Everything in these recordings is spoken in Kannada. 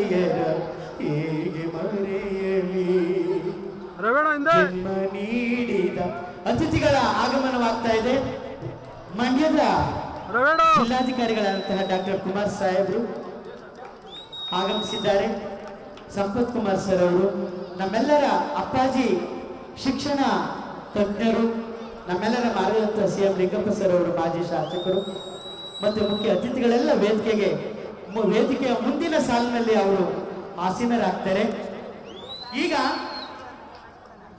ಹಿರಿಯರ ಹೇಗೆ ಮರೆಯಲಿ. ಜನ್ಮ ನೀಡಿದ ಅತಿಥಿಗಳ ಆಗಮನವಾಗ್ತಾ ಇದೆ. ಮಂಡ್ಯದ ಜಿಲ್ಲಾಧಿಕಾರಿಗಳಂತಹ ಡಾಕ್ಟರ್ ಕುಮಾರ್ ಸಾಹೇಬರು ಆಗಮಿಸಿದ್ದಾರೆ. ಸಂಪತ್ ಕುಮಾರ್ ಸರ್ ಅವರು, ನಮ್ಮೆಲ್ಲರ ಅಪ್ಪಾಜಿ ಶಿಕ್ಷಣ ತಜ್ಞರು, ನಮ್ಮೆಲ್ಲರ ಮಾರ್ಗದರ್ಶಕ CM ಲಿಂಗಪ್ಪ ಸರ್ ಅವರು, ಮಾಜಿ ಶಾಸಕರು ಮತ್ತು ಮುಖ್ಯ ಅತಿಥಿಗಳೆಲ್ಲ ವೇದಿಕೆಯ ಮುಂದಿನ ಸಾಲಿನಲ್ಲಿ ಅವರು ಆಸೀನರಾಗ್ತಾರೆ. ಈಗ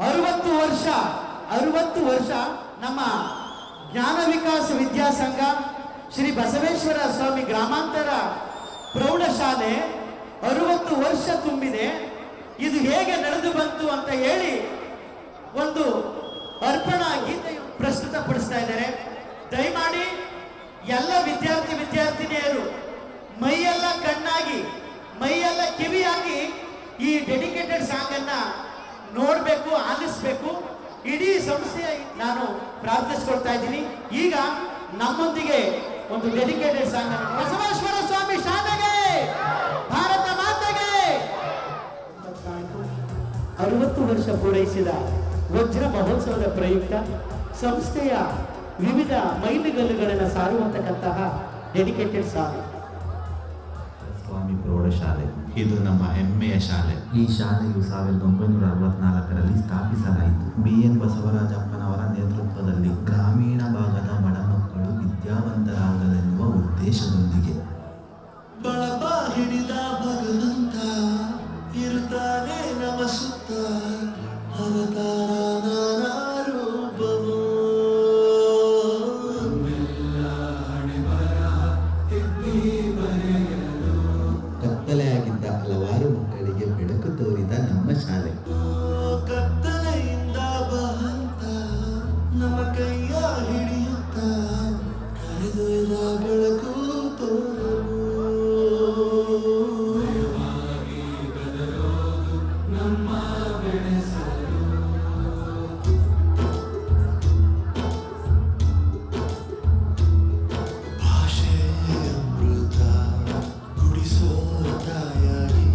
60 ವರ್ಷ ನಮ್ಮ ಜ್ಞಾನ ವಿಕಾಸ ವಿದ್ಯಾಸಂಘ ಶ್ರೀ ಬಸವೇಶ್ವರ ಸ್ವಾಮಿ ಗ್ರಾಮಾಂತರ ಪ್ರೌಢಶಾಲೆ 60 ವರ್ಷ ತುಂಬಿದೆ. ಇದು ಹೇಗೆ ನಡೆದು ಬಂತು ಅಂತ ಹೇಳಿ ಒಂದು ಅರ್ಪಣಾ ಗೀತೆಯು ಪ್ರಸ್ತುತಪಡಿಸ್ತಾ ಇದ್ದಾರೆ. ದಯಮಾಡಿ ಎಲ್ಲ ವಿದ್ಯಾರ್ಥಿನಿಯರು ಮೈಯೆಲ್ಲ ಕಣ್ಣಾಗಿ ಮೈಯೆಲ್ಲ ಕಿವಿಯಾಗಿ ಈ ಡೆಡಿಕೇಟೆಡ್ ಸಾಂಗ್ ಅನ್ನ ನೋಡಬೇಕು, ಆಲಿಸಬೇಕು. ಇಡೀ ಸಂಸ್ಥೆಯ ನಾನು ಪ್ರಾರ್ಥಿಸ್ಕೊಳ್ತಾ ಇದ್ದೀನಿ. ಈಗ ನಮ್ಮೊಂದಿಗೆ ಒಂದು ಡೆಡಿಕೇಟೆಡ್ ಸಾಂಗ್ ಅನ್ನು ಬಸವೇಶ್ವರ ಸ್ವಾಮಿ ಶಾಲೆಗೆ, ಭಾರತ ಮಾತೆಗೆ 60 ವರ್ಷ ಪೂರೈಸಿದ ವಜ್ರ ಮಹೋತ್ಸವದ ಪ್ರಯುಕ್ತ ಸಂಸ್ಥೆಯ ವಿವಿಧ ಮೈಲಿಗಲ್ಲುಗಳನ್ನು ಸಾರುವಂತಕ್ಕಂತಹ ಡೆಡಿಕೇಟೆಡ್ ಸಾಂಗ್. ಸ್ವಾಮಿ ಪ್ರೌಢಶಾಲೆ ಇದು ನಮ್ಮ ಹೆಮ್ಮೆಯ ಶಾಲೆ. ಈ ಶಾಲೆಯು 1964ರಲ್ಲಿ ಸ್ಥಾಪಿಸಲಾಯಿತು. BN ಬಸವರಾಜಪ್ಪನವರ ನೇತೃತ್ವದಲ್ಲಿ ಗ್ರಾಮೀಣ ಭಾಗದ ಬಡ ಮಕ್ಕಳು ವಿದ್ಯಾವಂತರಾಗಲೆನ್ನುವ ಉದ್ದೇಶದೊಂದಿಗೆ. ಬಳಪ ಹಿಡಿದ ಭಗವಂತ ಇರುತ್ತಾನೆ ನಮ್ಮ ಸುತ್ತ, ಅವತಾರ ರೂಪವು ಕತ್ತಲೆಯಾಗಿದ್ದ ಹಲವಾರು ಮಕ್ಕಳಿಗೆ ಬೆಳಕು ತೋರಿದ ನಮ್ಮ ಶಾಲೆ. ಕತ್ತಲೆಯಿಂದ ಬಹಂತ ನಮ್ಮ ಕೈಯ ಹಿಡಿಯುತ್ತ ಕರೆದೊಯ್ದ ಬೆಳಕು ತೋರಲು. ನಮ್ಮ ಬೆಳೆಸಲು ಭಾಷೆ ಅಮೃತ ಕುಡಿಸೋ ತಾಯಾಗಿ,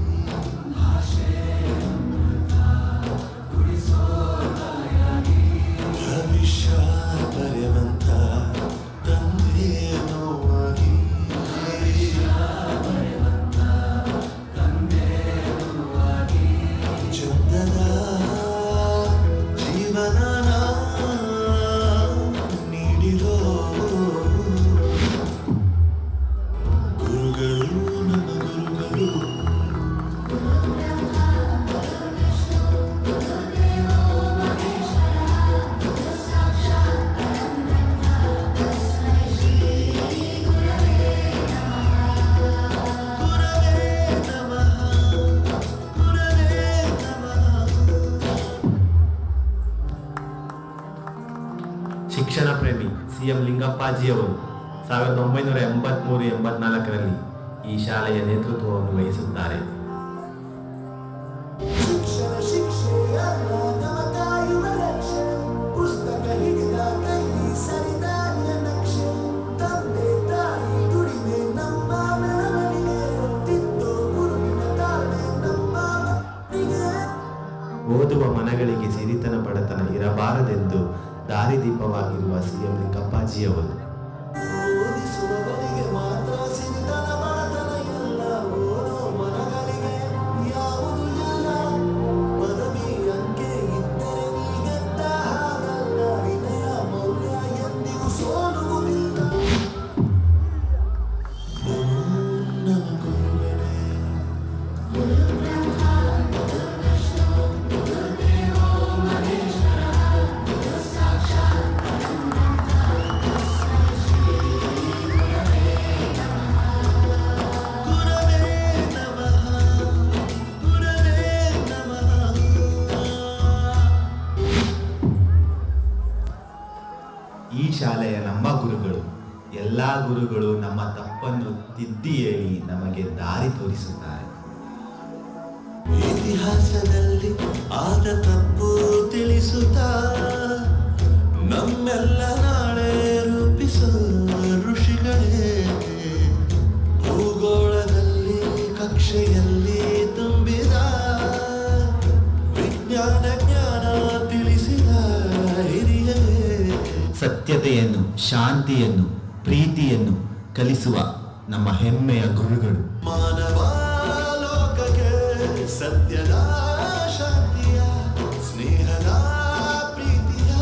ಭವಿಷ್ಯ ಬರೆಯುವಂತ ತಂದೆ ನೋವಾಗಿ, ಚಂದದ ಜೀವನ ನೀಡಿರೋ ಗುರುಗಳು, ನಮ್ಮ ಗುರುಗಳು. ಶಿಕ್ಷಣ ಪ್ರೇಮಿ CM ಲಿಂಗಪ್ಪಾಜಿಯವರು 1983-84ರಲ್ಲಿ ಈ ಶಾಲೆಯ ನೇತೃತ್ವವನ್ನು ವಹಿಸುತ್ತಾರೆ. ಓದುವ ಮನಗಳಿಗೆ ಸಿರಿತನ ಬಡತನ ಇರಬಾರದೆಂದು ದಾರಿದೀಪವಾಗಿರುವ CM ಲಿಂಗಪ್ಪಾಜಿಯವರು. ಈ ಶಾಲೆಯ ನಮ್ಮ ಗುರುಗಳು, ಎಲ್ಲ ಗುರುಗಳು ನಮ್ಮ ತಪ್ಪನ್ನು ತಿದ್ದಿ ಹೇಳಿ ನಮಗೆ ದಾರಿ ತೋರಿಸುತ್ತಾರೆ. ಇತಿಹಾಸದಲ್ಲಿ ಆದ ತಪ್ಪು ತಿಳಿಸುತ್ತಾ ನಮ್ಮೆಲ್ಲ ನಾಳೆ ರೂಪಿಸೋ ಋಷಿಗಳೇ, ಭೂಗೋಳದಲ್ಲಿ ಕಕ್ಷ ಶಿಕ್ಷೆಯಲ್ಲಿ ತುಂಬಿದ ವಿಜ್ಞಾನ ಜ್ಞಾನ ತಿಳಿಸಿದ ಹಿರಿಯರೇ. ಸತ್ಯತೆಯನ್ನು, ಶಾಂತಿಯನ್ನು, ಪ್ರೀತಿಯನ್ನು ಕಲಿಸುವ ನಮ್ಮ ಹೆಮ್ಮೆಯ ಗುರುಗಳು. ಮಾನವ ಲೋಕಕ್ಕೆ ಸತ್ಯದ ಶಾಂತಿಯ ಸ್ನೇಹದ ಪ್ರೀತಿಯ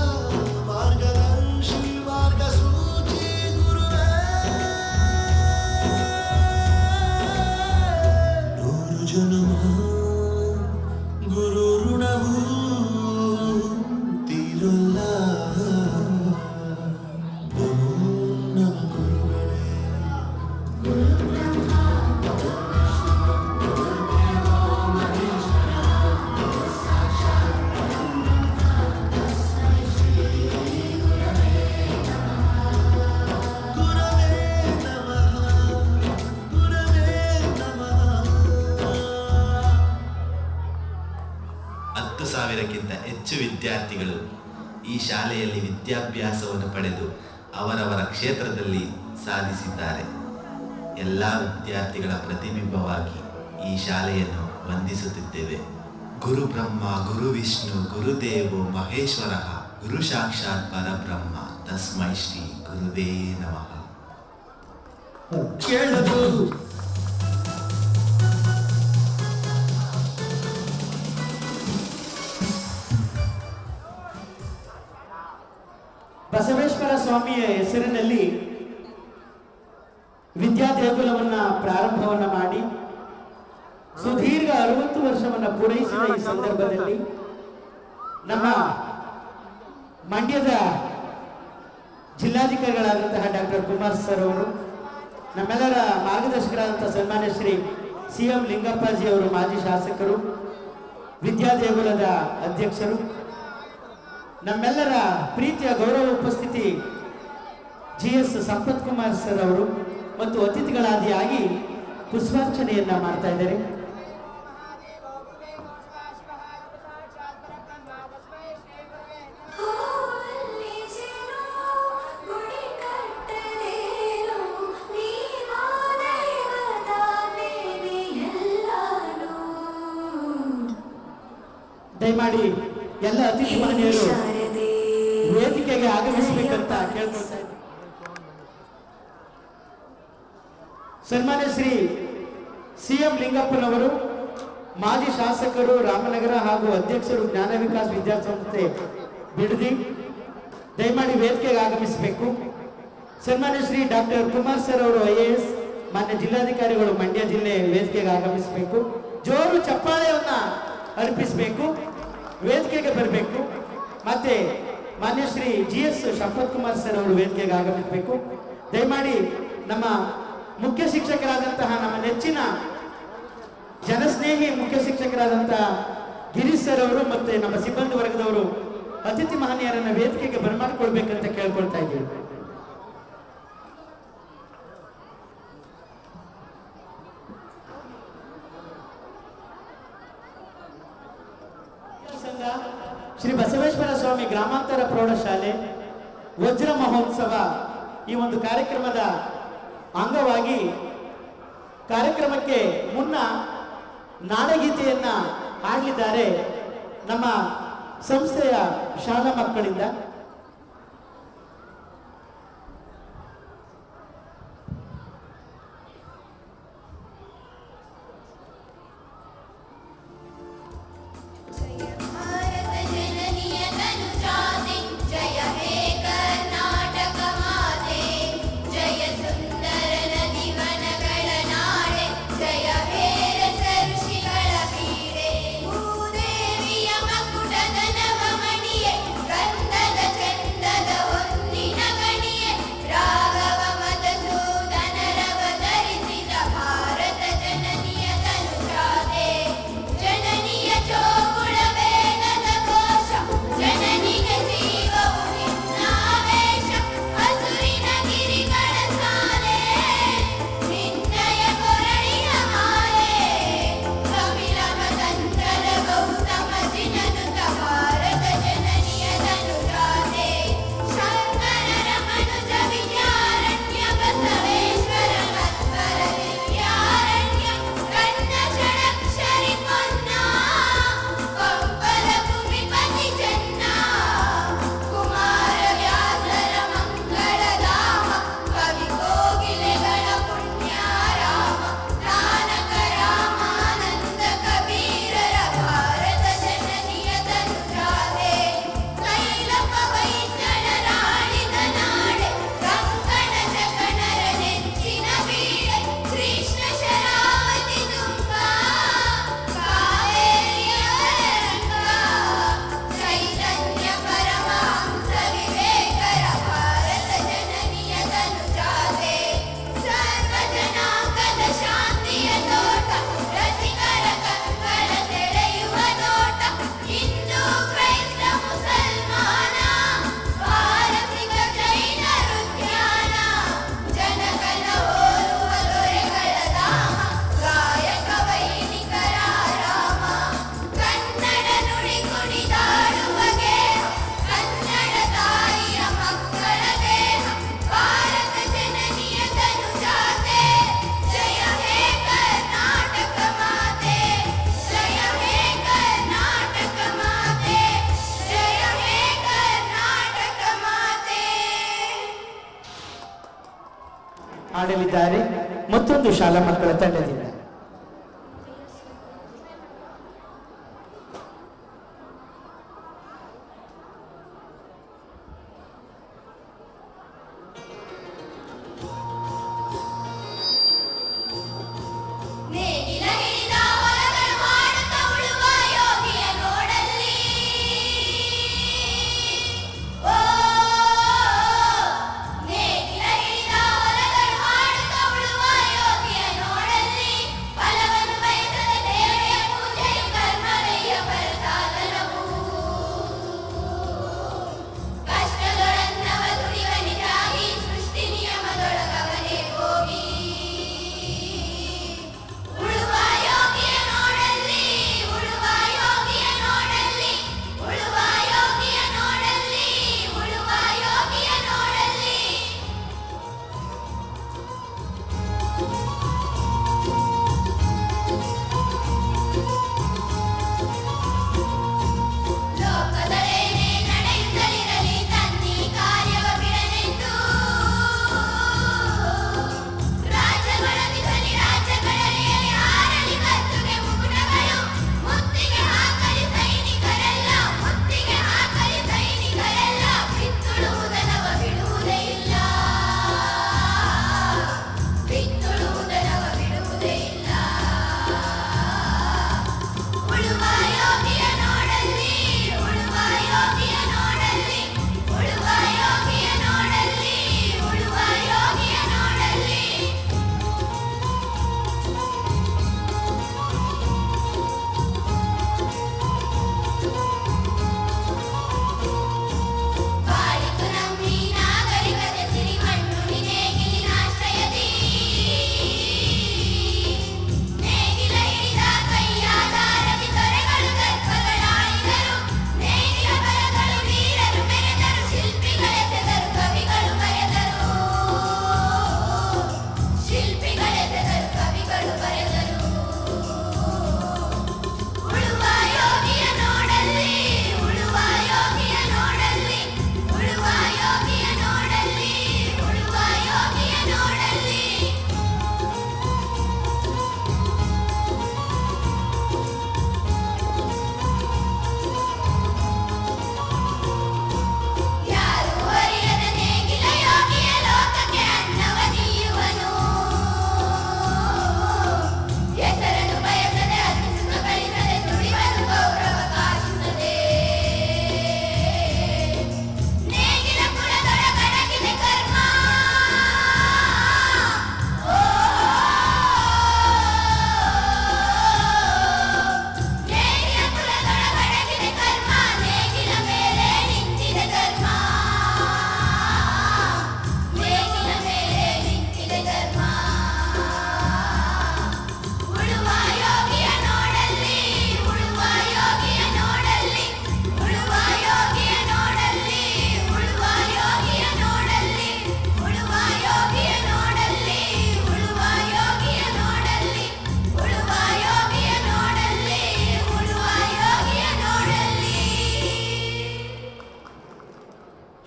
ಮಾರ್ಗದರ್ಶಿ ಮಾರ್ಗಸೂಚಿ ಗುರುವೇ. 100 ಜನ್ಮ ಗುರು ಋಣವು ತೀರಲ್ಲ. ನಮ್ಮ ಗುರುಗಳೇ. ಗುರವೇ ನಮಃ ಗುರವೇ ನಮಃ. 10,000ಕ್ಕಿಂತ ಹೆಚ್ಚು ವಿದ್ಯಾರ್ಥಿಗಳು ಈ ಶಾಲೆಯಲ್ಲಿ ವಿದ್ಯಾಭ್ಯಾಸವನ್ನು ಪಡೆದು ಅವರವರ ಕ್ಷೇತ್ರದಲ್ಲಿ ಸಾಧಿಸಿದ್ದಾರೆ. ಎಲ್ಲ ವಿದ್ಯಾರ್ಥಿಗಳ ಪ್ರತಿಬಿಂಬವಾಗಿ ಈ ಶಾಲೆಯನ್ನು ವಂದಿಸುತ್ತಿದ್ದೇವೆ. ಗುರು ಬ್ರಹ್ಮ ಗುರು ವಿಷ್ಣು ಗುರುದೇವೋ ಮಹೇಶ್ವರ ಗುರು ಸಾಕ್ಷಾತ್ ಪರಬ್ರಹ್ಮ ತಸ್ಮೈ ಶ್ರೀ ಗುರುವೇ ನಮಃ. ಕೇಳದು ಬಸವೇಶ್ವರ ಸ್ವಾಮಿಯ ಹೆಸರಿನಲ್ಲಿ ವಿದ್ಯಾದೇಗುಲವನ್ನ ಪ್ರಾರಂಭವನ್ನ ಮಾಡಿ ಸುದೀರ್ಘ 60 ವರ್ಷವನ್ನ ಪೂರೈಸಿದ ಈ ಸಂದರ್ಭದಲ್ಲಿ ನಮ್ಮ ಮಂಡ್ಯದ ಜಿಲ್ಲಾಧಿಕಾರಿಗಳಾದಂತಹ ಡಾಕ್ಟರ್ ಕುಮಾರ್ ಸರ್ ಅವರು, ನಮ್ಮೆಲ್ಲರ ಮಾರ್ಗದರ್ಶಕರಾದಂತಹ ಸನ್ಮಾನ್ಯ ಶ್ರೀ CM ಲಿಂಗಪ್ಪಾಜಿ ಅವರು, ಮಾಜಿ ಶಾಸಕರು, ವಿದ್ಯಾದೇಗುಲದ ಅಧ್ಯಕ್ಷರು, ನಮ್ಮೆಲ್ಲರ ಪ್ರೀತಿಯ ಗೌರವ ಉಪಸ್ಥಿತಿ GS ಸಂಪತ್ ಕುಮಾರ್ ಸರ್ ಅವರು ಮತ್ತು ಅತಿಥಿಗಳಾದಿಯಾಗಿ ಪುಷ್ಪಾರ್ಚನೆಯನ್ನ ಮಾಡ್ತಾ ಇದ್ದಾರೆ. ದಯಮಾಡಿ ಎಲ್ಲ ಅತಿಥಿ ಮಹನೀಯರು ವೇದಿಕೆಗೆ ಆಗಮಿಸಬೇಕಂತ ಕೇಳ್ಕೊಳ್ತಾ ಇದ್ದೀನಿ. ಸನ್ಮಾನ್ಯ ಶ್ರೀ CM ಲಿಂಗಪ್ಪನವರು, ಮಾಜಿ ಶಾಸಕರು, ರಾಮನಗರ ಹಾಗೂ ಅಧ್ಯಕ್ಷರು, ಜ್ಞಾನ ವಿಕಾಸ್ ವಿದ್ಯಾಸಂಸ್ಥೆ ಬಿಡದಿ, ದಯಮಾಡಿ ವೇದಿಕೆಗೆ ಆಗಮಿಸಬೇಕು. ಸನ್ಮಾನ್ಯ ಶ್ರೀ ಡಾಕ್ಟರ್ ಕುಮಾರ್ ಸರ್ ಅವರು IAS, ಮಾನ್ಯ ಜಿಲ್ಲಾಧಿಕಾರಿಗಳು ಮಂಡ್ಯ ಜಿಲ್ಲೆ ವೇದಿಕೆಗೆ ಆಗಮಿಸಬೇಕು. ಜೋರು ಚಪ್ಪಾಳೆಯನ್ನ ಅರ್ಪಿಸಬೇಕು, ವೇದಿಕೆಗೆ ಬರಬೇಕು. ಮತ್ತೆ ಮಾನ್ಯ ಶ್ರೀ GS ಸಂಪತ್ ಕುಮಾರ್ ಸರ್ ಅವರು ವೇದಿಕೆಗೆ ಆಗಮಿಸಬೇಕು. ದಯಮಾಡಿ ನಮ್ಮ ಮುಖ್ಯ ಶಿಕ್ಷಕರಾದಂತಹ, ನಮ್ಮ ನೆಚ್ಚಿನ ಜನಸ್ನೇಹಿ ಮುಖ್ಯ ಶಿಕ್ಷಕರಾದಂತಹ ಗಿರೀಶ್ ಸರ್ ಅವರು ಮತ್ತೆ ನಮ್ಮ ಸಿಬ್ಬಂದಿ ವರ್ಗದವರು ಅತಿಥಿ ಮಹನೀಯರನ್ನ ವೇದಿಕೆಗೆ ಬರಮಾಡಿಕೊಳ್ಬೇಕಂತ ಕೇಳ್ಕೊಳ್ತಾ ಇದ್ದೀವಿ. ಶ್ರೀ ಬಸವೇಶ್ವರ ಸ್ವಾಮಿ ಗ್ರಾಮಾಂತರ ಪ್ರೌಢಶಾಲೆ ವಜ್ರ ಮಹೋತ್ಸವ ಈ ಒಂದು ಕಾರ್ಯಕ್ರಮದ ಅಂಗವಾಗಿ ಕಾರ್ಯಕ್ರಮಕ್ಕೆ ಮುನ್ನ ನಾಡಗೀತೆಯನ್ನ ಹಾಡಲಿದ್ದಾರೆ ನಮ್ಮ ಸಂಸ್ಥೆಯ ಶಾಲಾ ಮಕ್ಕಳಿಂದ. ಭೂದೇವಿಯ ಮಕುಟದ ನವಮಣಿಯೇ ಗಂಧದ ಮತ್ತೊಂದು ಶಾಲಾ ಮಕ್ಕಳ ತಂಡದಿಂದ.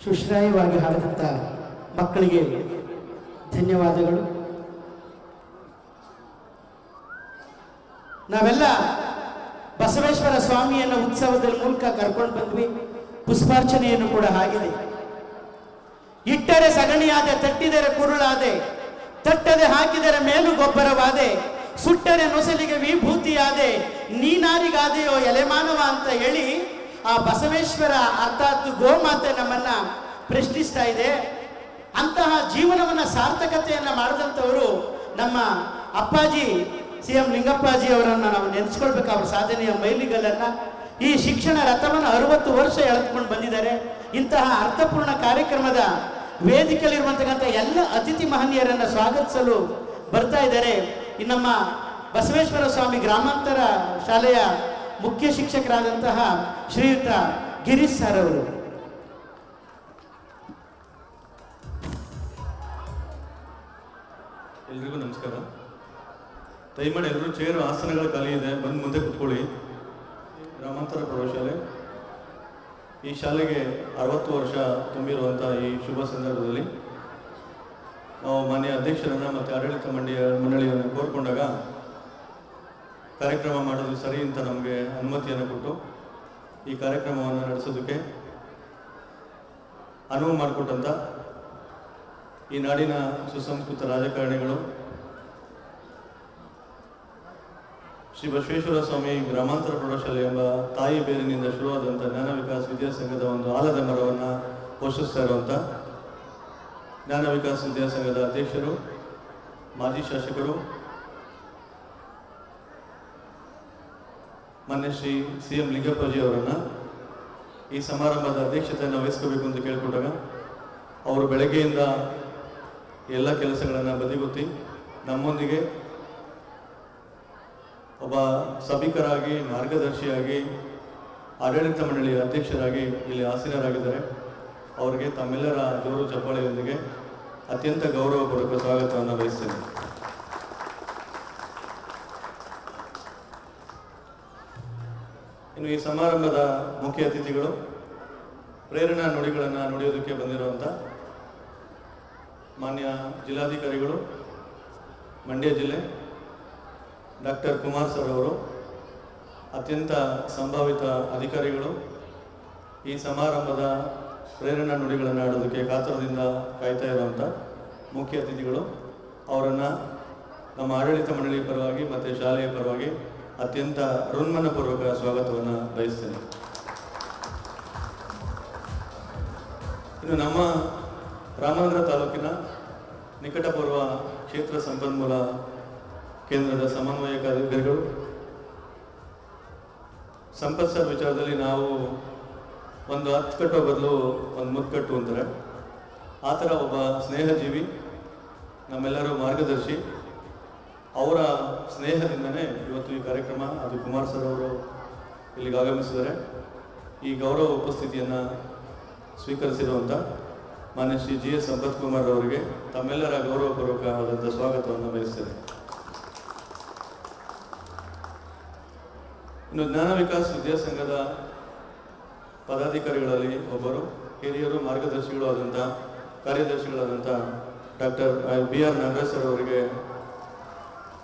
ಸುಶ್ರಾಯವಾಗಿ ಹಾಡಿದಂಥ ಮಕ್ಕಳಿಗೆ ಧನ್ಯವಾದಗಳು. ನಾವೆಲ್ಲ ಬಸವೇಶ್ವರ ಸ್ವಾಮಿಯನ್ನು ಉತ್ಸವದ ಮೂಲಕ ಕರ್ಕೊಂಡು ಬಂದ್ವಿ. ಪುಷ್ಪಾರ್ಚನೆಯನ್ನು ಕೂಡ ಆಗಿದೆ. ಇಟ್ಟರೆ ಸಗಣಿಯಾದೆ, ತಟ್ಟಿದರೆ ಕುರುಳಾದೆ, ತಟ್ಟದೆ ಹಾಕಿದರೆ ಮೇಲು ಗೊಬ್ಬರವಾದೆ, ಸುಟ್ಟರೆ ನೊಸಲಿಗೆ ವಿಭೂತಿಯಾದೆ, ನೀನಾರಿಗಾದೆಯೋ ಎಲೆಮಾನವ ಅಂತ ಹೇಳಿ ಆ ಬಸವೇಶ್ವರ ಅರ್ಥಾತ್ ಗೋಮಾತೆ ನಮ್ಮನ್ನ ಪ್ರಶ್ನಿಸ್ತಾ ಇದೆ. ಅಂತಹ ಜೀವನವನ್ನ ಸಾರ್ಥಕತೆಯನ್ನ ಮಾಡಿದಂಥವರು ನಮ್ಮ ಅಪ್ಪಾಜಿ CM ಲಿಂಗಪ್ಪಾಜಿ ಅವರನ್ನು ನಾವು ನೆನೆಸ್ಕೊಳ್ಬೇಕು. ಅವರ ಸಾಧನೆಯ ಮೈಲಿಗಲ್ಲನ್ನ ಈ ಶಿಕ್ಷಣ ರಥವನ್ನು 60 ವರ್ಷ ಎಳೆದುಕೊಂಡು ಬಂದಿದ್ದಾರೆ. ಇಂತಹ ಅರ್ಥಪೂರ್ಣ ಕಾರ್ಯಕ್ರಮದ ವೇದಿಕೆಯಲ್ಲಿರುವಂತಕ್ಕಂಥ ಎಲ್ಲ ಅತಿಥಿ ಮಹನೀಯರನ್ನು ಸ್ವಾಗತಿಸಲು ಬರ್ತಾ ಇದ್ದಾರೆ. ನಮ್ಮ ಬಸವೇಶ್ವರ ಸ್ವಾಮಿ ಗ್ರಾಮಾಂತರ ಶಾಲೆಯ ಮುಖ್ಯ ಶಿಕ್ಷಕರಾದಂತಹ ಶ್ರೀಯುತ ಗಿರೀಶ್ ಸರ್ ಅವರು. ಎಲ್ರಿಗೂ ನಮಸ್ಕಾರ. ದಯಮಾಡಿ ಎಲ್ಲರೂ ಚೇರು ಆಸನಗಳ ಖಾಲಿ ಇದೆ, ಬಂದು ಮುಂದೆ ಕೂತ್ಕೊಳ್ಳಿ. ಗ್ರಾಮಾಂತರ ಪ್ರೌಢಶಾಲೆ ಈ ಶಾಲೆಗೆ 60 ವರ್ಷ ತುಂಬಿರುವಂಥ ಈ ಶುಭ ಸಂದರ್ಭದಲ್ಲಿ ನಾವು ಮಾನ್ಯ ಅಧ್ಯಕ್ಷರನ್ನು ಮತ್ತು ಆಡಳಿತ ಮಂಡಳಿಯನ್ನು ಕೋರ್ಕೊಂಡಾಗ ಕಾರ್ಯಕ್ರಮ ಮಾಡೋದು ಸರಿ ಅಂತ ನಮಗೆ ಅನುಮತಿಯನ್ನು ಕೊಟ್ಟು ಈ ಕಾರ್ಯಕ್ರಮವನ್ನು ನಡೆಸೋದಕ್ಕೆ ಅನುವು ಮಾಡಿಕೊಟ್ಟಂಥ ಈ ನಾಡಿನ ಸುಸಂಸ್ಕೃತ ರಾಜಕಾರಣಿಗಳು ಶ್ರೀ ಬಸವೇಶ್ವರ ಸ್ವಾಮಿ ಗ್ರಾಮಾಂತರ ಪ್ರೌಢಶಾಲೆ ಎಂಬ ತಾಯಿ ಬೇರಿನಿಂದ ಶುರುವಾದಂಥ ಜ್ಞಾನ ವಿಕಾಸ ವಿದ್ಯಾಸಂಘದ ಒಂದು ಆಲದ ಮರವನ್ನು ಪೋಷಿಸ್ತಾ ಇರುವಂಥ ಜ್ಞಾನ ವಿಕಾಸ ವಿದ್ಯಾಸಂಘದ ಅಧ್ಯಕ್ಷರು, ಮಾಜಿ ಶಾಸಕರು, ಮಾನ್ಯ ಶ್ರೀ CM ಲಿಂಗಪ್ಪಾಜಿ ಅವರನ್ನು ಈ ಸಮಾರಂಭದ ಅಧ್ಯಕ್ಷತೆಯನ್ನು ವಹಿಸ್ಕೋಬೇಕು ಅಂತ ಕೇಳ್ಕೊಂಡಾಗ ಅವರು ಬೆಳಗ್ಗೆಯಿಂದ ಎಲ್ಲ ಕೆಲಸಗಳನ್ನು ಬದಿಗೊತ್ತಿ ನಮ್ಮೊಂದಿಗೆ ಒಬ್ಬ ಸಭಿಕರಾಗಿ, ಮಾರ್ಗದರ್ಶಿಯಾಗಿ, ಆಡಳಿತ ಮಂಡಳಿಯ ಅಧ್ಯಕ್ಷರಾಗಿ ಇಲ್ಲಿ ಆಸೀನರಾಗಿದ್ದಾರೆ. ಅವರಿಗೆ ತಮ್ಮೆಲ್ಲರ ಜೋರು ಚಪ್ಪಾಳೆಯೊಂದಿಗೆ ಅತ್ಯಂತ ಗೌರವಪೂರ್ವಕ ಸ್ವಾಗತವನ್ನು ಬಯಸ್ತೇನೆ. ಇನ್ನು ಈ ಸಮಾರಂಭದ ಮುಖ್ಯ ಅತಿಥಿಗಳು, ಪ್ರೇರಣಾ ನುಡಿಗಳನ್ನು ನುಡಿಯೋದಕ್ಕೆ ಬಂದಿರುವಂಥ ಮಾನ್ಯ ಜಿಲ್ಲಾಧಿಕಾರಿಗಳು, ಮಂಡ್ಯ ಜಿಲ್ಲೆ, ಡಾಕ್ಟರ್ ಕುಮಾರ್ ಸರ್ ಅವರು, ಅತ್ಯಂತ ಸಂಭಾವಿತ ಅಧಿಕಾರಿಗಳು, ಈ ಸಮಾರಂಭದ ಪ್ರೇರಣಾ ನುಡಿಗಳನ್ನು ಆಡೋದಕ್ಕೆ ಕಾತರದಿಂದ ಕಾಯ್ತಾ ಇರುವಂಥ ಮುಖ್ಯ ಅತಿಥಿಗಳು, ಅವರನ್ನು ನಮ್ಮ ಆಡಳಿತ ಮಂಡಳಿ ಪರವಾಗಿ ಮತ್ತು ಶಾಲೆಯ ಪರವಾಗಿ ಅತ್ಯಂತ ಹೃನ್ಮನಪೂರ್ವಕ ಸ್ವಾಗತವನ್ನು ಬಯಸ್ತೇನೆ. ಇನ್ನು ನಮ್ಮ ರಾಮನಗರ ತಾಲೂಕಿನ ನಿಕಟಪೂರ್ವ ಕ್ಷೇತ್ರ ಸಂಪನ್ಮೂಲ ಕೇಂದ್ರದ ಸಮನ್ವಯಕ ಅಧಿಕಾರಿಗಳು, ಸಂಪತ್ ಸರ್ ವಿಚಾರದಲ್ಲಿ ನಾವು ಒಂದು 10 ಕಟ್ಟೋ ಬದಲು ಒಂದು ಮುತ್ತು ಕಟ್ಟು ಅಂತಾರೆ. ಆ ಥರ ಒಬ್ಬ ಸ್ನೇಹಜೀವಿ, ನಮ್ಮೆಲ್ಲರೂ ಮಾರ್ಗದರ್ಶಿ, ಅವರ ಸ್ನೇಹದಿಂದನೇ ಇವತ್ತು ಈ ಕಾರ್ಯಕ್ರಮ, ಅದು ಕುಮಾರ್ ಸರ್ ಅವರು ಇಲ್ಲಿಗೆ ಆಗಮಿಸಿದ್ದಾರೆ. ಈ ಗೌರವ ಉಪಸ್ಥಿತಿಯನ್ನು ಸ್ವೀಕರಿಸಿರುವಂಥ ಮಾನ್ಯ ಶ್ರೀ GS ಸಂಪತ್ ಕುಮಾರ್ ಅವರಿಗೆ ತಮ್ಮೆಲ್ಲರ ಗೌರವಪೂರ್ವಕವಾದಂಥ ಸ್ವಾಗತವನ್ನು ಬಯಸ್ತೇನೆ. ಇನ್ನು ಜ್ಞಾನ ವಿಕಾಸ ವಿದ್ಯಾಸಂಘದ ಪದಾಧಿಕಾರಿಗಳಲ್ಲಿ ಒಬ್ಬರು, ಹಿರಿಯರು, ಮಾರ್ಗದರ್ಶಿಗಳು ಆದಂಥ, ಕಾರ್ಯದರ್ಶಿಗಳಾದಂಥ ಡಾಕ್ಟರ್ BR ನಾಗರಾಜ್ ಸರ್ ಅವರಿಗೆ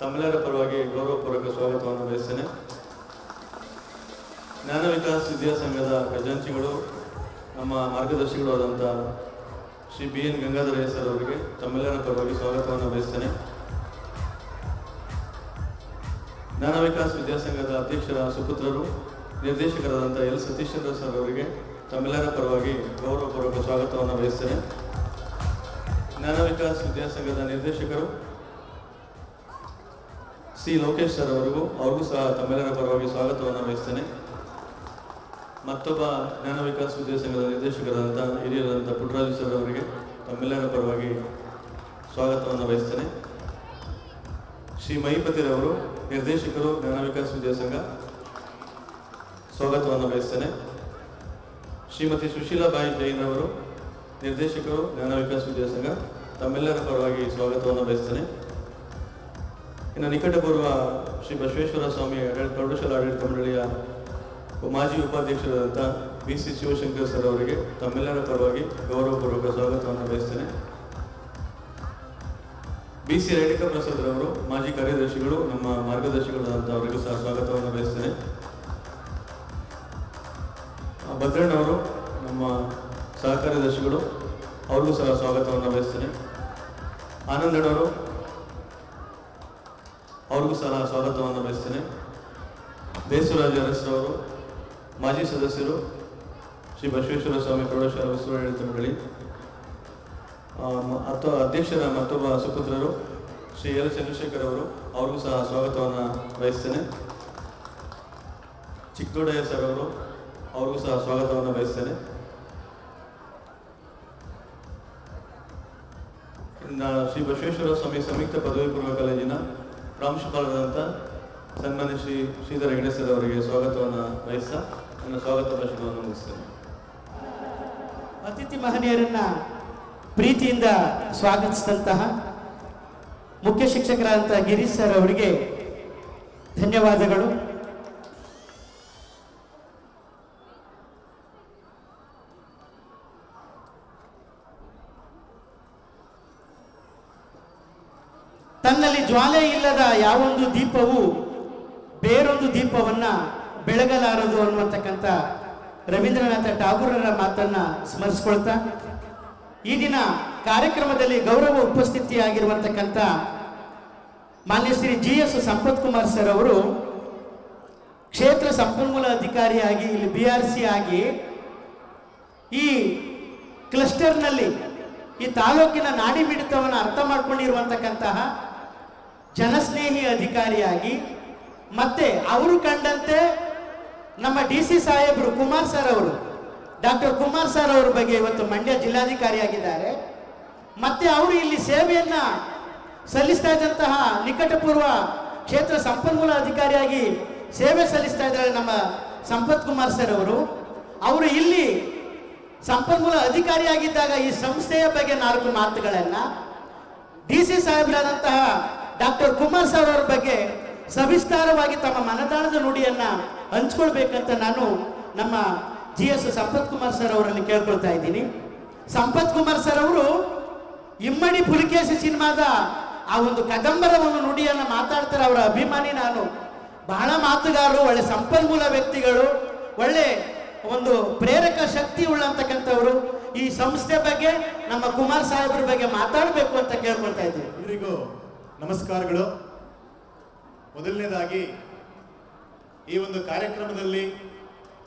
ತಮ್ಮೆಲ್ಲರ ಪರವಾಗಿ ಗೌರವಪೂರ್ವಕ ಸ್ವಾಗತವನ್ನು ಬಯಸ್ತೇನೆ. ಜ್ಞಾನ ವಿಕಾಸ ವಿದ್ಯಾಸಂಘದ ಖಜಾಂಚಿಗಳು, ನಮ್ಮ ಮಾರ್ಗದರ್ಶಿಗಳು ಆದಂಥ ಶ್ರೀ BN ಗಂಗಾಧರಯ್ಯ ಸರ್ ಅವರಿಗೆ ತಮ್ಮೆಲ್ಲರ ಪರವಾಗಿ ಸ್ವಾಗತವನ್ನು ಬಯಸ್ತೇನೆ. ಜ್ಞಾನ ವಿಕಾಸ ವಿದ್ಯಾಸಂಘದ ಅಧ್ಯಕ್ಷರ ಸುಪುತ್ರರು, ನಿರ್ದೇಶಕರಾದಂಥ L ಸತೀಶ್ಚಂದ್ರ ಸರ್ ಅವರಿಗೆ ತಮ್ಮೆಲ್ಲರ ಪರವಾಗಿ ಗೌರವಪೂರ್ವಕ ಸ್ವಾಗತವನ್ನು ಬಯಸ್ತೇನೆ. ಜ್ಞಾನ ವಿಕಾಸ ವಿದ್ಯಾಸಂಘದ ನಿರ್ದೇಶಕರು C ಲೋಕೇಶ್ ಸರ್ ಅವ್ರಿಗೂ ಸಹ ತಮ್ಮೆಲ್ಲರ ಪರವಾಗಿ ಸ್ವಾಗತವನ್ನು ಬಯಸ್ತೇನೆ. ಮತ್ತೊಬ್ಬ ಜ್ಞಾನ ವಿಕಾಸ ವಿದ್ಯಾಸಂಘದ ನಿರ್ದೇಶಕರಾದಂಥ ಹಿರಿಯರಾದಂಥ ಪುಟ್ಟರಾಜು ಸರ್ ಅವರಿಗೆ ತಮ್ಮೆಲ್ಲರ ಪರವಾಗಿ ಸ್ವಾಗತವನ್ನು ಬಯಸ್ತೇನೆ. ಶ್ರೀ ಮಹಿಪತಿರವರು, ನಿರ್ದೇಶಕರು, ಜ್ಞಾನ ವಿಕಾಸ ವಿದ್ಯಾಸಂಘ, ಸ್ವಾಗತವನ್ನು ಬಯಸ್ತೇನೆ. ಶ್ರೀಮತಿ ಸುಶೀಲಾಬಾಯಿ ಜೈನ್ ಅವರು, ನಿರ್ದೇಶಕರು, ಜ್ಞಾನ ವಿಕಾಸ ವಿದ್ಯಾಸಂಘ, ತಮ್ಮೆಲ್ಲರ ಪರವಾಗಿ ಸ್ವಾಗತವನ್ನು ಬಯಸ್ತೇನೆ. ಇನ್ನು ನಿಕಟಪೂರ್ವ ಶ್ರೀ ಬಸವೇಶ್ವರ ಸ್ವಾಮಿ ಪ್ರೌಢಶಾಲಾ ಆಡಳಿತ ಮಂಡಳಿಯ ಮಾಜಿ ಉಪಾಧ್ಯಕ್ಷರಾದಂಥ BC ಶಿವಶಂಕರ್ ಸರ್ ಅವರಿಗೆ ತಮ್ಮೆಲ್ಲರ ಪರವಾಗಿ ಗೌರವಪೂರ್ವಕ ಸ್ವಾಗತವನ್ನು ಬಯಸ್ತೇನೆ. BC ರೇಣುಕಾ ಪ್ರಸಾದ್ ರವರು, ಮಾಜಿ ಕಾರ್ಯದರ್ಶಿಗಳು, ನಮ್ಮ ಮಾರ್ಗದರ್ಶಿಗಳಾದಂಥ ಅವರಿಗೂ ಸಹ ಸ್ವಾಗತವನ್ನು ಬಯಸ್ತೇನೆ. ಭದ್ರಣ್ಣವರು, ನಮ್ಮ ಸಹ ಕಾರ್ಯದರ್ಶಿಗಳು, ಅವ್ರಿಗೂ ಸಹ ಸ್ವಾಗತವನ್ನು ಬಯಸ್ತೇನೆ. ಆನಂದಣ್ಣವರು, ಅವ್ರಿಗೂ ಸಹ ಸ್ವಾಗತವನ್ನು ಬಯಸ್ತೇನೆ. ದೇಸರಾಜ ಅರಸರವರು, ಮಾಜಿ ಸದಸ್ಯರು, ಶ್ರೀ ಬಸವೇಶ್ವರ ಸ್ವಾಮಿ ಪ್ರೌಢಶಾಲಾ ಉಸ್ತುವಾರಿ ಆಡಳಿತ ಮಂಡಳಿ, ಅಧ್ಯಕ್ಷರ ಮತ್ತೊಬ್ಬ ಸುಪುತ್ರರು ಶ್ರೀ L ಚಂದ್ರಶೇಖರ್ ಅವರು, ಅವ್ರಿಗೂ ಸಹ ಸ್ವಾಗತವನ್ನು ಬಯಸ್ತೇನೆ. ಚಿಕ್ಕದೊಡ್ಡಯ್ಯ ಸರ್ ಅವರು, ಅವ್ರಿಗೂ ಸಹ ಸ್ವಾಗತವನ್ನು ಬಯಸ್ತೇನೆ. ಶ್ರೀ ಬಸವೇಶ್ವರ ಸ್ವಾಮಿ ಸಂಯುಕ್ತ ಪದವಿ ಪೂರ್ವ ಕಾಲೇಜಿನ ಪ್ರಾಂಶುಪಾಲರಾದಂಥ ಸನ್ಮಾನ್ಯ ಶ್ರೀ ಶ್ರೀಧರ ಹೆಗಡೆ ಅವರಿಗೆ ಸ್ವಾಗತವನ್ನು ಬಯಸ್ತಾ ನನ್ನ ಸ್ವಾಗತ ಭಾಷಣವನ್ನು ಮುಗಿಸ್ತೇನೆ. ಅತಿಥಿ ಮಹನೀಯರನ್ನ ಪ್ರೀತಿಯಿಂದ ಸ್ವಾಗತಿಸಿದಂತಹ ಮುಖ್ಯ ಶಿಕ್ಷಕರಾದಂತಹ ಗಿರೀಶ್ ಸರ್ ಅವರಿಗೆ ಧನ್ಯವಾದಗಳು. ಜ್ವಾಲೆ ಇಲ್ಲದ ಯಾವೊಂದು ದೀಪವು ಬೇರೊಂದು ದೀಪವನ್ನ ಬೆಳಗಲಾರದು ಅನ್ನುವಂತಕ್ಕಂಥ ರವೀಂದ್ರನಾಥ ಠಾಗೂರರ ಮಾತನ್ನ ಸ್ಮರಿಸ್ಕೊಳ್ತಾ ಈ ದಿನ ಕಾರ್ಯಕ್ರಮದಲ್ಲಿ ಗೌರವ ಉಪಸ್ಥಿತಿಯಾಗಿರುವಂತಕ್ಕಂಥ ಮಾನ್ಯ ಶ್ರೀ GS ಸಂಪತ್ ಕುಮಾರ್ ಸರ್ ಅವರು ಕ್ಷೇತ್ರ ಸಂಪನ್ಮೂಲ ಅಧಿಕಾರಿಯಾಗಿ ಇಲ್ಲಿ BRC ಆಗಿ ಈ ಕ್ಲಸ್ಟರ್ನಲ್ಲಿ ಈ ತಾಲೂಕಿನ ನಾಡಿ ಮಿಡಿತವನ್ನು ಅರ್ಥ ಮಾಡ್ಕೊಂಡಿರುವಂತಕ್ಕಂತಹ ಜನಸ್ನೇಹಿ ಅಧಿಕಾರಿಯಾಗಿ ಮತ್ತೆ ಅವರು ಕಂಡಂತೆ ನಮ್ಮ DC ಸಾಹೇಬರು ಕುಮಾರ್ ಸರ್ ಅವರು ಡಾಕ್ಟರ್ ಕುಮಾರ್ ಸರ್ ಅವರ ಬಗ್ಗೆ ಇವತ್ತು ಮಂಡ್ಯ ಜಿಲ್ಲಾಧಿಕಾರಿಯಾಗಿದ್ದಾರೆ. ಮತ್ತೆ ಅವರು ಇಲ್ಲಿ ಸೇವೆಯನ್ನ ಸಲ್ಲಿಸ್ತಾ ಇದ್ದಂತಹ ನಿಕಟಪೂರ್ವ ಕ್ಷೇತ್ರ ಸಂಪನ್ಮೂಲ ಅಧಿಕಾರಿಯಾಗಿ ಸೇವೆ ಸಲ್ಲಿಸ್ತಾ ಇದ್ದಾರೆ ನಮ್ಮ ಸಂಪತ್ ಕುಮಾರ್ ಸರ್ ಅವರು. ಅವರು ಇಲ್ಲಿ ಸಂಪನ್ಮೂಲ ಅಧಿಕಾರಿಯಾಗಿದ್ದಾಗ ಈ ಸಂಸ್ಥೆಯ ಬಗ್ಗೆ 4 ಮಾತುಗಳನ್ನ DC ಸಾಹೇಬರಾದಂತಹ ಡಾಕ್ಟರ್ ಕುಮಾರ್ ಸರ್ ಅವರ ಬಗ್ಗೆ ಸವಿಸ್ತಾರವಾಗಿ ತಮ್ಮ ಮನದಾಳದ ನುಡಿಯನ್ನ ಹಂಚ್ಕೊಳ್ಬೇಕಂತ ನಾನು ನಮ್ಮ GS ಸಂಪತ್ ಕುಮಾರ್ ಸರ್ ಅವರಲ್ಲಿ ಕೇಳ್ಕೊಳ್ತಾ ಇದ್ದೀನಿ. ಸಂಪತ್ ಕುಮಾರ್ ಸರ್ ಅವರು ಇಮ್ಮಡಿ ಪುಲಿಕೇಶಿ ಸಿನಿಮಾದ ಆ ಒಂದು ಕದಂಬರ ಒಂದು ನುಡಿಯನ್ನ ಮಾತಾಡ್ತಾರೆ. ಅವರ ಅಭಿಮಾನಿ ನಾನು. ಬಹಳ ಮಾತುಗಾರರು, ಒಳ್ಳೆ ಸಂಪನ್ಮೂಲ ವ್ಯಕ್ತಿಗಳು, ಒಳ್ಳೆ ಒಂದು ಪ್ರೇರಕ ಶಕ್ತಿ ಉಳ್ಳಂತಕ್ಕಂಥವ್ರು. ಈ ಸಂಸ್ಥೆ ಬಗ್ಗೆ ನಮ್ಮ ಕುಮಾರ್ ಸಾಹೇಬ್ರ ಬಗ್ಗೆ ಮಾತಾಡಬೇಕು ಅಂತ ಕೇಳ್ಕೊಳ್ತಾ ಇದ್ದೀವಿ. ಇವರಿಗೂ ನಮಸ್ಕಾರಗಳು. ಮೊದಲನೇದಾಗಿ ಈ ಒಂದು ಕಾರ್ಯಕ್ರಮದಲ್ಲಿ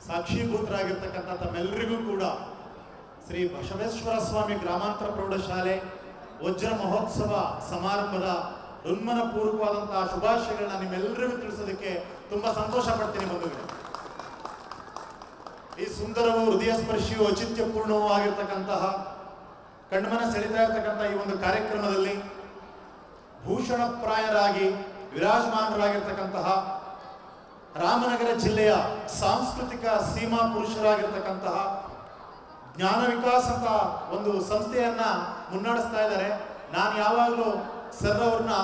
ಸಾಕ್ಷೀಭೂತರಾಗಿರ್ತಕ್ಕಂಥ ತಮ್ಮೆಲ್ಲರಿಗೂ ಕೂಡ ಶ್ರೀ ಬಸವೇಶ್ವರ ಸ್ವಾಮಿ ಗ್ರಾಮಾಂತರ ಪ್ರೌಢಶಾಲೆ ವಜ್ರ ಮಹೋತ್ಸವ ಸಮಾರಂಭದ ಹೃನ್ಮನ ಪೂರ್ವಕವಾದಂತಹ ಶುಭಾಶಯಗಳನ್ನ ನಿಮ್ಮೆಲ್ಲರಿಗೂ ತಿಳಿಸೋದಕ್ಕೆ ತುಂಬಾ ಸಂತೋಷ ಪಡ್ತೀನಿ ಬಂಧುಗಳೇ. ಈ ಸುಂದರವೂ ಹೃದಯ ಸ್ಪರ್ಶಿಯೂ ಔಚಿತ್ಯಪೂರ್ಣವೂ ಆಗಿರ್ತಕ್ಕಂತಹ ಕಣ್ಮನ ಸೆಳೀತಾ ಇರ್ತಕ್ಕಂಥ ಈ ಒಂದು ಕಾರ್ಯಕ್ರಮದಲ್ಲಿ ಭೂಷಣಪ್ರಾಯರಾಗಿ ವಿರಾಜಮಾನರಾಗಿರ್ತಕ್ಕಂತಹ ರಾಮನಗರ ಜಿಲ್ಲೆಯ ಸಾಂಸ್ಕೃತಿಕ ಸೀಮಾ ಪುರುಷರಾಗಿರ್ತಕ್ಕಂತಹ ಜ್ಞಾನ ವಿಕಾಸ ಅಂತ ಒಂದು ಸಂಸ್ಥೆಯನ್ನ ಮುನ್ನಡೆಸ್ತಾ ಇದ್ದಾರೆ. ನಾನು ಯಾವಾಗಲೂ ಸರ್ ಅವ್ರನ್ನ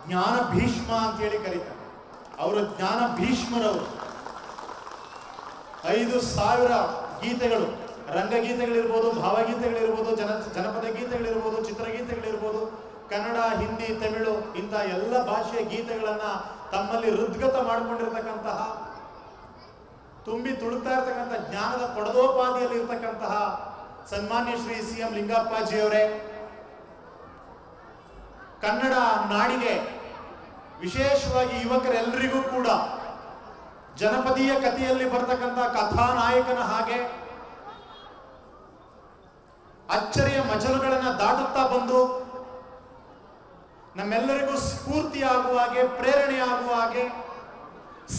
ಜ್ಞಾನ ಭೀಷ್ಮ ಅಂತ ಹೇಳಿ ಕರೀತಾರೆ. ಅವರು ಜ್ಞಾನ ಭೀಷ್ಮರವರು. 5,000 ಗೀತೆಗಳು, ರಂಗಗೀತೆಗಳಿರ್ಬೋದು, ಭಾವಗೀತೆಗಳಿರ್ಬೋದು, ಜನಪದ ಗೀತೆಗಳಿರ್ಬೋದು, ಚಿತ್ರಗೀತೆಗಳಿರ್ಬೋದು, ಕನ್ನಡ, ಹಿಂದಿ, ತಮಿಳು ಇಂಥ ಎಲ್ಲ ಭಾಷೆಯ ಗೀತೆಗಳನ್ನ ತಮ್ಮಲ್ಲಿ ಹೃದ್ಗತ ಮಾಡಿಕೊಂಡಿರ್ತಕ್ಕಂತಹ, ತುಂಬಿ ತುಳುಕ್ತಾ ಇರ್ತಕ್ಕಂಥ ಜ್ಞಾನದ ಪಡದೋಪಾದಿಯಲ್ಲಿ ಇರ್ತಕ್ಕಂತಹ ಸನ್ಮಾನ್ಯ ಶ್ರೀ CM ಲಿಂಗಪ್ಪಾಜಿಯವರೇ, ಕನ್ನಡ ನಾಡಿಗೆ ವಿಶೇಷವಾಗಿ ಯುವಕರೆಲ್ಲರಿಗೂ ಕೂಡ ಜನಪದೀಯ ಕಥೆಯಲ್ಲಿ ಬರ್ತಕ್ಕಂಥ ಕಥಾನಾಯಕನ ಹಾಗೆ ಅಚ್ಚರಿಯ ಮಜಲುಗಳನ್ನ ದಾಟುತ್ತಾ ಬಂದು ನಮ್ಮೆಲ್ಲರಿಗೂ ಸ್ಫೂರ್ತಿಯಾಗುವ ಹಾಗೆ, ಪ್ರೇರಣೆಯಾಗುವ ಹಾಗೆ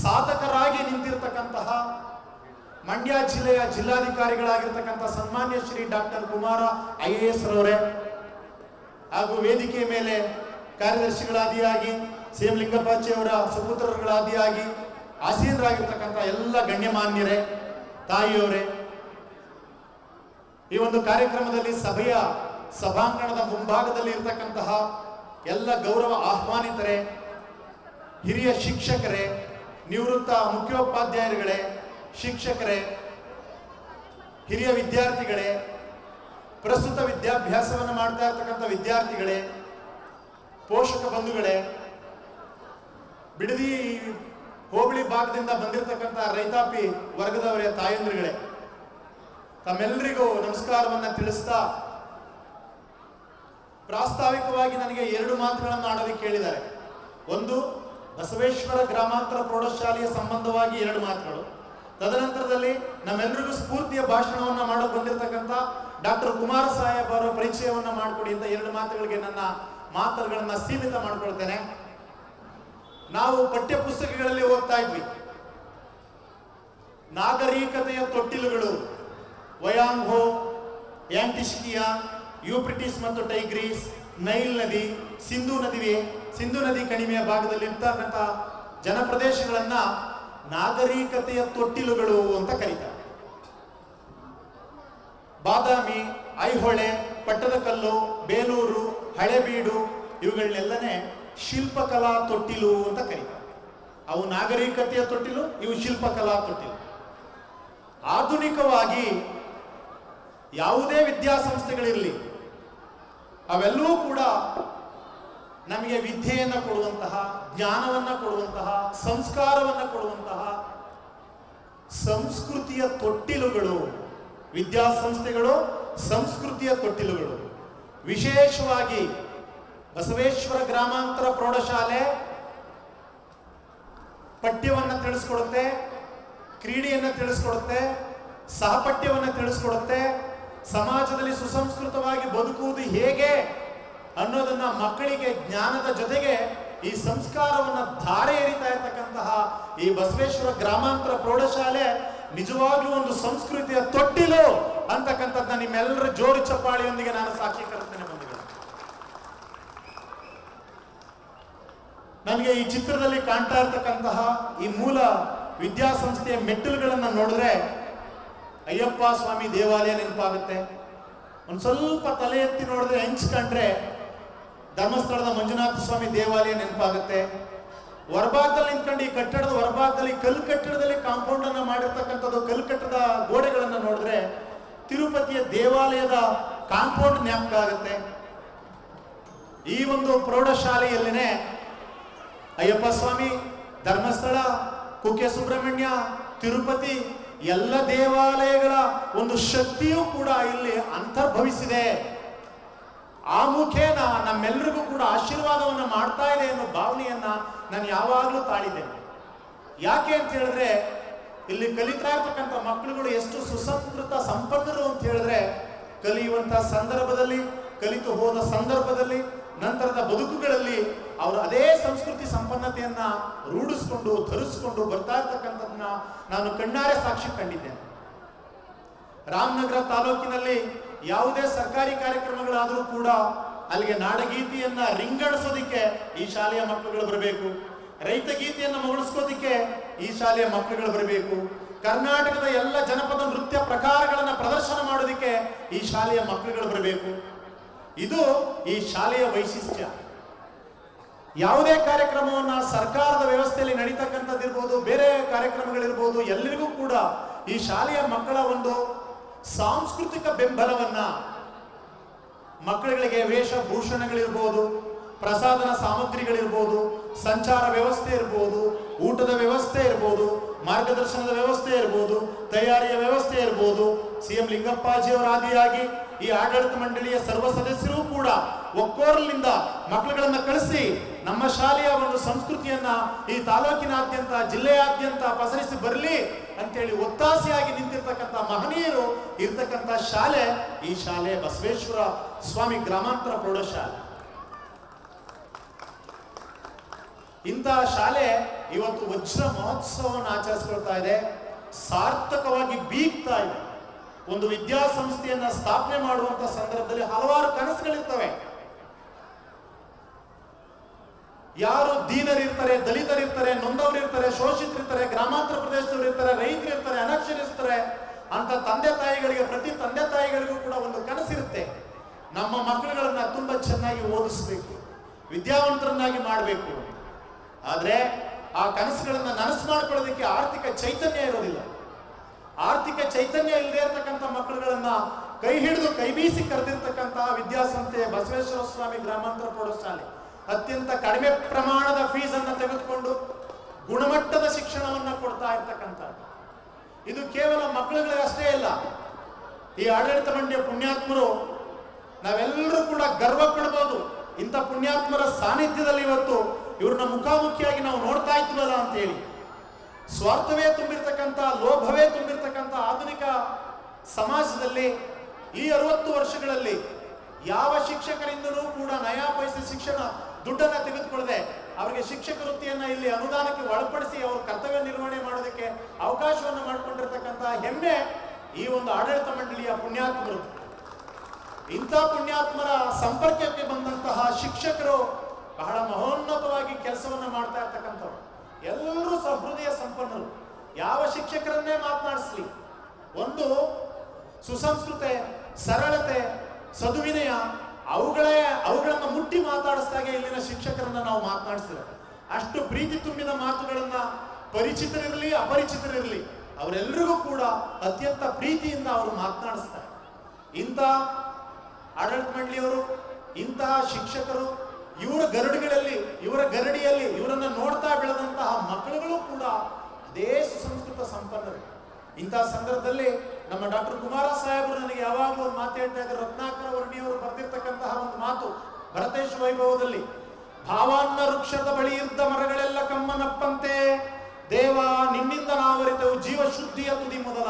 ಸಾಧಕರಾಗಿ ನಿಂತಿರ್ತಕ್ಕಂತಹ ಮಂಡ್ಯ ಜಿಲ್ಲೆಯ ಜಿಲ್ಲಾಧಿಕಾರಿಗಳಾಗಿರ್ತಕ್ಕಂಥ ಸನ್ಮಾನ್ಯ ಶ್ರೀ ಡಾಕ್ಟರ್ ಕುಮಾರ IAS ರವರೇ, ಹಾಗೂ ವೇದಿಕೆ ಮೇಲೆ ಕಾರ್ಯದರ್ಶಿಗಳಾದಿಯಾಗಿ CM ಲಿಂಗಪ್ಪಾಜಿ ಅವರ ಸುಪುತ್ರರುಗಳಾದಿಯಾಗಿ ಆಸೀನರಾಗಿರ್ತಕ್ಕಂಥ ಎಲ್ಲ ಗಣ್ಯಮಾನ್ಯರೇ, ತಾಯಿಯವರೇ, ಈ ಒಂದು ಕಾರ್ಯಕ್ರಮದಲ್ಲಿ ಸಭೆಯ ಸಭಾಂಗಣದ ಮುಂಭಾಗದಲ್ಲಿ ಇರ್ತಕ್ಕಂತಹ ಎಲ್ಲ ಗೌರವ ಆಹ್ವಾನಿತರೇ, ಹಿರಿಯ ಶಿಕ್ಷಕರೇ, ನಿವೃತ್ತ ಮುಖ್ಯೋಪಾಧ್ಯಾಯರುಗಳೇ, ಶಿಕ್ಷಕರೇ, ಹಿರಿಯ ವಿದ್ಯಾರ್ಥಿಗಳೇ, ಪ್ರಸ್ತುತ ವಿದ್ಯಾಭ್ಯಾಸವನ್ನು ಮಾಡ್ತಾ ಇರ್ತಕ್ಕಂಥ ವಿದ್ಯಾರ್ಥಿಗಳೇ, ಪೋಷಕ ಬಂಧುಗಳೇ, ಬಿಡದಿ ಹೋಬಳಿ ಭಾಗದಿಂದ ಬಂದಿರತಕ್ಕಂಥ ರೈತಾಪಿ ವರ್ಗದವರೇ, ತಾಯಂದ್ರುಗಳೇ, ತಮ್ಮೆಲ್ಲರಿಗೂ ನಮಸ್ಕಾರವನ್ನ ತಿಳಿಸ್ತಾ ಪ್ರಾಸ್ತಾವಿಕವಾಗಿ ನನಗೆ 2 ಮಾತುಗಳನ್ನು ಆಡೋದಕ್ಕೆ ಕೇಳಿದ್ದಾರೆ. ಒಂದು, ಬಸವೇಶ್ವರ ಗ್ರಾಮಾಂತರ ಪ್ರೌಢಶಾಲೆಯ ಸಂಬಂಧವಾಗಿ 2 ಮಾತುಗಳು. ತದನಂತರದಲ್ಲಿ ನಮ್ಮೆಲ್ಲರಿಗೂ ಸ್ಫೂರ್ತಿಯ ಭಾಷಣವನ್ನ ಮಾಡೋಕೆ ಬಂದಿರತಕ್ಕಂಥ ಡಾಕ್ಟರ್ ಕುಮಾರ ಸಾಹೇಬ್ ಅವರ ಪರಿಚಯವನ್ನ ಮಾಡಿಕೊಡಿ ಅಂತ 2 ಮಾತುಗಳಿಗೆ ನನ್ನ ಮಾತುಗಳನ್ನ ಸೀಮಿತ ಮಾಡ್ಕೊಳ್ತೇನೆ. ನಾವು ಪಠ್ಯ ಪುಸ್ತಕಗಳಲ್ಲಿ ಓದ್ತಾ ಇದ್ವಿ, ನಾಗರಿಕತೆಯ ತೊಟ್ಟಿಲುಗಳು ವಯಾಂಘೋ, ಯಾಂಟಿಶ್ಕಿಯಾ, ಯೂಪ್ರಿಟಿಸ್ ಮತ್ತು ಟೈಗ್ರೀಸ್, ನೈಲ್ ನದಿ, ಸಿಂಧು ನದಿ ಕಣಿವೆಯ ಭಾಗದಲ್ಲಿ ಇರ್ತಕ್ಕಂಥ ಜನಪ್ರದೇಶಗಳನ್ನ ನಾಗರಿಕತೆಯ ತೊಟ್ಟಿಲುಗಳು ಅಂತ ಕರೀತಾರೆ. ಬಾದಾಮಿ, ಐಹೊಳೆ, ಪಟ್ಟದಕಲ್ಲು, ಬೇಲೂರು, ಹಳೆಬೀಡು ಇವುಗಳನ್ನೆಲ್ಲನೇ ಶಿಲ್ಪಕಲಾ ತೊಟ್ಟಿಲು ಅಂತ ಕರೀತಾರೆ. ಅವು ನಾಗರಿಕತೆಯ ತೊಟ್ಟಿಲು, ಇವು ಶಿಲ್ಪಕಲಾ ತೊಟ್ಟಿಲು. ಆಧುನಿಕವಾಗಿ ಯಾವುದೇ ವಿದ್ಯಾಸಂಸ್ಥೆಗಳಿರಲಿ, ಅವೆಲ್ಲವೂ ಕೂಡ ನಮಗೆ ವಿದ್ಯೆಯನ್ನು ಕೊಡುವಂತಹ, ಜ್ಞಾನವನ್ನು ಕೊಡುವಂತಹ, ಸಂಸ್ಕಾರವನ್ನು ಕೊಡುವಂತಹ ಸಂಸ್ಕೃತಿಯ ತೊಟ್ಟಿಲುಗಳು ವಿದ್ಯಾಸಂಸ್ಥೆಗಳು, ಸಂಸ್ಕೃತಿಯ ತೊಟ್ಟಿಲುಗಳು. ವಿಶೇಷವಾಗಿ ಬಸವೇಶ್ವರ ಗ್ರಾಮಾಂತರ ಪ್ರೌಢಶಾಲೆ ಪಠ್ಯವನ್ನು ತಿಳಿಸ್ಕೊಡುತ್ತೆ, ಕ್ರೀಡೆಯನ್ನು ತಿಳಿಸ್ಕೊಡುತ್ತೆ, ಸಹಪಠ್ಯವನ್ನು ತಿಳಿಸ್ಕೊಡುತ್ತೆ. ಸಮಾಜದಲ್ಲಿ ಸುಸಂಸ್ಕೃತವಾಗಿ ಬದುಕುವುದು ಹೇಗೆ ಅನ್ನೋದನ್ನ ಮಕ್ಕಳಿಗೆ ಜ್ಞಾನದ ಜೊತೆಗೆ ಈ ಸಂಸ್ಕಾರವನ್ನು ಧಾರೆ ಎರಿತಾ ಇರತಕ್ಕಂತಹ ಈ ಬಸವೇಶ್ವರ ಗ್ರಾಮಾಂತರ ಪ್ರೌಢಶಾಲೆ ನಿಜವಾಗ್ಲೂ ಒಂದು ಸಂಸ್ಕೃತಿಯ ತೊಟ್ಟಿಲು ಅಂತಕ್ಕಂಥದ್ದನ್ನ ನಿಮ್ಮೆಲ್ಲರ ಜೋರು ಚಪ್ಪಾಳಿಯೊಂದಿಗೆ ನಾನು ಸಾಕ್ಷೀಕರಿಸ್ತೇನೆ. ಬಂದಿದೆ ನನಗೆ ಈ ಚಿತ್ರದಲ್ಲಿ ಕಾಣ್ತಾ ಇರತಕ್ಕಂತಹ ಈ ಮೂಲ ವಿದ್ಯಾಸಂಸ್ಥೆಯ ಮೆಟ್ಟಿಲುಗಳನ್ನು ನೋಡಿದ್ರೆ ಅಯ್ಯಪ್ಪ ಸ್ವಾಮಿ ದೇವಾಲಯ ನೆನಪಾಗುತ್ತೆ. ಒಂದು ಸ್ವಲ್ಪ ತಲೆ ಎತ್ತಿ ನೋಡಿದ್ರೆ ಹೆಂಚ್ಕೊಂಡ್ರೆ ಧರ್ಮಸ್ಥಳದ ಮಂಜುನಾಥ ಸ್ವಾಮಿ ದೇವಾಲಯ ನೆನಪಾಗುತ್ತೆ. ಹೊರಭಾಗದಲ್ಲಿ ನಿಂತ್ಕೊಂಡು ಈ ಕಟ್ಟಡದ ಹೊರಭಾಗದಲ್ಲಿ ಕಲ್ಲು ಕಟ್ಟಡದಲ್ಲಿ ಕಾಂಪೌಂಡ್ ಅನ್ನ ಮಾಡಿರ್ತಕ್ಕಂಥದ್ದು, ಕಲ್ಲು ಕಟ್ಟಡದ ಗೋಡೆಗಳನ್ನು ನೋಡಿದ್ರೆ ತಿರುಪತಿಯ ದೇವಾಲಯದ ಕಾಂಪೌಂಡ್ ಜ್ಞಾಪಕ ಆಗುತ್ತೆ. ಈ ಒಂದು ಪ್ರೌಢಶಾಲೆಯಲ್ಲಿನೇ ಅಯ್ಯಪ್ಪ ಸ್ವಾಮಿ, ಧರ್ಮಸ್ಥಳ, ಕುಕ್ಕೆ ಸುಬ್ರಹ್ಮಣ್ಯ, ತಿರುಪತಿ ಎಲ್ಲ ದೇವಾಲಯಗಳ ಒಂದು ಶಕ್ತಿಯೂ ಕೂಡ ಇಲ್ಲಿ ಅಂತರ್ಭವಿಸಿದೆ. ಆ ಮುಖೇನ ನಮ್ಮೆಲ್ಲರಿಗೂ ಕೂಡ ಆಶೀರ್ವಾದವನ್ನು ಮಾಡ್ತಾ ಇದೆ ಅನ್ನೋ ಭಾವನೆಯನ್ನ ನಾನು ಯಾವಾಗಲೂ ತಾಳಿದ್ದೇನೆ. ಯಾಕೆ ಅಂತ ಹೇಳಿದ್ರೆ ಇಲ್ಲಿ ಕಲಿತಾ ಇರ್ತಕ್ಕಂಥ ಮಕ್ಕಳುಗಳು ಎಷ್ಟು ಸುಸಂಸ್ಕೃತ ಸಂಪನ್ನರು ಅಂತ ಹೇಳಿದ್ರೆ ಕಲಿಯುವಂತಹ ಸಂದರ್ಭದಲ್ಲಿ, ಕಲಿತು ಹೋದ ಸಂದರ್ಭದಲ್ಲಿ, ನಂತರದ ಬದುಕುಗಳಲ್ಲಿ ಅವರು ಅದೇ ಸಂಸ್ಕೃತಿ ಸಂಪನ್ನತೆಯನ್ನ ರೂಢಿಸ್ಕೊಂಡು ಧರಿಸ್ಕೊಂಡು ಬರ್ತಾ ಇರ್ತಕ್ಕಂಥದ್ದನ್ನ ನಾನು ಕಣ್ಣಾರೆ ಸಾಕ್ಷಿ ಕಂಡಿದ್ದೇನೆ. ರಾಮನಗರ ತಾಲೂಕಿನಲ್ಲಿ ಯಾವುದೇ ಸರ್ಕಾರಿ ಕಾರ್ಯಕ್ರಮಗಳಾದರೂ ಕೂಡ ಅಲ್ಲಿಗೆ ನಾಡಗೀತೆಯನ್ನ ರಿಂಗಣಿಸೋದಿಕ್ಕೆ ಈ ಶಾಲೆಯ ಮಕ್ಕಳುಗಳು ಬರಬೇಕು, ರೈತ ಗೀತೆಯನ್ನ ಮುಗಿಸ್ಕೋದಿಕ್ಕೆ ಈ ಶಾಲೆಯ ಮಕ್ಕಳುಗಳು ಬರಬೇಕು, ಕರ್ನಾಟಕದ ಎಲ್ಲ ಜನಪದ ನೃತ್ಯ ಪ್ರಕಾರಗಳನ್ನ ಪ್ರದರ್ಶನ ಮಾಡೋದಿಕ್ಕೆ ಈ ಶಾಲೆಯ ಮಕ್ಕಳುಗಳು ಬರಬೇಕು. ಇದು ಈ ಶಾಲೆಯ ವೈಶಿಷ್ಟ್ಯ. ಯಾವುದೇ ಕಾರ್ಯಕ್ರಮವನ್ನ ಸರ್ಕಾರದ ವ್ಯವಸ್ಥೆಯಲ್ಲಿ ನಡೀತಕ್ಕಂಥದ್ದಿರ್ಬೋದು, ಬೇರೆ ಕಾರ್ಯಕ್ರಮಗಳಿರ್ಬೋದು, ಎಲ್ಲರಿಗೂ ಕೂಡ ಈ ಶಾಲೆಯ ಮಕ್ಕಳ ಒಂದು ಸಾಂಸ್ಕೃತಿಕ ಬೆಂಬಲವನ್ನ, ಮಕ್ಕಳುಗಳಿಗೆ ವೇಷಭೂಷಣಗಳಿರ್ಬೋದು, ಪ್ರಸಾದನ ಸಾಮಗ್ರಿಗಳಿರ್ಬೋದು, ಸಂಚಾರ ವ್ಯವಸ್ಥೆ ಇರ್ಬೋದು, ಊಟದ ವ್ಯವಸ್ಥೆ ಇರ್ಬೋದು, ಮಾರ್ಗದರ್ಶನದ ವ್ಯವಸ್ಥೆ ಇರ್ಬೋದು, ತಯಾರಿಯ ವ್ಯವಸ್ಥೆ ಇರ್ಬೋದು. CM ಲಿಂಗಪ್ಪಾಜಿಯವರ ಆದಿಯಾಗಿ ಈ ಆಡಳಿತ ಮಂಡಳಿಯ ಸರ್ವ ಸದಸ್ಯರು ಕೂಡ ಒಕ್ಕೋರಲಿಂದ ಮಕ್ಕಳುಗಳನ್ನ ಕಳಿಸಿ ನಮ್ಮ ಶಾಲೆಯ ಒಂದು ಸಂಸ್ಕೃತಿಯನ್ನ ಈ ತಾಲೂಕಿನಾದ್ಯಂತ, ಜಿಲ್ಲೆಯಾದ್ಯಂತ ಪಸರಿಸಿ ಬರಲಿ ಅಂತೇಳಿ ಒತ್ತಾಸೆಯಾಗಿ ನಿಂತಿರ್ತಕ್ಕಂಥ ಮಹನೀಯರು ಇರ್ತಕ್ಕಂಥ ಶಾಲೆ ಈ ಶಾಲೆ ಬಸವೇಶ್ವರ ಸ್ವಾಮಿ ಗ್ರಾಮಾಂತರ ಪ್ರೌಢಶಾಲೆ. ಇಂತಹ ಶಾಲೆ ಇವತ್ತು ವಜ್ರ ಮಹೋತ್ಸವವನ್ನು ಆಚರಿಸ್ಕೊಳ್ತಾ ಇದೆ, ಸಾರ್ಥಕವಾಗಿ ಬೀಗ್ತಾ ಇದೆ. ಒಂದು ವಿದ್ಯಾಸಂಸ್ಥೆಯನ್ನ ಸ್ಥಾಪನೆ ಮಾಡುವಂತ ಸಂದರ್ಭದಲ್ಲಿ ಹಲವಾರು ಕನಸುಗಳಿರ್ತವೆ. ಯಾರು ದೀನರಿರ್ತಾರೆ, ದಲಿತರಿರ್ತಾರೆ, ನೊಂದವರಿರ್ತಾರೆ, ಶೋಷಿತರಿರ್ತಾರೆ, ಗ್ರಾಮಾಂತರ ಪ್ರದೇಶದವರು ಇರ್ತಾರೆ, ರೈತರಿರ್ತಾರೆ, ಅನಕ್ಷರಿರ್ತಾರೆ ಅಂತ ತಂದೆ ತಾಯಿಗಳಿಗೆ, ಪ್ರತಿ ತಂದೆ ತಾಯಿಗಳಿಗೂ ಕೂಡ ಒಂದು ಕನಸಿರುತ್ತೆ. ನಮ್ಮ ಮಕ್ಕಳುಗಳನ್ನ ತುಂಬಾ ಚೆನ್ನಾಗಿ ಓದಿಸ್ಬೇಕು, ವಿದ್ಯಾವಂತರನ್ನಾಗಿ ಮಾಡಬೇಕು. ಆದ್ರೆ ಆ ಕನಸುಗಳನ್ನ ನನಸು ಮಾಡ್ಕೊಳ್ಳೋದಕ್ಕೆ ಆರ್ಥಿಕ ಚೈತನ್ಯ ಇರೋದಿಲ್ಲ. ಆರ್ಥಿಕ ಚೈತನ್ಯ ಇಲ್ಲದೆ ಇರತಕ್ಕಂಥ ಮಕ್ಕಳುಗಳನ್ನ ಕೈ ಹಿಡಿದು ಕೈ ಬೀಸಿ ಕರೆದಿರ್ತಕ್ಕಂತಹ ವಿದ್ಯಾಸಂಸ್ಥೆ ಬಸವೇಶ್ವರ ಸ್ವಾಮಿ ಗ್ರಾಮಾಂತರ ಪ್ರೌಢಶಾಲೆ ಅತ್ಯಂತ ಕಡಿಮೆ ಪ್ರಮಾಣದ ಫೀಸ್ ಅನ್ನ ತೆಗೆದುಕೊಂಡು ಗುಣಮಟ್ಟದ ಶಿಕ್ಷಣವನ್ನ ಕೊಡ್ತಾ ಇರ್ತಕ್ಕಂಥ ಇದು ಕೇವಲ ಮಕ್ಕಳುಗಳಿಗೆ ಅಷ್ಟೇ ಇಲ್ಲ. ಈ ಆಡಳಿತ ಮಂಡಳಿಯ ಪುಣ್ಯಾತ್ಮರು ನಾವೆಲ್ಲರೂ ಕೂಡ ಗರ್ವ ಪಡಬಹುದು. ಇಂಥ ಪುಣ್ಯಾತ್ಮರ ಸಾನ್ನಿಧ್ಯದಲ್ಲಿ ಇವತ್ತು ಇವ್ರನ್ನ ಮುಖಾಮುಖಿಯಾಗಿ ನಾವು ನೋಡ್ತಾ ಇದ್ವಲ್ಲ ಅಂತ ಹೇಳಿ. ಸ್ವಾರ್ಥವೇ ತುಂಬಿರ್ತಕ್ಕಂಥ, ಲೋಭವೇ ತುಂಬಿರ್ತಕ್ಕಂಥ ಆಧುನಿಕ ಸಮಾಜದಲ್ಲಿ ಈ 60 ವರ್ಷಗಳಲ್ಲಿ ಯಾವ ಶಿಕ್ಷಕರಿಂದಲೂ ಕೂಡ ನಯಾ ಪೈಸೆ ಶಿಕ್ಷಣ ದುಡ್ಡನ್ನ ತೆಗೆದುಕೊಳ್ಳದೆ ಅವರಿಗೆ ಶಿಕ್ಷಕ ವೃತ್ತಿಯನ್ನ ಇಲ್ಲಿ ಅನುದಾನಕ್ಕೆ ಒಳಪಡಿಸಿ ಅವರ ಕರ್ತವ್ಯ ನಿರ್ವಹಣೆ ಮಾಡೋದಕ್ಕೆ ಅವಕಾಶವನ್ನು ಮಾಡಿಕೊಂಡಿರ್ತಕ್ಕಂಥ ಹೆಮ್ಮೆ ಈ ಒಂದು ಆಡಳಿತ ಮಂಡಳಿಯ ಪುಣ್ಯಾತ್ಮರು. ಇಂಥ ಪುಣ್ಯಾತ್ಮರ ಸಂಪರ್ಕಕ್ಕೆ ಬಂದಂತಹ ಶಿಕ್ಷಕರು ಬಹಳ ಮಹೋನ್ನತವಾಗಿ ಕೆಲಸವನ್ನ ಮಾಡ್ತಾ ಇರ್ತಕ್ಕಂಥವ್ರು. ಎಲ್ಲರೂ ಸಹೃದಯ ಸಂಪನ್ನರು. ಯಾವ ಶಿಕ್ಷಕರನ್ನೇ ಮಾತನಾಡಿಸ್ಲಿ, ಒಂದು ಸುಸಂಸ್ಕೃತೆ, ಸರಳತೆ, ಸದುವಿನಯ ಅವುಗಳನ್ನ ಮುಟ್ಟಿ ಮಾತಾಡಿಸಿದಾಗ ಇಲ್ಲಿನ ಶಿಕ್ಷಕರನ್ನ ನಾವು ಮಾತನಾಡಿಸಿದ್ರೆ ಅಷ್ಟು ಪ್ರೀತಿ ತುಂಬಿದ ಮಾತುಗಳನ್ನ ಪರಿಚಿತರಿರಲಿ ಅಪರಿಚಿತರಿರಲಿ ಅವರೆಲ್ಲರಿಗೂ ಕೂಡ ಅತ್ಯಂತ ಪ್ರೀತಿಯಿಂದ ಅವರು ಮಾತನಾಡಿಸ್ತಾರೆ. ಇಂಥ ಆಡಳಿತ ಮಂಡಳಿಯವರು, ಇಂತಹ ಶಿಕ್ಷಕರು ಇವರ ಗರಡಿಯಲ್ಲಿ ಇವರನ್ನ ನೋಡ್ತಾ ಬೆಳೆದಂತಹ ಮಕ್ಕಳುಗಳು ಕೂಡ ಅದೇ ಸುಸಂಸ್ಕೃತ ಸಂಪನ್ನರು. ಇಂತಹ ಸಂದರ್ಭದಲ್ಲಿ ನಮ್ಮ ಡಾಕ್ಟರ್ ಕುಮಾರ ಸಾಹೇಬರು ನನಗೆ ಯಾವಾಗಲೂ ಒಂದು ಮಾತು ಹೇಳ್ತಾ ಇದ್ದಾರೆ. ರತ್ನಾಕರ ವರ್ಣಿಯವರು ಬರೆದಿರ್ತಕ್ಕಂತಹ ಒಂದು ಮಾತು ಭರತೇಶ್ ವೈಭವದಲ್ಲಿ, ಭಾವಾನ್ನ ವೃಕ್ಷದ ಬಳಿ ಇದ್ದ ಮರಗಳೆಲ್ಲ ಕಮ್ಮನಪ್ಪಂತೆ, ದೇವ ನಿನ್ನಿಂದ ನಾವರಿತೆವು ಜೀವ ಶುದ್ಧಿಯ ತುದಿ ಮೊದಲ.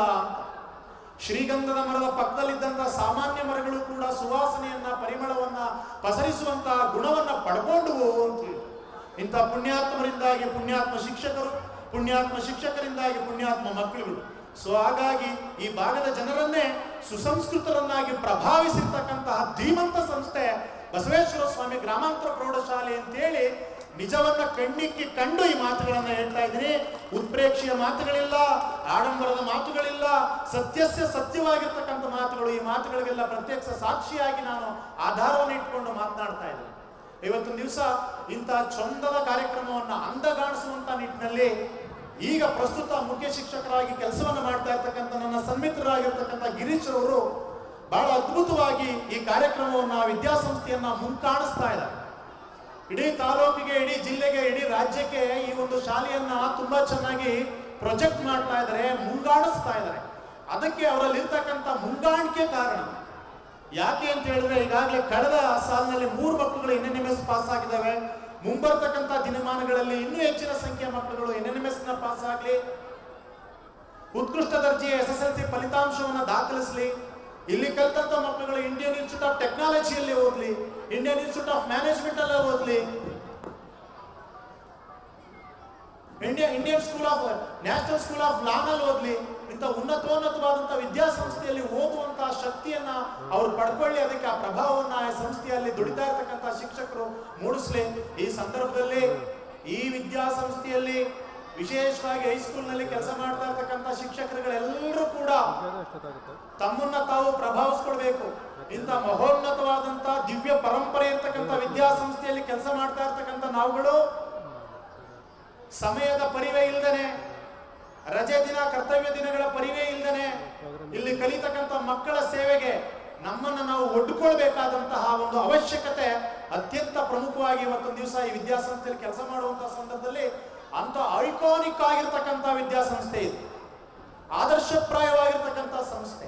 ಶ್ರೀಗಂಧದ ಮರದ ಪಕ್ಕದಲ್ಲಿದ್ದಂತಹ ಸಾಮಾನ್ಯ ಮರಗಳು ಕೂಡ ಸುವಾಸನೆಯನ್ನ ಪರಿಮಳವನ್ನ ಪಸರಿಸುವಂತಹ ಗುಣವನ್ನ ಪಡ್ಕೊಂಡುವು ಅಂತ. ಇಂಥ ಪುಣ್ಯಾತ್ಮರಿಂದಾಗಿ ಪುಣ್ಯಾತ್ಮ ಶಿಕ್ಷಕರು, ಪುಣ್ಯಾತ್ಮ ಶಿಕ್ಷಕರಿಂದಾಗಿ ಪುಣ್ಯಾತ್ಮ ಮಕ್ಕಳುಗಳು. ಸೊ ಹಾಗಾಗಿ ಈ ಭಾಗದ ಜನರನ್ನೇ ಸುಸಂಸ್ಕೃತರನ್ನಾಗಿ ಪ್ರಭಾವಿಸಿರ್ತಕ್ಕಂತಹ ಧೀಮಂತ ಸಂಸ್ಥೆ ಬಸವೇಶ್ವರ ಸ್ವಾಮಿ ಗ್ರಾಮಾಂತರ ಪ್ರೌಢಶಾಲೆ ಅಂತೇಳಿ ನಿಜವನ್ನ ಕಣ್ಣಿಕ್ಕಿ ಕಂಡು ಈ ಮಾತುಗಳನ್ನ ಹೇಳ್ತಾ ಇದ್ದೀನಿ. ಉತ್ಪ್ರೇಕ್ಷೆಯ ಮಾತುಗಳಿಲ್ಲ, ಆಡಂಬರದ ಮಾತುಗಳಿಲ್ಲ, ಸತ್ಯಸ್ಯ ಸತ್ಯವಾಗಿರ್ತಕ್ಕಂಥ ಮಾತುಗಳು. ಈ ಮಾತುಗಳಿಗೆಲ್ಲ ಪ್ರತ್ಯಕ್ಷ ಸಾಕ್ಷಿಯಾಗಿ ನಾನು ಆಧಾರವನ್ನು ಇಟ್ಕೊಂಡು ಮಾತನಾಡ್ತಾ ಇದ್ದೀನಿ. ಇವತ್ತಿನ ದಿವಸ ಇಂತಹ ಚಂದದ ಕಾರ್ಯಕ್ರಮವನ್ನ ಅಂದಗಾಣಿಸುವಂತ ನಿಟ್ಟಿನಲ್ಲಿ ಈಗ ಪ್ರಸ್ತುತ ಮುಖ್ಯ ಶಿಕ್ಷಕರಾಗಿ ಕೆಲಸವನ್ನು ಮಾಡ್ತಾ ಇರ್ತಕ್ಕಂಥ ನನ್ನ ಸನ್ಮಿತ್ರರಾಗಿರ್ತಕ್ಕಂಥ ಗಿರೀಶ್ ಅವರು ಬಹಳ ಅದ್ಭುತವಾಗಿ ಈ ಕಾರ್ಯಕ್ರಮವನ್ನ ವಿದ್ಯಾಸಂಸ್ಥೆಯನ್ನ ಮುಂಕಾಣಿಸ್ತಾ ಇದ್ದಾರೆ. ಇಡೀ ತಾಲೂಕಿಗೆ, ಇಡೀ ಜಿಲ್ಲೆಗೆ, ಇಡೀ ರಾಜ್ಯಕ್ಕೆ ಈ ಒಂದು ಶಾಲೆಯನ್ನ ತುಂಬಾ ಚೆನ್ನಾಗಿ ಪ್ರೊಜೆಕ್ಟ್ ಮಾಡ್ತಾ ಇದ್ದಾರೆ, ಮುಂಗಾಣಿಸ್ತಾ ಇದ್ದಾರೆ. ಅದಕ್ಕೆ ಅವರಲ್ಲಿ ಇರ್ತಕ್ಕಂಥ ಮುಂಗಾಣಿಕೆ ಕಾರಣ ಯಾಕೆ ಅಂತ ಹೇಳಿದ್ರೆ, ಈಗಾಗಲೇ ಕಳೆದ ಸಾಲಿನಲ್ಲಿ 3 ಮಕ್ಕಳುಗಳು NNMS ಪಾಸ್ ಆಗಿದ್ದಾವೆ. ಮುಂಬರ್ತಕ್ಕಂಥ ದಿನಮಾನಗಳಲ್ಲಿ ಇನ್ನೂ ಹೆಚ್ಚಿನ ಸಂಖ್ಯೆಯ ಮಕ್ಕಳುಗಳು NNMS ನ ಪಾಸ್ ಆಗಲಿ, ಉತ್ಕೃಷ್ಟ ದರ್ಜೆಯ SSLC ಫಲಿತಾಂಶವನ್ನು ದಾಖಲಿಸಲಿ. ಇಲ್ಲಿ ಕಲಿತಂತ ಮಕ್ಕಳುಗಳು ಇಂಡಿಯನ್ ಇನ್ಸ್ಟಿಟ್ಯೂಟ್ ಆಫ್ ಟೆಕ್ನಾಲಜಿಯಲ್ಲಿ ಓದ್ಲಿ, ಇಂಡಿಯನ್ ಇನ್ಸ್ಟಿಟ್ಯೂಟ್ ಆಫ್ ಮ್ಯಾನೇಜ್ಮೆಂಟ್ ಅಲ್ಲೇ ಓದ್ಲಿ, Indian school of national school of ಲಾನಲ್ಲಿ ಓದ್ಲಿ. ಇಂಥ ಉನ್ನತೋನ್ನತವಾದಂತಹ ವಿದ್ಯಾಸಂಸ್ಥೆಯಲ್ಲಿ ಓದುವಂತಹ ಶಕ್ತಿಯನ್ನ ಅವರು ಪಡ್ಕೊಳ್ಳಿ. ಅದಕ್ಕೆ ಆ ಪ್ರಭಾವವನ್ನ ಆ ಸಂಸ್ಥೆಯಲ್ಲಿ ದುಡಿತಾ ಇರ್ತಕ್ಕಂಥ ಶಿಕ್ಷಕರು ಮೂಡಿಸ್ಲಿ. ಈ ಸಂದರ್ಭದಲ್ಲಿ ಈ ವಿದ್ಯಾಸಂಸ್ಥೆಯಲ್ಲಿ ವಿಶೇಷವಾಗಿ ಹೈಸ್ಕೂಲ್ ನಲ್ಲಿ ಕೆಲಸ ಮಾಡ್ತಾ ಇರ್ತಕ್ಕಂಥ ಶಿಕ್ಷಕರುಗಳೆಲ್ಲರೂ ಕೂಡ ತಮ್ಮನ್ನ ತಾವು ಪ್ರಭಾವಿಸ್ಕೊಳ್ಬೇಕು. ಇಂಥ ಮಹೋನ್ನತವಾದಂತ ದಿವ್ಯ ಪರಂಪರೆ ಇರ್ತಕ್ಕಂಥ ವಿದ್ಯಾಸಂಸ್ಥೆಯಲ್ಲಿ ಕೆಲಸ ಮಾಡ್ತಾ ಇರ್ತಕ್ಕಂಥ ನಾವುಗಳು ಸಮಯದ ಪರಿವೇ ಇಲ್ದೇನೆ, ರಜೆ ದಿನ ಕರ್ತವ್ಯ ದಿನಗಳ ಪರಿವೇ ಇಲ್ದೇನೆ ಇಲ್ಲಿ ಕಲಿತಕ್ಕಂಥ ಮಕ್ಕಳ ಸೇವೆಗೆ ನಮ್ಮನ್ನ ನಾವು ಒಡ್ಡುಕೊಳ್ಬೇಕಾದಂತಹ ಒಂದು ಅವಶ್ಯಕತೆ ಅತ್ಯಂತ ಪ್ರಮುಖವಾಗಿ ಇವತ್ತೊಂದು ದಿವಸ ಈ ವಿದ್ಯಾಸಂಸ್ಥೆಯಲ್ಲಿ ಕೆಲಸ ಮಾಡುವಂತಹ ಸಂದರ್ಭದಲ್ಲಿ ಅಂತ ಐಕಾನಿಕ್ ಆಗಿರ್ತಕ್ಕಂಥ ವಿದ್ಯಾಸಂಸ್ಥೆ ಇದು, ಆದರ್ಶಪ್ರಾಯವಾಗಿರ್ತಕ್ಕಂಥ ಸಂಸ್ಥೆ.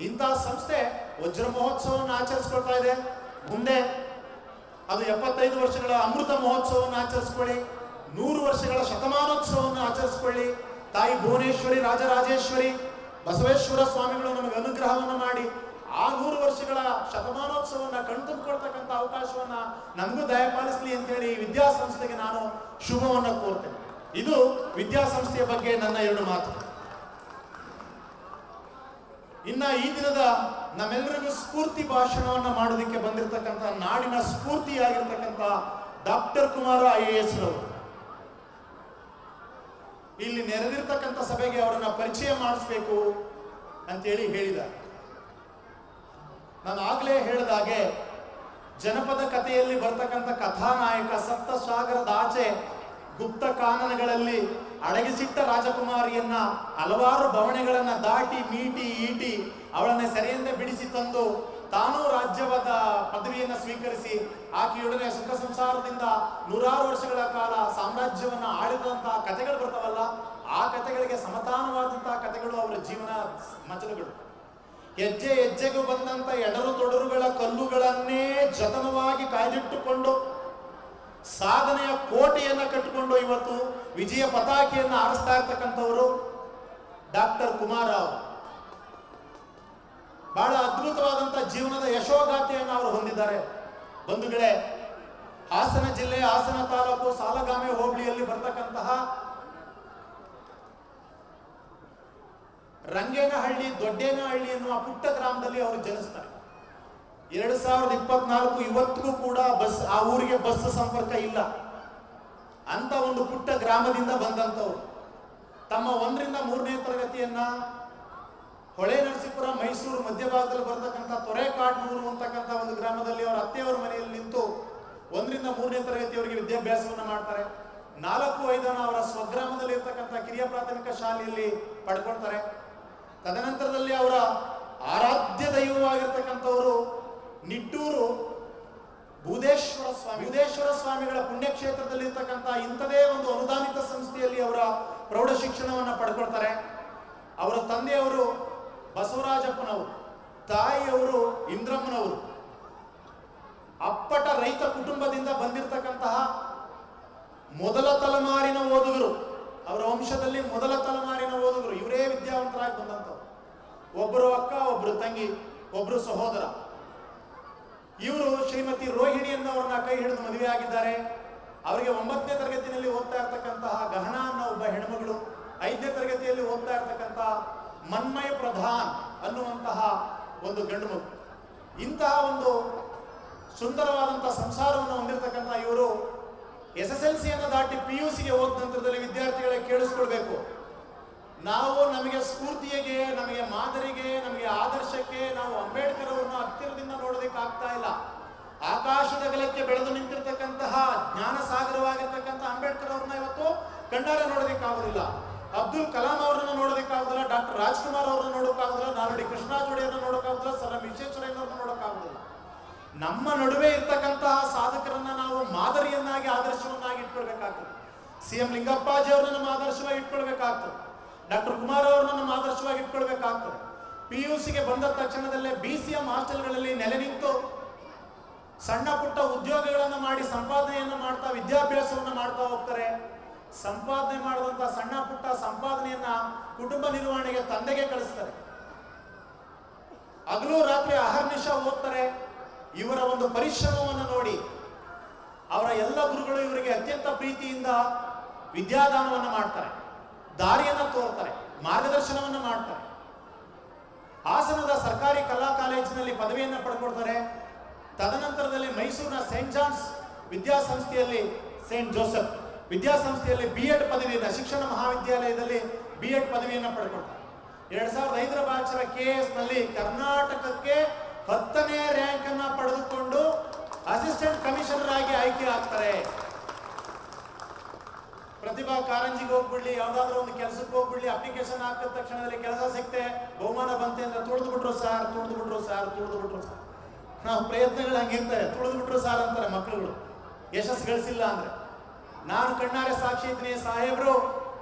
ಇಂತಹ ಸಂಸ್ಥೆ ವಜ್ರ ಮಹೋತ್ಸವವನ್ನು ಆಚರಿಸ್ಕೊಳ್ತಾ ಇದೆ. ಮುಂದೆ ಅದು 75 ವರ್ಷಗಳ ಅಮೃತ ಮಹೋತ್ಸವವನ್ನು ಆಚರಿಸ್ಕೊಳ್ಳಿ, 100 ವರ್ಷಗಳ ಶತಮಾನೋತ್ಸವವನ್ನು ಆಚರಿಸ್ಕೊಳ್ಳಿ. ತಾಯಿ ಭುವನೇಶ್ವರಿ, ರಾಜರಾಜೇಶ್ವರಿ, ಬಸವೇಶ್ವರ ಸ್ವಾಮಿಗಳು ನಮಗೆ ಅನುಗ್ರಹವನ್ನು ಮಾಡಿ ಆ 100 ವರ್ಷಗಳ ಶತಮಾನೋತ್ಸವವನ್ನು ಕಣ್ತುಂಬಿಕೊಳ್ತಕ್ಕಂಥ ಅವಕಾಶವನ್ನ ನಮಗೂ ದಯಪಾಲಿಸಲಿ ಅಂತೇಳಿ ವಿದ್ಯಾಸಂಸ್ಥೆಗೆ ನಾನು ಶುಭವನ್ನು ಕೋರ್ತೇನೆ. ಇದು ವಿದ್ಯಾಸಂಸ್ಥೆಯ ಬಗ್ಗೆ ನನ್ನ 2 ಮಾತು. ಇನ್ನ ಈ ದಿನದ ನಮ್ಮೆಲ್ಲರಿಗೂ ಸ್ಫೂರ್ತಿ ಭಾಷಣವನ್ನ ಮಾಡೋದಕ್ಕೆ ಬಂದಿರತಕ್ಕಂಥ ನಾಡಿನ ಸ್ಫೂರ್ತಿಯಾಗಿರ್ತಕ್ಕಂಥ ಡಾಕ್ಟರ್ ಕುಮಾರ IAS ರವರು ಇಲ್ಲಿ ನೆರೆದಿರ್ತಕ್ಕಂಥ ಸಭೆಗೆ ಅವರನ್ನ ಪರಿಚಯ ಮಾಡಿಸ್ಬೇಕು ಅಂತೇಳಿ ಹೇಳಿದ್ದಾರೆ. ನಾನು ಆಗ್ಲೇ ಹೇಳಿದಾಗೆ ಜನಪದ ಕಥೆಯಲ್ಲಿ ಬರ್ತಕ್ಕಂಥ ಕಥಾನಾಯಕ ಸಪ್ತ ಸಾಗರದ ಆಚೆ ಗುಪ್ತ ಕಾನನಗಳಲ್ಲಿ ಅಡಗಿಸಿಟ್ಟ ರಾಜಕುಮಾರಿಯನ್ನ ಹಲವಾರು ಬವಣೆಗಳನ್ನ ದಾಟಿ ಮೀಟಿ ಈಟಿ ಅವಳನ್ನ ಸೆರೆಯಿಂದ ಬಿಡಿಸಿ ತಂದು ತಾನೂ ರಾಜ್ಯವಾದ ಪದವಿಯನ್ನ ಸ್ವೀಕರಿಸಿ ಆಕೆಯೊಡನೆ ಸುಖ ಸಂಸಾರದಿಂದ 100 ವರ್ಷಗಳ ಕಾಲ ಸಾಮ್ರಾಜ್ಯವನ್ನ ಆಳಿದಂತಹ ಕಥೆಗಳು ಬರ್ತಾವಲ್ಲ, ಆ ಕಥೆಗಳಿಗೆ ಸಮತಾನವಾದಂತಹ ಕಥೆಗಳು ಅವರ ಜೀವನ ಮಜಲುಗಳು. ಹೆಜ್ಜೆ ಹೆಜ್ಜೆಗೂ ಬಂದಂತ ಎಡರು ತೊಡರುಗಳ ಕಲ್ಲುಗಳನ್ನೇ ಜತನವಾಗಿ ಕಾಯ್ದಿಟ್ಟುಕೊಂಡು ಸಾಧನೆಯ ಕೋಟೆಯನ್ನ ಕಟ್ಟಿಕೊಂಡು ಇವತ್ತು ವಿಜಯ ಪತಾಕೆಯನ್ನ ಆರಿಸ್ತಾ ಇರ್ತಕ್ಕಂಥವರು ಡಾಕ್ಟರ್ ಕುಮಾರ ಅವರು. ಬಹಳ ಅದ್ಭುತವಾದಂತ ಜೀವನದ ಯಶೋಗಾಥೆಯನ್ನು ಅವರು ಹೊಂದಿದ್ದಾರೆ. ಬಂಧುಗಳೇ, ಹಾಸನ ಜಿಲ್ಲೆ, ಹಾಸನ ತಾಲೂಕು, ಸಾಲಗಾಮೆ ಹೋಬಳಿಯಲ್ಲಿ ಬರ್ತಕ್ಕಂತಹ ರಂಗೇನಹಳ್ಳಿ, ದೊಡ್ಡೇನಹಳ್ಳಿ ಎನ್ನುವ ಪುಟ್ಟ ಗ್ರಾಮದಲ್ಲಿ ಅವರು ಜನಿಸ್ತಾರೆ. 2024 ಇವತ್ತಿಗೂ ಕೂಡ ಆ ಊರಿಗೆ ಬಸ್ ಸಂಪರ್ಕ ಇಲ್ಲ. ಅಂತ ಒಂದು ಪುಟ್ಟ ಗ್ರಾಮದಿಂದ ಬಂದಂತವ್ರು ತಮ್ಮ 1 ರಿಂದ 3ನೇ ತರಗತಿಯನ್ನ ಹೊಳೆ ನರಸೀಪುರ, ಮೈಸೂರು ಮಧ್ಯಭಾಗದಲ್ಲಿ ಬರ್ತಕ್ಕಂಥ ತೊರೆಕಾಡ್ನೂರು ಅಂತಕ್ಕಂಥ ಒಂದು ಗ್ರಾಮದಲ್ಲಿ ಅವರ ಅತ್ತೆಯವರ ಮನೆಯಲ್ಲಿ ನಿಂತು 1 ರಿಂದ 3ನೇ ತರಗತಿಯವರಿಗೆ ವಿದ್ಯಾಭ್ಯಾಸವನ್ನ ಮಾಡ್ತಾರೆ. 4-5 ಅವರ ಸ್ವಗ್ರಾಮದಲ್ಲಿ ಇರ್ತಕ್ಕಂಥ ಕಿರಿಯ ಪ್ರಾಥಮಿಕ ಶಾಲೆಯಲ್ಲಿ ಪಡ್ಕೊಳ್ತಾರೆ. ತದನಂತರದಲ್ಲಿ ಅವರ ಆರಾಧ್ಯ ದೈವವಾಗಿರ್ತಕ್ಕಂಥವರು ನಿಟ್ಟೂರು ಬೂದೇಶ್ವರ ಸ್ವಾಮಿಗಳ ಪುಣ್ಯಕ್ಷೇತ್ರದಲ್ಲಿರ್ತಕ್ಕಂಥ ಇಂಥದೇ ಒಂದು ಅನುದಾನಿತ ಸಂಸ್ಥೆಯಲ್ಲಿ ಅವರ ಪ್ರೌಢ ಶಿಕ್ಷಣವನ್ನು ಪಡ್ಕೊಳ್ತಾರೆ. ಅವರ ತಂದೆಯವರು ಬಸವರಾಜಪ್ಪನವರು, ತಾಯಿಯವರು ಇಂದ್ರಮ್ಮನವರು. ಅಪ್ಪಟ ರೈತ ಕುಟುಂಬದಿಂದ ಬಂದಿರತಕ್ಕಂತಹ ಮೊದಲ ತಲೆಮಾರಿನ ಓದುಗರು, ಅವರ ವಂಶದಲ್ಲಿ ಮೊದಲ ತಲೆಮಾರಿನ ಓದುಗರು ಇವರೇ ವಿದ್ಯಾವಂತರಾಗಿ ಬಂದಂಥವ್ರು. ಒಬ್ಬರು ಅಕ್ಕ, ಒಬ್ಬರು ತಂಗಿ, ಒಬ್ಬರು ಸಹೋದರ. ಇವರು ಶ್ರೀಮತಿ ರೋಹಿಣಿ ಅನ್ನೋರನ್ನ ಕೈ ಹಿಡಿದು ಮದುವೆ ಆಗಿದ್ದಾರೆ. ಅವರಿಗೆ 9ನೇ ತರಗತಿಯಲ್ಲಿ ಓದ್ತಾ ಇರ್ತಕ್ಕಂತಹ ಗಹನಾ ಅನ್ನೋ ಒಬ್ಬ ಹೆಣ್ಮಗಳು, 5ನೇ ತರಗತಿಯಲ್ಲಿ ಓದ್ತಾ ಇರ್ತಕ್ಕಂತಹ ಮನ್ಮಯ ಪ್ರಧಾನ್ ಅನ್ನುವಂತಹ ಒಂದು ಗಂಡು ಮಗು. ಇಂತಹ ಒಂದು ಸುಂದರವಾದಂತಹ ಸಂಸಾರವನ್ನು ಹೊಂದಿರತಕ್ಕಂಥ ಇವರು SSLCಯನ್ನು ದಾಟಿ PUCಗೆ ಹೋದ ನಂತರದಲ್ಲಿ ವಿದ್ಯಾರ್ಥಿಗಳಿಗೆ ಕೇಳಿಸ್ಕೊಳ್ಬೇಕು, ನಾವು ನಮಗೆ ಸ್ಫೂರ್ತಿಗೆ, ನಮಗೆ ಮಾದರಿಗೆ, ನಮಗೆ ಆದರ್ಶಕ್ಕೆ ನಾವು ಅಂಬೇಡ್ಕರ್ ಅವ್ರನ್ನ ಹತ್ತಿರದಿಂದ ನೋಡೋದಕ್ಕೆ ಆಗ್ತಾ ಇಲ್ಲ. ಆಕಾಶದ ಗಲಕ್ಕೆ ಬೆಳೆದು ನಿಂತಿರ್ತಕ್ಕಂತಹ ಜ್ಞಾನ ಸಾಗರವಾಗಿರ್ತಕ್ಕಂಥ ಅಂಬೇಡ್ಕರ್ ಅವ್ರನ್ನ ಇವತ್ತು ಕಣ್ಣಾರೆ ನೋಡೋದಕ್ಕಾಗೋದಿಲ್ಲ. ಅಬ್ದುಲ್ ಕಲಾಂ ಅವರನ್ನ ನೋಡೋದಕ್ಕಾಗೋದಿಲ್ಲ, ಡಾಕ್ಟರ್ ರಾಜ್ಕುಮಾರ್ ಅವ್ರನ್ನ ನೋಡೋಕ್ಕಾಗೋದಿಲ್ಲ, ನಾಲ್ವಡಿ ಕೃಷ್ಣಾಜೋಡಿಯನ್ನ ನೋಡೋಕ್ಕಾಗೋದಿಲ್ಲ, ಸರ್ ವಿಶ್ವೇಶ್ವರಯ್ಯನವ್ರನ್ನ ನೋಡೋಕ್ಕಾಗೋದಿಲ್ಲ. ನಮ್ಮ ನಡುವೆ ಇರ್ತಕ್ಕಂತಹ ಸಾಧಕರನ್ನ ನಾವು ಮಾದರಿಯನ್ನಾಗಿ, ಆದರ್ಶವನ್ನಾಗಿ ಇಟ್ಕೊಳ್ಬೇಕಾಗ್ತದೆ. CM ಲಿಂಗಪ್ಪಾಜಿ ಅವ್ರನ್ನ ನಮ್ಮ ಆದರ್ಶವಾಗಿ ಇಟ್ಕೊಳ್ಬೇಕಾಗ್ತದೆ. ಡಾಕ್ಟರ್ ಕುಮಾರ್ ಅವ್ರನ್ನ ನಮ್ಮ ಆದರ್ಶವಾಗಿ ಇಟ್ಕೊಳ್ಬೇಕಾಗ್ತದೆ. PUCಗೆ ಬಂದ ತಕ್ಷಣದಲ್ಲೇ BCM ಹಾಸ್ಟೆಲ್ಗಳಲ್ಲಿ ನೆಲೆ ನಿಂತು ಸಣ್ಣ ಪುಟ್ಟ ಉದ್ಯೋಗಗಳನ್ನು ಮಾಡಿ ಸಂಪಾದನೆಯನ್ನು ಮಾಡ್ತಾ ವಿದ್ಯಾಭ್ಯಾಸವನ್ನು ಮಾಡ್ತಾ ಹೋಗ್ತಾರೆ. ಸಂಪಾದನೆ ಮಾಡಿದಂತ ಸಣ್ಣ ಪುಟ್ಟ ಸಂಪಾದನೆಯನ್ನ ಕುಟುಂಬ ನಿರ್ವಹಣೆಗೆ ತಂದೆಗೆ ಕಳಿಸ್ತಾರೆ. ಹಗಲು ರಾತ್ರಿ ಅಹರ್ನಿಶ ಓದ್ತಾರೆ. ಇವರ ಒಂದು ಪರಿಶ್ರಮವನ್ನು ನೋಡಿ ಅವರ ಎಲ್ಲ ಗುರುಗಳು ಇವರಿಗೆ ಅತ್ಯಂತ ಪ್ರೀತಿಯಿಂದ ವಿದ್ಯಾದಾನವನ್ನು ಮಾಡ್ತಾರೆ, ದಾರಿಯನ್ನು ತೋರ್ತಾರೆ, ಮಾರ್ಗದರ್ಶನವನ್ನು ಮಾಡ್ತಾರೆ. ಹಾಸನದ ಸರ್ಕಾರಿ ಕಲಾ ಕಾಲೇಜಿನಲ್ಲಿ ಪದವಿಯನ್ನು ಪಡ್ಕೊಳ್ತಾರೆ. ತದನಂತರದಲ್ಲಿ ಮೈಸೂರಿನ ಸೇಂಟ್ ಜಾನ್ಸ್ ವಿದ್ಯಾಸಂಸ್ಥೆಯಲ್ಲಿ, ಸೇಂಟ್ ಜೋಸೆಫ್ ವಿದ್ಯಾಸಂಸ್ಥೆಯಲ್ಲಿ B.Ed ಪದವಿಯನ್ನು, ಶಿಕ್ಷಣ ಮಹಾವಿದ್ಯಾಲಯದಲ್ಲಿ B.Ed ಪದವಿಯನ್ನು ಪಡ್ಕೊಳ್ತಾರೆ. 2005ರ ಬ್ಯಾಚ್ನ KS ನಲ್ಲಿ ಕರ್ನಾಟಕಕ್ಕೆ 10ನೇ ರ್ಯಾಂಕ್ ಅನ್ನ ಪಡೆದುಕೊಂಡು ಅಸಿಸ್ಟೆಂಟ್ ಕಮಿಷನರ್ ಆಗಿ ಆಯ್ಕೆ ಆಗ್ತಾರೆ. ಪ್ರತಿಭಾ ಕಾರಂಜಿಗೆ ಹೋಗ್ಬಿಡ್ಲಿ, ಯಾವ್ದಾದ್ರು ಒಂದು ಕೆಲಸಕ್ಕೆ ಹೋಗ್ಬಿಡ್ಲಿ, ಅಪ್ಲಿಕೇಶನ್ ಹಾಕಿದ ತಕ್ಷಣದಲ್ಲಿ ಕೆಲಸ ಸಿಕ್ತೆ, ಬಹುಮಾನ ಬಂತೆ ಅಂತ ತುಳಿದು ಬಿಟ್ರು ಸರ್. ನಾವು ಪ್ರಯತ್ನಗಳು ಹಂಗಿರ್ತಾರೆ, ತುಳಿದು ಬಿಟ್ರು ಸಾರ್ ಅಂತಾರೆ ಮಕ್ಕಳುಗಳು, ಯಶಸ್ಸು ಗಳಿಸಿಲ್ಲ ಅಂದ್ರೆ. ನಾನು ಕಣ್ಣಾರೆ ಸಾಕ್ಷಿ ಇದ್ದೀನಿ ಸಾಹೇಬ್ರು,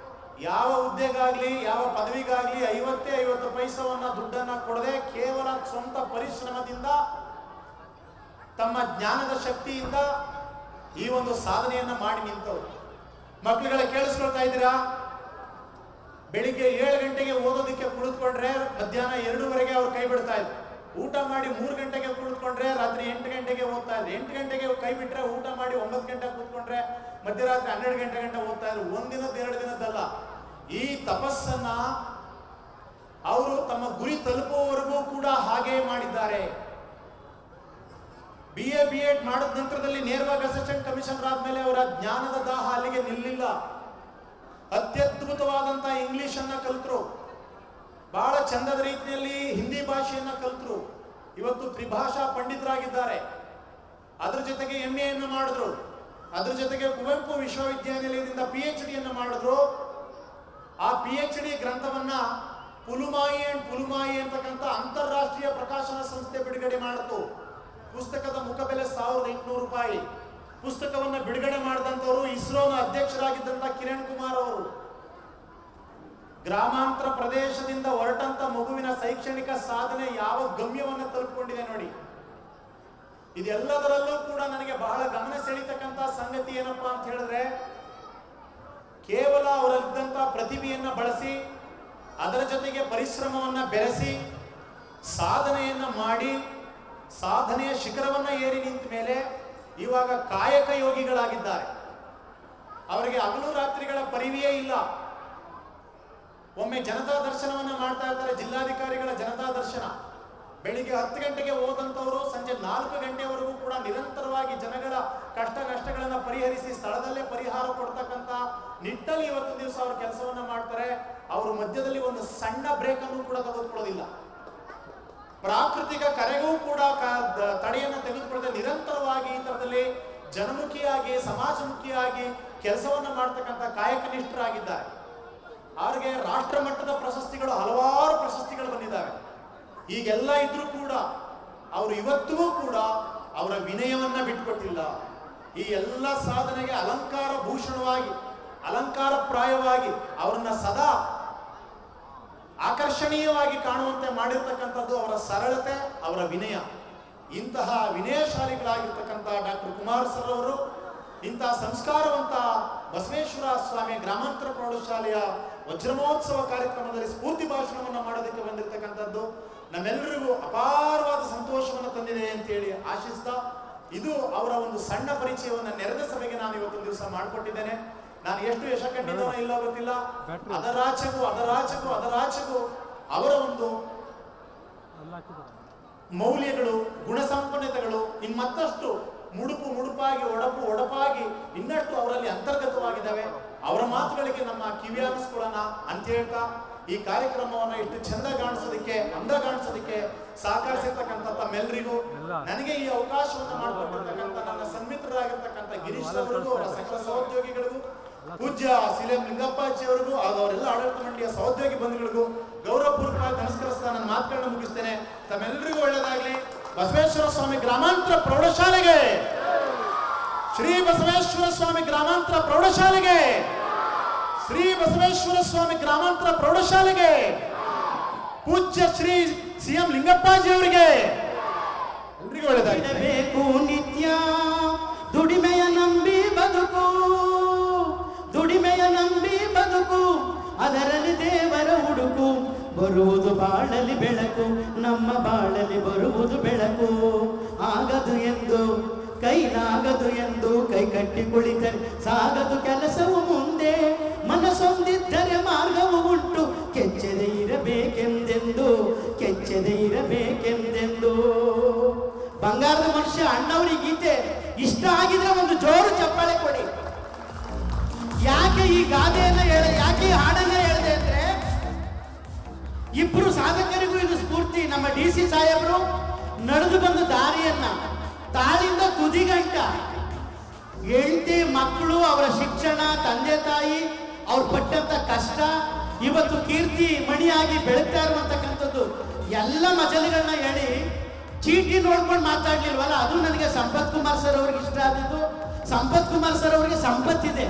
ಯಾವ ಹುದ್ದೆಗಾಗ್ಲಿ ಯಾವ ಪದವಿಗಾಗ್ಲಿ 50 ಪೈಸವನ್ನ ದುಡ್ಡನ್ನ ಕೊಡದೆ ಕೇವಲ ಸ್ವಂತ ಪರಿಶ್ರಮದಿಂದ ತಮ್ಮ ಜ್ಞಾನದ ಶಕ್ತಿಯಿಂದ ಈ ಒಂದು ಸಾಧನೆಯನ್ನ ಮಾಡಿ ನಿಂತವರು. ಮಕ್ಕಳುಗಳ ಕೇಳಿಸ್ಕೊಳ್ತಾ ಇದ್ದೀರಾ? ಬೆಳಿಗ್ಗೆ 7 ಗಂಟೆಗೆ ಓದೋದಕ್ಕೆ ಕುಳಿತುಕೊಂಡ್ರೆ ಮಧ್ಯಾಹ್ನ 2:30 ಅವ್ರು ಕೈ ಬಿಡ್ತಾ ಇದ್ರು. ಊಟ ಮಾಡಿ 3 ಗಂಟೆಗೆ ಕುಳಿತುಕೊಂಡ್ರೆ ರಾತ್ರಿ 8 ಗಂಟೆಗೆ ಓದ್ತಾ ಇದ್ರು. 8 ಗಂಟೆಗೆ ಕೈ ಬಿಟ್ರೆ ಊಟ ಮಾಡಿ 9 ಗಂಟೆ ಕೂತ್ಕೊಂಡ್ರೆ ಮಧ್ಯರಾತ್ರಿ 12 ಗಂಟೆ ಓದ್ತಾ ಇದ್ರು. ಒಂದಿನದ 2 ದಿನದ್ದಲ್ಲ. ಈ ತಪಸ್ಸನ್ನ ಅವರು ತಮ್ಮ ಗುರಿ ತಲುಪುವವರೆಗೂ ಕೂಡ ಹಾಗೆ ಮಾಡಿದ್ದಾರೆ. BA B.Ed ಮಾಡಿದ ನಂತರದಲ್ಲಿ ನೇರವಾಗಿ ಅಸಿಸ್ಟೆಂಟ್ ಕಮಿಷನರ್ ಆದ್ಮೇಲೆ ಅವರ ಜ್ಞಾನದ ದಾಹ ಅಲ್ಲಿಗೆ ನಿಲ್ಲಿಲ್ಲ. ಅತ್ಯದ್ಭುತವಾದಂತ ಇಂಗ್ಲಿಷ್ ಅನ್ನ ಕಲಿತರು, ಬಹಳ ಚಂದದ ರೀತಿಯಲ್ಲಿ ಹಿಂದಿ ಭಾಷೆಯನ್ನ ಕಲಿತರು. ಇವತ್ತು ತ್ರಿಭಾಷಾ ಪಂಡಿತರಾಗಿದ್ದಾರೆ. ಅದ್ರ ಜೊತೆಗೆ MA ಮಾಡಿದ್ರು. ಅದ್ರ ಜೊತೆಗೆ ಕುವೆಂಪು ವಿಶ್ವವಿದ್ಯಾನಿಲಯದಿಂದ PhD ಮಾಡಿದ್ರು. ಆ PhD ಗ್ರಂಥವನ್ನ ಪುಲುಮಾಯಿ ಅಂತಕ್ಕಂಥ ಅಂತಾರಾಷ್ಟ್ರೀಯ ಪ್ರಕಾಶನ ಸಂಸ್ಥೆ ಬಿಡುಗಡೆ ಮಾಡಿತು. ಪುಸ್ತಕದ ಮುಖಬೆಲೆ 1800 ರೂಪಾಯಿ. ಪುಸ್ತಕವನ್ನ ಬಿಡುಗಡೆ ಮಾಡಿದಂಥವರು ಇಸ್ರೋನ ಅಧ್ಯಕ್ಷರಾಗಿದ್ದಂತ ಕಿರಣ್ ಕುಮಾರ್ ಅವರು. ಗ್ರಾಮಾಂತರ ಪ್ರದೇಶದಿಂದ ಹೊರಟಂತ ಮಗುವಿನ ಶೈಕ್ಷಣಿಕ ಸಾಧನೆ ಯಾವ ಗಮ್ಯವನ್ನು ತಲುಪಿಕೊಂಡಿದೆ ನೋಡಿ. ಇದೆಲ್ಲದರಲ್ಲೂ ಕೂಡ ನನಗೆ ಬಹಳ ಗಮನ ಸೆಳೀತಕ್ಕಂತ ಸಂಗತಿ ಏನಪ್ಪಾ ಅಂತ ಹೇಳಿದ್ರೆ, ಕೇವಲ ಅವರಲ್ಲಿದ್ದಂತ ಪ್ರತಿಭೆಯನ್ನ ಬಳಸಿ ಅದರ ಜೊತೆಗೆ ಪರಿಶ್ರಮವನ್ನ ಬೆರೆಸಿ ಸಾಧನೆಯನ್ನ ಮಾಡಿ ಸಾಧನೆಯ ಶಿಖರವನ್ನ ಏರಿ ನಿಂತ ಮೇಲೆ ಇವಾಗ ಕಾಯಕ ಯೋಗಿಗಳಾಗಿದ್ದಾರೆ. ಅವರಿಗೆ ಹಗಲು ರಾತ್ರಿಗಳ ಪರಿವೆಯೇ ಇಲ್ಲ. ಒಮ್ಮೆ ಜನತಾ ದರ್ಶನವನ್ನ ಮಾಡ್ತಾ ಇರ್ತಾರೆ, ಜಿಲ್ಲಾಧಿಕಾರಿಗಳ ಜನತಾ ದರ್ಶನ. ಬೆಳಿಗ್ಗೆ 10 ಗಂಟೆಗೆ ಹೋದಂತವರು ಸಂಜೆ 4 ಗಂಟೆವರೆಗೂ ಕೂಡ ನಿರಂತರವಾಗಿ ಜನಗಳ ಕಷ್ಟ ನಷ್ಟಗಳನ್ನ ಪರಿಹರಿಸಿ ಸ್ಥಳದಲ್ಲೇ ಪರಿಹಾರ ಕೊಡ್ತಕ್ಕಂತ ನಿಟ್ಟಲ್ಲಿ ಇವತ್ತು ದಿವಸ ಅವರು ಕೆಲಸವನ್ನ ಮಾಡ್ತಾರೆ. ಅವರು ಮಧ್ಯದಲ್ಲಿ ಒಂದು ಸಣ್ಣ ಬ್ರೇಕ್ ಅನ್ನು ಕೂಡ ತೆಗೆದುಕೊಳ್ಳೋದಿಲ್ಲ. ಪ್ರಾಕೃತಿಕ ಕರೆಗೂ ಕೂಡ ತಡೆಯನ್ನು ತೆಗೆದುಕೊಳ್ಳದೆ ನಿರಂತರವಾಗಿ ಈ ತರದಲ್ಲಿ ಜನಮುಖಿಯಾಗಿ ಸಮಾಜಮುಖಿಯಾಗಿ ಕೆಲಸವನ್ನ ಮಾಡ್ತಕ್ಕಂಥ ಕಾಯಕನಿಷ್ಠರಾಗಿದ್ದಾರೆ. ಅವರಿಗೆ ರಾಷ್ಟ್ರ ಮಟ್ಟದ ಪ್ರಶಸ್ತಿಗಳು, ಹಲವಾರು ಪ್ರಶಸ್ತಿಗಳು ಬಂದಿದ್ದಾವೆ. ಈಗೆಲ್ಲ ಇದ್ರೂ ಕೂಡ ಅವರು ಇವತ್ತಿಗೂ ಕೂಡ ಅವರ ವಿನಯವನ್ನ ಬಿಟ್ಟುಕೊಟ್ಟಿಲ್ಲ. ಈ ಎಲ್ಲ ಸಾಧನೆಗೆ ಅಲಂಕಾರ ಭೂಷಣವಾಗಿ, ಅಲಂಕಾರ ಪ್ರಾಯವಾಗಿ ಅವರನ್ನ ಸದಾ ಆಕರ್ಷಣೀಯವಾಗಿ ಕಾಣುವಂತೆ ಮಾಡಿರ್ತಕ್ಕಂಥದ್ದು ಅವರ ಸರಳತೆ, ಅವರ ವಿನಯ. ಇಂತಹ ವಿನಯಶಾಲಿಗಳಾಗಿರ್ತಕ್ಕಂಥ ಡಾಕ್ಟರ್ ಕುಮಾರ್ ಸರ್ ಅವರು ಇಂತಹ ಸಂಸ್ಕಾರವಂತ ಬಸವೇಶ್ವರ ಸ್ವಾಮಿ ಗ್ರಾಮಾಂತರ ಪ್ರೌಢಶಾಲೆಯ ವಜ್ರಮಹೋತ್ಸವ ಕಾರ್ಯಕ್ರಮದಲ್ಲಿ ಸ್ಫೂರ್ತಿ ಭಾಷಣವನ್ನು ಮಾಡೋದಕ್ಕೆ ಬಂದಿರತಕ್ಕಂಥದ್ದು ನಮ್ಮೆಲ್ಲರಿಗೂ ಅಪಾರವಾದ ಸಂತೋಷವನ್ನು ತಂದಿದೆ ಅಂತೇಳಿ ಆಶಿಸ್ತಾ, ಇದು ಅವರ ಒಂದು ಸಣ್ಣ ಪರಿಚಯವನ್ನು ನೆರೆದ ಸಭೆಗೆ ನಾನು ಇವತ್ತೊಂದು ದಿವಸ ಮಾಡಿಕೊಟ್ಟಿದ್ದೇನೆ. ನಾನು ಎಷ್ಟು ಯಶ ಕಂಡಿದ್ದನೋ ಇಲ್ಲ ಗೊತ್ತಿಲ್ಲ. ಅದರಾಚೆಗೂ ಅವರ ಒಂದು ಮೌಲ್ಯಗಳು, ಗುಣಸಂಪನ್ನತೆಗಳು ಇನ್ನಮತ್ತಷ್ಟು ಮುಡುಪಾಗಿ ಒಡಪಾಗಿ ಇನ್ನಷ್ಟು ಅವರಲ್ಲಿ ಅಂತರ್ಗತವಾಗಿದ್ದಾವೆ. ಅವರ ಮಾತುಗಳಿಗೆ ನಮ್ಮ ಕಿವಿಯಾನಿಸ್ಕೊಳ್ಳೋಣ ಅಂತ ಹೇಳ್ತಾ, ಈ ಕಾರ್ಯಕ್ರಮವನ್ನು ಇಷ್ಟು ಚಂದ ಕಾಣಿಸೋದಕ್ಕೆ, ಅಂದ ಕಾಣಿಸೋದಕ್ಕೆ ಸಹಕರಿಸಿರ್ತಕ್ಕಂಥ ತಮ್ಮೆಲ್ಲರಿಗೂ, ನನಗೆ ಈ ಅವಕಾಶವನ್ನು ಮಾಡಿಕೊಟ್ಟಿರ್ತಕ್ಕಂಥ ನನ್ನ ಸನ್ಮಿತ್ರರಾಗಿರ್ತಕ್ಕಂಥ ಗಿರೀಶ್ ಅವರಿಗೂ, ಅವರ ಸಕಲ ಸಹೋದ್ಯೋಗಿಗಳಿಗೂ, ಪೂಜ್ಯ ಸಿಎಂ ಲಿಂಗಪ್ಪಾಜಿ ಅವರಿಗೂ ಹಾಗೂ ಅವರೆಲ್ಲ ಆಡಳಿತ ಮಂಡಳಿಯ ಸಹೋದ್ಯೋಗಿ ಬಂಧುಗಳಿಗೂ ಗೌರವಪೂರ್ವಕವಾಗಿ ನಮಸ್ಕರಿಸ್ತಾ ನನ್ನ ಮಾತುಗಳನ್ನ ಮುಗಿಸ್ತೇನೆ. ತಮ್ಮೆಲ್ಲರಿಗೂ ಒಳ್ಳೆಯದಾಗಲಿ. ಬಸವೇಶ್ವರ ಸ್ವಾಮಿ ಗ್ರಾಮಾಂತರ ಪ್ರೌಢಶಾಲೆಗೆ, ಶ್ರೀ ಬಸವೇಶ್ವರ ಸ್ವಾಮಿ ಗ್ರಾಮಾಂತರ ಪ್ರೌಢಶಾಲೆಗೆ, ಶ್ರೀ ಬಸವೇಶ್ವರ ಸ್ವಾಮಿ ಗ್ರಾಮಾಂತರ ಪ್ರೌಢಶಾಲೆಗೆ, ಪೂಜ್ಯ ಶ್ರೀ ಸಿಎಂ ಲಿಂಗಪ್ಪಾಜಿ ಅವರಿಗೆ ಎಲ್ರಿಗೂ ಒಳ್ಳೆಯದಾಗಬೇಕು. ನಿತ್ಯ ದುಡಿಮೆಯ ನಂಬಿ ಬದುಕು, ದುಡಿಮೆಯ ನಂಬಿ ಬದುಕು, ಅದರಲ್ಲಿ ದೇವರ ಹುಡುಕು. ಬರುವುದು ಬಾಳಲಿ ಬೆಳಕು, ನಮ್ಮ ಬಾಳಲಿ ಬರುವುದು ಬೆಳಕು. ಆಗದು ಎಂದು ಕೈಲಾಗದು ಎಂದು ಕೈ ಕಟ್ಟಿ ಕುಳಿತರೆ ಸಾಗದು ಕೆಲಸವು ಮುಂದೆ. ಮನಸ್ಸೊಂದಿದ್ದರೆ ಮಾರ್ಗವು ಉಂಟು, ಕೆಚ್ಚದೆ ಇರಬೇಕೆಂದೆಂದು, ಕೆಚ್ಚದೆ ಇರಬೇಕೆಂದೆಂದು. ಬಂಗಾರದ ಮನುಷ್ಯ ಅಣ್ಣವ್ರಿಗೆ ಗೀತೆ ಇಷ್ಟ ಆಗಿದ್ರೆ ಒಂದು ಜೋರು ಚಪ್ಪಾಳೆ ಕೊಡಿ. ಯಾಕೆ ಈ ಗಾದೆಯನ್ನ ಯಾಕೆ ಈ ಹಾಡನ್ನ ಹೇಳಿದೆ ಅಂದ್ರೆ, ಇಬ್ರು ಸಾಧಕರಿಗೂ ಇದು ಸ್ಫೂರ್ತಿ. ನಮ್ಮ DC ಸಾಹೇಬರು ನಡೆದು ಬಂದ ದಾರಿಯನ್ನ ತಾಳಿಂದ ತುದಿಗಂಟ ಹೆಂಡತಿ ಮಕ್ಕಳು, ಅವರ ಶಿಕ್ಷಣ, ತಂದೆ ತಾಯಿ, ಅವ್ರು ಪಟ್ಟಂತ ಕಷ್ಟ ಇವತ್ತು ಕೀರ್ತಿ ಮಣಿಯಾಗಿ ಬೆಳಗ್ತಾ ಇರುವಂತಕ್ಕಂಥದ್ದು ಎಲ್ಲ ಮಜಲುಗಳನ್ನ ಹೇಳಿ ಚೀಟಿ ನೋಡ್ಕೊಂಡು ಮಾತಾಡ್ಲಿಲ್ವಲ್ಲ, ಅದು ನನಗೆ ಸಂಪತ್ ಕುಮಾರ್ ಸರ್ ಅವ್ರಿಗೆ ಇಷ್ಟ ಆದದ್ದು. ಸಂಪತ್ ಕುಮಾರ್ ಸರ್ ಅವರಿಗೆ ಸಂಪತ್ತಿದೆ,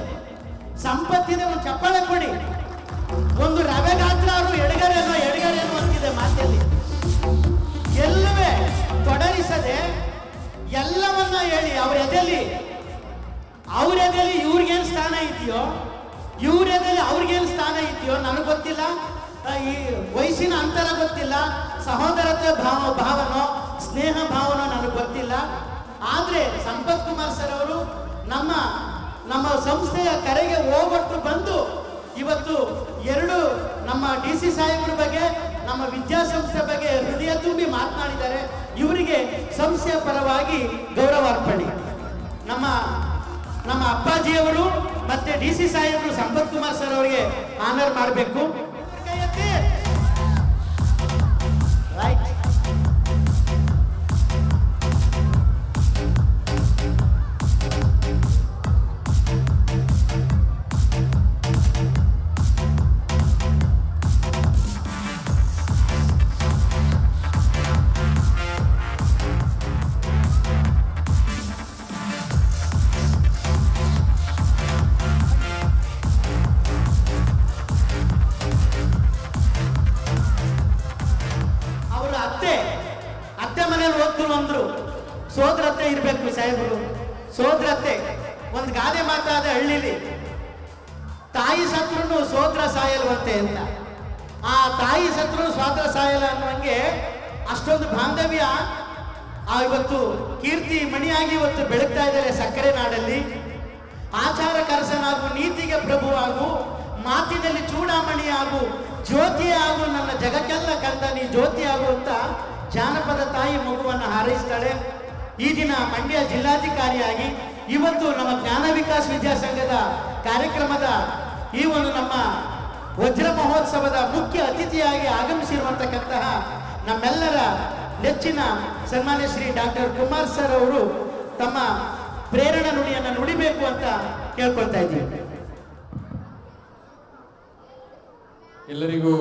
ಒಂದು ಚಪ್ಪಾಳೆ ಕೊಡಿ. ಒಂದು ರವೆ ಗಾತ್ರ ಅವರು ಎಡಗರೇನೋ ಅಂತಿದೆ ಮಾತಲ್ಲಿ. ಎಲ್ಲವೇ ತೊಡರಿಸದೆ ಎಲ್ಲವನ್ನ ಹೇಳಿ ಅವ್ರ ಎದೆಲಿ ಇವ್ರಿಗೇನು ಸ್ಥಾನ ಇದೆಯೋ, ಇವ್ರ ಎದೆಲಿ ಅವ್ರಿಗೇನು ಸ್ಥಾನ ಇದೆಯೋ ನನಗೆ ಗೊತ್ತಿಲ್ಲ. ಈ ವಯಸ್ಸಿನ ಅಂತರ ಗೊತ್ತಿಲ್ಲ, ಸಹೋದರತೆ ಭಾವನೋ ಸ್ನೇಹ ಭಾವನೋ ನನಗೆ ಗೊತ್ತಿಲ್ಲ. ಆದ್ರೆ ಸಂಪತ್ ಕುಮಾರ್ ಸರ್ ಅವರು ನಮ್ಮ ಸಂಸ್ಥೆಯ ಕರೆಗೆ ಹೋಗೊಟ್ಟು ಬಂದು ಇವತ್ತು ನಮ್ಮ DC ಸಾಹೇಬ್ರ ಬಗ್ಗೆ, ನಮ್ಮ ವಿದ್ಯಾಸಂಸ್ಥೆ ಬಗ್ಗೆ ಹೃದಯ ತುಂಬಿ ಮಾತನಾಡಿದ್ದಾರೆ. ಇವರಿಗೆ ಸಂಸ್ಥೆಯ ಪರವಾಗಿ ಗೌರವಾರ್ಪಣೆ. ನಮ್ಮ ಅಪ್ಪಾಜಿಯವರು ಮತ್ತೆ DC ಸಾಹೇಬರು ಸಂಪತ್ ಕುಮಾರ್ ಸರ್ ಅವರಿಗೆ ಆನರ್ ಮಾಡಬೇಕು. ರೈಟ್. ಸೋದರತ್ತೆ ಇರಬೇಕು ಸಾಹೇಬರು. ಸೋದರತ್ತೆ ಒಂದು ಗಾದೆ ಮಾತಾದ ಹಳ್ಳಿಲಿ, ತಾಯಿ ಸತ್ರು ಸೋದರ ಸಾಯಲ್ವಂತೆ ಅಂತ. ಆ ತಾಯಿ ಸತ್ರು ಸೋದರ ಸಾಯಲ್ಲ ಅನ್ನುವಂಗೆ ಅಷ್ಟೊಂದು ಬಾಂಧವ್ಯ ಇವತ್ತು ಕೀರ್ತಿ ಮಣಿಯಾಗಿ ಇವತ್ತು ಬೆಳಗ್ತಾ ಇದ್ದಾರೆ ಸಕ್ಕರೆ ನಾಡಲ್ಲಿ. ಆಚಾರ ಕರಸನಾಗು, ನೀತಿಗೆ ಪ್ರಭು ಆಗು, ಮಾತಿನಲ್ಲಿ ಚೂಡಾಮಣಿ ಆಗು, ಜ್ಯೋತಿ ಆಗು, ನನ್ನ ಜಗಕ್ಕೆಲ್ಲ ಕಂದ ನೀ ಜ್ಯೋತಿ ಆಗು ಅಂತ ಜಾನಪದ ತಾಯಿ ಮಗುವನ್ನು ಹಾರೈಸ್ತಾಳೆ. ಈ ದಿನ ಮಂಡ್ಯ ಜಿಲ್ಲಾಧಿಕಾರಿಯಾಗಿ ಇವತ್ತು ನಮ್ಮ ಜ್ಞಾನ ವಿಕಾಸ್ ವಿದ್ಯಾಸಂಘದ ಕಾರ್ಯಕ್ರಮದ ಈ ಒಂದು ನಮ್ಮ ವಜ್ರ ಮಹೋತ್ಸವದ ಮುಖ್ಯ ಅತಿಥಿಯಾಗಿ ಆಗಮಿಸಿರುವಂತಕ್ಕಂತಹ ನಮ್ಮೆಲ್ಲರ ನೆಚ್ಚಿನ ಸನ್ಮಾನ್ಯ ಶ್ರೀ ಡಾಕ್ಟರ್ ಕುಮಾರ್ ಸರ್ ಅವರು ತಮ್ಮ ಪ್ರೇರಣಾ ನುಡಿಯನ್ನು ನುಡಿಬೇಕು ಅಂತ ಕೇಳ್ಕೊಳ್ತಾ ಇದ್ದೀವಿ. ಎಲ್ಲರಿಗೂ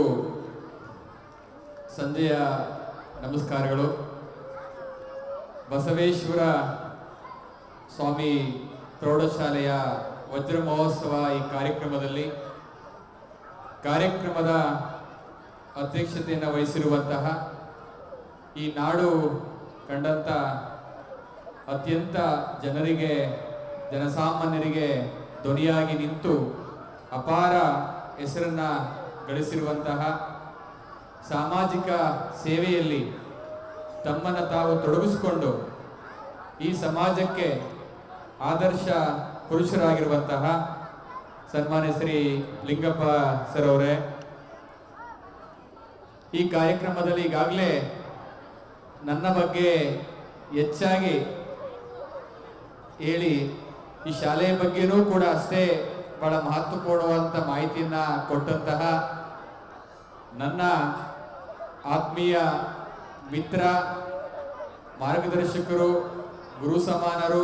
ಸಂಜೆಯ ನಮಸ್ಕಾರಗಳು. ಬಸವೇಶ್ವರ ಸ್ವಾಮಿ ಪ್ರೌಢಶಾಲೆಯ ವಜ್ರ ಮಹೋತ್ಸವ ಈ ಕಾರ್ಯಕ್ರಮದ ಅಧ್ಯಕ್ಷತೆಯನ್ನು ವಹಿಸಿರುವಂತಹ ಈ ನಾಡು ಕಂಡಂಥ ಅತ್ಯಂತ ಜನಸಾಮಾನ್ಯರಿಗೆ ಧ್ವನಿಯಾಗಿ ನಿಂತು ಅಪಾರ ಹೆಸರನ್ನು ಗಳಿಸಿರುವಂತಹ ಸಾಮಾಜಿಕ ಸೇವೆಯಲ್ಲಿ ತಮ್ಮನ್ನು ತಾವು ತೊಡಗಿಸಿಕೊಂಡು ಈ ಸಮಾಜಕ್ಕೆ ಆದರ್ಶ ಪುರುಷರಾಗಿರುವಂತಹ ಸನ್ಮಾನ್ಯ ಶ್ರೀ ಲಿಂಗಪ್ಪ ಸರ್ ಅವರೇ, ಈ ಕಾರ್ಯಕ್ರಮದಲ್ಲಿ ಈಗಾಗಲೇ ನನ್ನ ಬಗ್ಗೆ ಹೆಚ್ಚಾಗಿ ಹೇಳಿ ಈ ಶಾಲೆಯ ಬಗ್ಗೆನೂ ಕೂಡ ಅಷ್ಟೇ ಬಹಳ ಮಹತ್ವಪೂರ್ಣವಾದಂಥ ಮಾಹಿತಿಯನ್ನು ಕೊಟ್ಟಂತಹ ನನ್ನ ಆತ್ಮೀಯ ಮಿತ್ರ, ಮಾರ್ಗದರ್ಶಕರು, ಗುರು ಸಮಾನರು,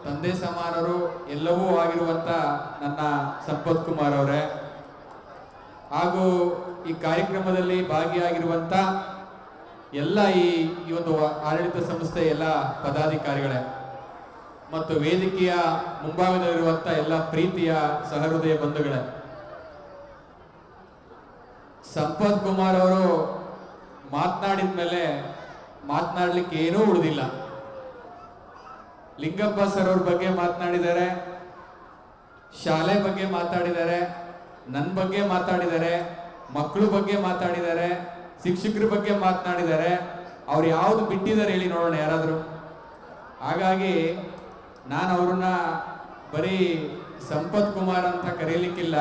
ತಂದೆ ಸಮಾನರು ಎಲ್ಲವೂ ಆಗಿರುವಂಥ ನನ್ನ ಸಂಪತ್ ಕುಮಾರ್ ಅವರೇ, ಹಾಗೂ ಈ ಕಾರ್ಯಕ್ರಮದಲ್ಲಿ ಭಾಗಿಯಾಗಿರುವಂಥ ಎಲ್ಲ ಈ ಒಂದು ಆಡಳಿತ ಸಂಸ್ಥೆ ಎಲ್ಲ ಪದಾಧಿಕಾರಿಗಳೇ ಮತ್ತು ವೇದಿಕೆಯ ಮುಂಭಾಗದಲ್ಲಿರುವಂಥ ಎಲ್ಲ ಪ್ರೀತಿಯ ಸಹೃದಯ ಬಂಧುಗಳೇ, ಸಂಪತ್ ಕುಮಾರ್ ಅವರು ಮಾತನಾಡಿದ ಮೇಲೆ ಮಾತನಾಡಲಿಕ್ಕೆ ಏನೂ ಉಳಿದಿಲ್ಲ. ಲಿಂಗಪ್ಪ ಸರ್ ಅವ್ರ ಬಗ್ಗೆ ಮಾತನಾಡಿದ್ದಾರೆ, ಶಾಲೆ ಬಗ್ಗೆ ಮಾತಾಡಿದ್ದಾರೆ, ನನ್ನ ಬಗ್ಗೆ ಮಾತಾಡಿದ್ದಾರೆ, ಮಕ್ಕಳ ಬಗ್ಗೆ ಮಾತಾಡಿದ್ದಾರೆ, ಶಿಕ್ಷಕರ ಬಗ್ಗೆ ಮಾತನಾಡಿದ್ದಾರೆ. ಅವ್ರು ಯಾವುದು ಬಿಟ್ಟಿದ್ದಾರೆ ಹೇಳಿ ನೋಡೋಣ ಯಾರಾದರೂ. ಹಾಗಾಗಿ ನಾನು ಅವ್ರನ್ನ ಬರೀ ಸಂಪತ್ ಕುಮಾರ್ ಅಂತ ಕರೀಲಿಕ್ಕಿಲ್ಲ,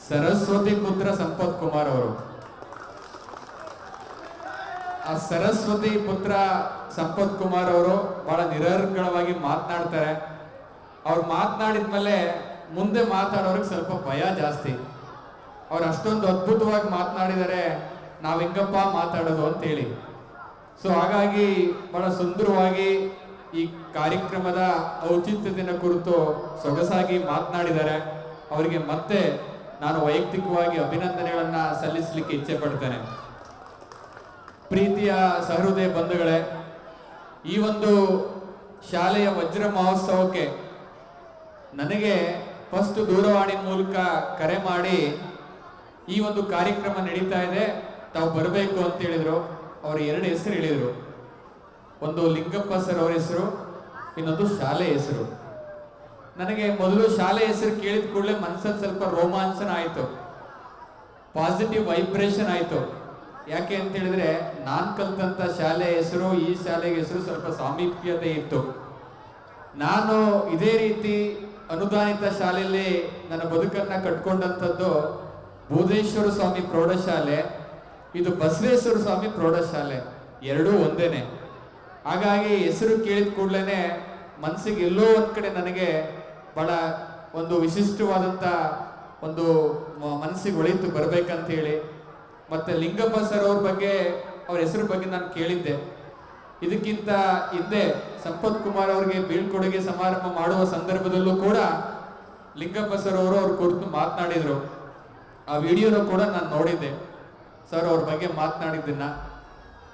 ಸರಸ್ವತಿ ಪುತ್ರ ಸಂಪತ್ ಕುಮಾರ್ ಅವರು. ಆ ಸರಸ್ವತಿ ಪುತ್ರ ಸಂಪತ್ ಕುಮಾರ್ ಅವರು ಬಹಳ ನಿರರ್ಗಳವಾಗಿ ಮಾತನಾಡ್ತಾರೆ. ಅವ್ರು ಮಾತನಾಡಿದ್ಮೇಲೆ ಮುಂದೆ ಮಾತಾಡೋರಿಗೆ ಸ್ವಲ್ಪ ಭಯ ಜಾಸ್ತಿ. ಅವ್ರು ಅಷ್ಟೊಂದು ಅದ್ಭುತವಾಗಿ ಮಾತನಾಡಿದರೆ ನಾವು ಹೆಂಗಪ್ಪ ಮಾತಾಡೋದು ಅಂತೇಳಿ. ಸೊ ಹಾಗಾಗಿ ಬಹಳ ಸುಂದರವಾಗಿ ಈ ಕಾರ್ಯಕ್ರಮದ ಔಚಿತ್ಯತೆಯ ಕುರಿತು ಸೊಗಸಾಗಿ ಮಾತನಾಡಿದ್ದಾರೆ. ಅವರಿಗೆ ಮತ್ತೆ ನಾನು ವೈಯಕ್ತಿಕವಾಗಿ ಅಭಿನಂದನೆಗಳನ್ನ ಸಲ್ಲಿಸಲಿಕ್ಕೆ ಇಚ್ಛೆ ಪಡ್ತೇನೆ. ಪ್ರೀತಿಯ ಸಹೃದಯ ಬಂಧುಗಳೇ, ಈ ಒಂದು ಶಾಲೆಯ ವಜ್ರ ಮಹೋತ್ಸವಕ್ಕೆ ನನಗೆ ಫಸ್ಟ್ ದೂರವಾಣಿ ಮೂಲಕ ಕರೆ ಮಾಡಿ ಈ ಒಂದು ಕಾರ್ಯಕ್ರಮ ನಡೀತಾ ಇದೆ, ತಾವು ಬರಬೇಕು ಅಂತ ಹೇಳಿದ್ರು. ಅವರು 2 ಹೆಸರು ಹೇಳಿದರು. ಒಂದು ಲಿಂಗಪ್ಪ ಸರ್ ಅವರ ಹೆಸರು, ಇನ್ನೊಂದು ಶಾಲೆ ಹೆಸರು. ನನಗೆ ಮೊದಲು ಶಾಲೆ ಹೆಸರು ಕೇಳಿದ ಕೂಡಲೇ ಮನಸ್ಸಲ್ಲಿ ಸ್ವಲ್ಪ ರೋಮಾಂಚನ ಆಯಿತು, ಪಾಸಿಟಿವ್ ವೈಬ್ರೇಷನ್ ಆಯಿತು. ಯಾಕೆ ಅಂತ ಹೇಳಿದ್ರೆ ನಾನು ಕಲ್ತಂತ ಶಾಲೆ ಹೆಸರು ಈ ಶಾಲೆಗೆ ಹೆಸರು ಸ್ವಲ್ಪ ಸಾಮೀಪ್ಯತೆ ಇತ್ತು. ನಾನು ಇದೇ ರೀತಿ ಅನುದಾನಿತ ಶಾಲೆಯಲ್ಲಿ ನನ್ನ ಬದುಕನ್ನು ಕಟ್ಕೊಂಡಂಥದ್ದು ಬೂದೇಶ್ವರ ಸ್ವಾಮಿ ಪ್ರೌಢಶಾಲೆ, ಇದು ಬಸವೇಶ್ವರ ಸ್ವಾಮಿ ಪ್ರೌಢಶಾಲೆ, ಎರಡೂ ಒಂದೇನೆ. ಹಾಗಾಗಿ ಹೆಸರು ಕೇಳಿದ ಕೂಡಲೇ ಮನಸ್ಸಿಗೆ ಎಲ್ಲೋ ಒಂದು ಕಡೆ ನನಗೆ ಬಹಳ ಒಂದು ವಿಶಿಷ್ಟವಾದಂಥ ಒಂದು ಮನಸ್ಸಿಗೆ ಒಳಿತು ಬರಬೇಕಂತ ಹೇಳಿ. ಮತ್ತು ಲಿಂಗಪ್ಪ ಸರ್ ಅವ್ರ ಬಗ್ಗೆ, ಅವ್ರ ಹೆಸರು ಬಗ್ಗೆ ನಾನು ಕೇಳಿದ್ದೆ. ಇದಕ್ಕಿಂತ ಹಿಂದೆ ಸಂಪತ್ ಕುಮಾರ್ ಅವರಿಗೆ ಬೀಳ್ಕೊಡುಗೆ ಸಮಾರಂಭ ಮಾಡುವ ಸಂದರ್ಭದಲ್ಲೂ ಕೂಡ ಲಿಂಗಪ್ಪ ಸರ್ ಅವರು ಅವ್ರ ಕುರಿತು ಮಾತನಾಡಿದರು. ಆ ವಿಡಿಯೋನ ಕೂಡ ನಾನು ನೋಡಿದ್ದೆ. ಸರ್ ಅವ್ರ ಬಗ್ಗೆ ಮಾತನಾಡಿದ್ದನ್ನ,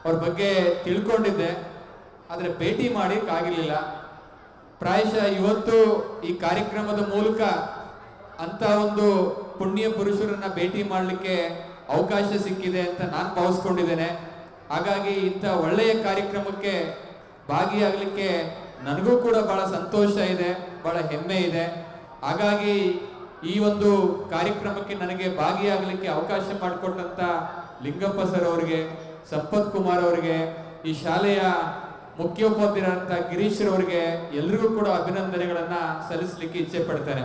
ಅವ್ರ ಬಗ್ಗೆ ತಿಳ್ಕೊಂಡಿದ್ದೆ, ಆದರೆ ಭೇಟಿ ಮಾಡೋಕ್ಕಾಗಲಿಲ್ಲ. ಪ್ರಾಯಶಃ ಇವತ್ತು ಈ ಕಾರ್ಯಕ್ರಮದ ಮೂಲಕ ಅಂತ ಒಂದು ಪುಣ್ಯ ಪುರುಷರನ್ನ ಭೇಟಿ ಮಾಡಲಿಕ್ಕೆ ಅವಕಾಶ ಸಿಕ್ಕಿದೆ ಅಂತ ನಾನು ಭಾವಿಸ್ಕೊಂಡಿದ್ದೇನೆ. ಹಾಗಾಗಿ ಇಂಥ ಒಳ್ಳೆಯ ಕಾರ್ಯಕ್ರಮಕ್ಕೆ ಭಾಗಿಯಾಗಲಿಕ್ಕೆ ನನಗೂ ಕೂಡ ಬಹಳ ಸಂತೋಷ ಇದೆ, ಬಹಳ ಹೆಮ್ಮೆ ಇದೆ. ಹಾಗಾಗಿ ಈ ಒಂದು ಕಾರ್ಯಕ್ರಮಕ್ಕೆ ನನಗೆ ಭಾಗಿಯಾಗಲಿಕ್ಕೆ ಅವಕಾಶ ಮಾಡಿಕೊಟ್ಟಂತ ಲಿಂಗಪ್ಪ ಸರ್ ಅವರಿಗೆ, ಸಂಪತ್ ಕುಮಾರ್ ಅವರಿಗೆ, ಈ ಶಾಲೆಯ ಮುಖ್ಯೋಪಾಧ್ಯಾಯರಂತ ಗಿರೀಶ್ ಅವರಿಗೆ ಎಲ್ರಿಗೂ ಕೂಡ ಅಭಿನಂದನೆಗಳನ್ನ ಸಲ್ಲಿಸಲಿಕ್ಕೆ ಇಚ್ಛೆ ಪಡ್ತೇನೆ.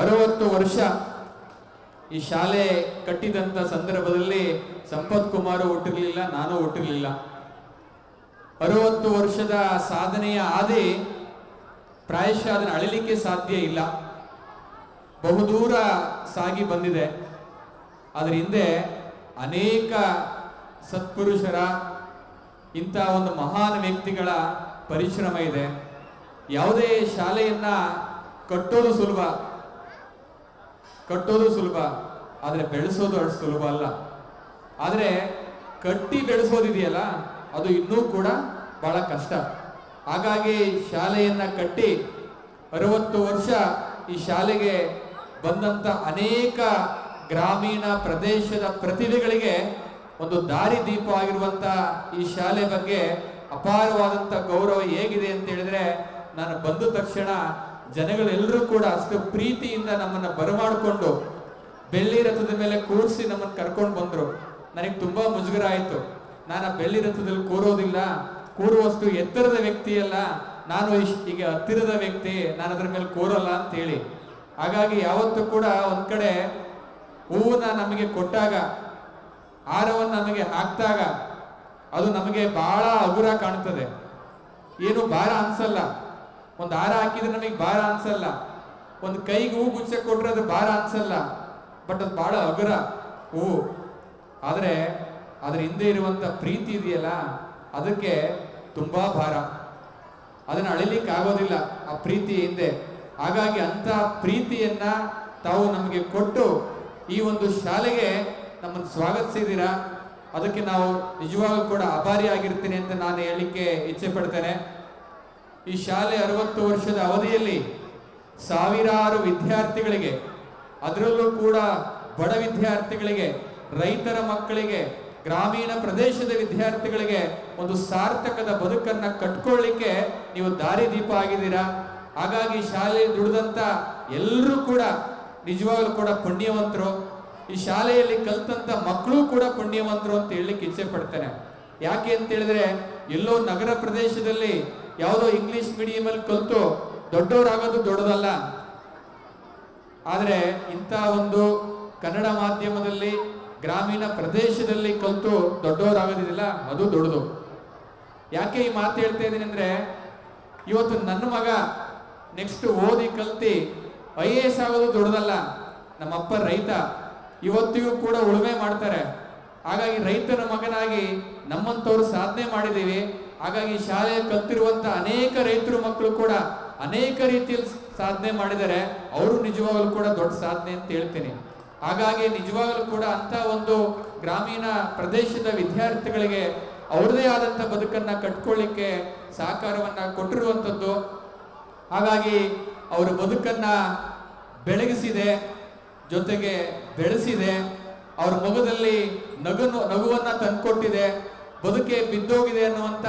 60 ವರ್ಷ ಈ ಶಾಲೆ ಕಟ್ಟಿದಂತ ಸಂದರ್ಭದಲ್ಲಿ ಸಂಪತ್ ಕುಮಾರ್ ಹುಟ್ಟಿರ್ಲಿಲ್ಲ, ನಾನು ಹುಟ್ಟಿರ್ಲಿಲ್ಲ. 60 ವರ್ಷದ ಸಾಧನೆಯ ಹಾದಿ ಪ್ರಾಯಶಃ ಅದನ್ನು ಅಳಿಲಿಕ್ಕೆ ಸಾಧ್ಯ ಇಲ್ಲ. ಬಹುದೂರ ಸಾಗಿ ಬಂದಿದೆ. ಅದರ ಹಿಂದೆ ಅನೇಕ ಸತ್ಪುರುಷರ, ಇಂಥ ಒಂದು ಮಹಾನ್ ವ್ಯಕ್ತಿಗಳ ಪರಿಶ್ರಮ ಇದೆ. ಯಾವುದೇ ಶಾಲೆಯನ್ನ ಕಟ್ಟೋದು ಸುಲಭ, ಆದರೆ ಬೆಳೆಸೋದು ಅಷ್ಟು ಸುಲಭ ಅಲ್ಲ. ಆದರೆ ಕಟ್ಟಿ ಬೆಳೆಸೋದಿದೆಯಲ್ಲ, ಅದು ಇನ್ನೂ ಕೂಡ ಬಹಳ ಕಷ್ಟ. ಹಾಗಾಗಿ ಶಾಲೆಯನ್ನ ಕಟ್ಟಿ 60 ವರ್ಷ ಈ ಶಾಲೆಗೆ ಬಂದಂತ ಅನೇಕ ಗ್ರಾಮೀಣ ಪ್ರದೇಶದ ಪ್ರತಿಭೆಗಳಿಗೆ ಒಂದು ದಾರಿ ದೀಪ ಆಗಿರುವಂತ ಈ ಶಾಲೆ ಬಗ್ಗೆ ಅಪಾರವಾದಂತ ಗೌರವ ಹೇಗಿದೆ ಅಂತ ಹೇಳಿದ್ರೆ, ನಾನು ಬಂದ ತಕ್ಷಣ ಜನಗಳೆಲ್ಲರೂ ಕೂಡ ಅಷ್ಟು ಪ್ರೀತಿಯಿಂದ ನಮ್ಮನ್ನ ಬರಮಾಡಿಕೊಂಡು ಬೆಳ್ಳಿ ರಥದ ಮೇಲೆ ಕೂರಿಸಿ ನಮ್ಮನ್ನು ಕರ್ಕೊಂಡು ಬಂದ್ರು. ನನಗೆ ತುಂಬಾ ಮುಜುಗರ ಆಯ್ತು. ನಾನು ಆ ಬೆಳ್ಳಿ ರಥದಲ್ಲಿ ಕೂರೋದಿಲ್ಲ, ಕೂರುವಷ್ಟು ಎತ್ತರದ ವ್ಯಕ್ತಿ ಅಲ್ಲ, ನಾನು ಈಗ ಹತ್ತಿರದ ವ್ಯಕ್ತಿ, ನಾನು ಅದ್ರ ಮೇಲೆ ಕೂರಲ್ಲ ಅಂತ ಹೇಳಿ. ಹಾಗಾಗಿ ಯಾವತ್ತೂ ಕೂಡ ಒಂದ್ ಕಡೆ ಹೂವನ್ನ ನಮಗೆ ಕೊಟ್ಟಾಗ, ಹಾರವನ್ನು ನಮಗೆ ಹಾಕ್ದಾಗ ಅದು ನಮಗೆ ಬಹಳ ಹಗುರ ಕಾಣ್ತದೆ, ಏನು ಭಾರ ಅನ್ಸಲ್ಲ. ಒಂದು ಹಾರ ಹಾಕಿದ್ರೆ ನಮಗೆ ಭಾರ ಅನ್ಸಲ್ಲ, ಒಂದು ಕೈಗೆ ಹೂ ಗುಚ್ಚ ಕೊಟ್ರೆ ಅದು ಭಾರ ಅನ್ಸಲ್ಲ, ಬಟ್ ಅದು ಬಹಳ ಹಗುರ ಹೂವು. ಆದ್ರೆ ಅದ್ರ ಹಿಂದೆ ಇರುವಂತ ಪ್ರೀತಿ ಇದೆಯಲ್ಲ, ಅದಕ್ಕೆ ತುಂಬಾ ಭಾರ, ಅದನ್ನ ಅಳಿಲಿಕ್ಕೆ ಆಗೋದಿಲ್ಲ ಆ ಪ್ರೀತಿ ಹಿಂದೆ. ಹಾಗಾಗಿ ಅಂತ ಪ್ರೀತಿಯನ್ನ ತಾವು ನಮಗೆ ಕೊಟ್ಟು ಈ ಒಂದು ಶಾಲೆಗೆ ನಮ್ಮನ್ನು ಸ್ವಾಗತಿಸಿದ್ದೀರಾ, ಅದಕ್ಕೆ ನಾವು ನಿಜವಾಗ್ಲೂ ಕೂಡ ಆಭಾರಿ ಆಗಿರ್ತೀನಿ ಅಂತ ನಾನು ಹೇಳಲಿಕ್ಕೆ ಇಚ್ಛೆ ಪಡ್ತೇನೆ. ಈ ಶಾಲೆ 60 ವರ್ಷದ ಅವಧಿಯಲ್ಲಿ ಸಾವಿರಾರು ವಿದ್ಯಾರ್ಥಿಗಳಿಗೆ, ಅದರಲ್ಲೂ ಕೂಡ ಬಡ ವಿದ್ಯಾರ್ಥಿಗಳಿಗೆ, ರೈತರ ಮಕ್ಕಳಿಗೆ, ಗ್ರಾಮೀಣ ಪ್ರದೇಶದ ವಿದ್ಯಾರ್ಥಿಗಳಿಗೆ ಒಂದು ಸಾರ್ಥಕದ ಬದುಕನ್ನ ಕಟ್ಕೊಳ್ಳಿಕ್ಕೆ ನೀವು ದಾರಿ ದೀಪ ಆಗಿದ್ದೀರಾ. ಹಾಗಾಗಿ ಶಾಲೆಯಲ್ಲಿ ದುಡಿದಂತ ಎಲ್ಲರೂ ಕೂಡ ನಿಜವಾಗ್ಲೂ ಕೂಡ ಪುಣ್ಯವಂತರು. ಈ ಶಾಲೆಯಲ್ಲಿ ಕಲ್ತಂತ ಮಕ್ಕಳು ಕೂಡ ಪುಣ್ಯವಂತರು ಅಂತ ಹೇಳಲಿಕ್ಕೆ ಇಚ್ಛೆ ಪಡ್ತೇನೆ. ಯಾಕೆ ಅಂತ ಹೇಳಿದ್ರೆ, ಎಲ್ಲೋ ನಗರ ಪ್ರದೇಶದಲ್ಲಿ ಯಾವುದೋ ಇಂಗ್ಲಿಷ್ ಮೀಡಿಯಂ ಅಲ್ಲಿ ಕಲ್ತು ದೊಡ್ಡವರಾಗೋದು ದೊಡ್ಡದಲ್ಲ, ಆದ್ರೆ ಇಂಥ ಒಂದು ಕನ್ನಡ ಮಾಧ್ಯಮದಲ್ಲಿ ಗ್ರಾಮೀಣ ಪ್ರದೇಶದಲ್ಲಿ ಕಲ್ತು ದೊಡ್ಡವರಾಗೋದಿಲ್ಲ, ಅದು ದೊಡ್ಡದು. ಯಾಕೆ ಈ ಮಾತು ಹೇಳ್ತಾ ಇದ್ದೀನಿ ಅಂದ್ರೆ, ಇವತ್ತು ನನ್ನ ಮಗ ನೆಕ್ಸ್ಟ್ ಓದಿ ಕಲ್ತಿ IAS ಆಗೋದು ದೊಡ್ಡದಲ್ಲ. ನಮ್ಮಪ್ಪ ರೈತ, ಇವತ್ತಿಗೂ ಕೂಡ ಉಳುಮೆ ಮಾಡ್ತಾರೆ. ಹಾಗಾಗಿ ರೈತನ ಮಗನಾಗಿ ನಮ್ಮಂತವ್ರು ಸಾಧನೆ ಮಾಡಿದ್ದೀವಿ. ಹಾಗಾಗಿ ಶಾಲೆಯಲ್ಲಿ ಕಲ್ತಿರುವಂತ ಅನೇಕ ರೈತರು ಮಕ್ಕಳು ಕೂಡ ಅನೇಕ ರೀತಿಯಲ್ಲಿ ಸಾಧನೆ ಮಾಡಿದ್ದಾರೆ. ಅವರು ನಿಜವಾಗ್ಲೂ ಕೂಡ ದೊಡ್ಡ ಸಾಧನೆ ಅಂತ ಹೇಳ್ತೀನಿ. ಹಾಗಾಗಿ ನಿಜವಾಗ್ಲೂ ಕೂಡ ಅಂತ ಒಂದು ಗ್ರಾಮೀಣ ಪ್ರದೇಶದ ವಿದ್ಯಾರ್ಥಿಗಳಿಗೆ ಅವ್ರದೇ ಆದಂತ ಬದುಕನ್ನ ಕಟ್ಕೊಳ್ಳಿಕ್ಕೆ ಸಹಕಾರವನ್ನ ಕೊಟ್ಟಿರುವಂಥದ್ದು. ಹಾಗಾಗಿ ಅವರ ಬದುಕನ್ನ ಬೆಳಗಿಸಿದೆ, ಜೊತೆಗೆ ಬೆಳೆಸಿದೆ. ಅವ್ರ ಮೊಗದಲ್ಲಿ ನಗುವನ್ನ ತಂದ್ಕೊಟ್ಟಿದೆ. ಬದುಕೆ ಬಿದ್ದೋಗಿದೆ ಅನ್ನುವಂತ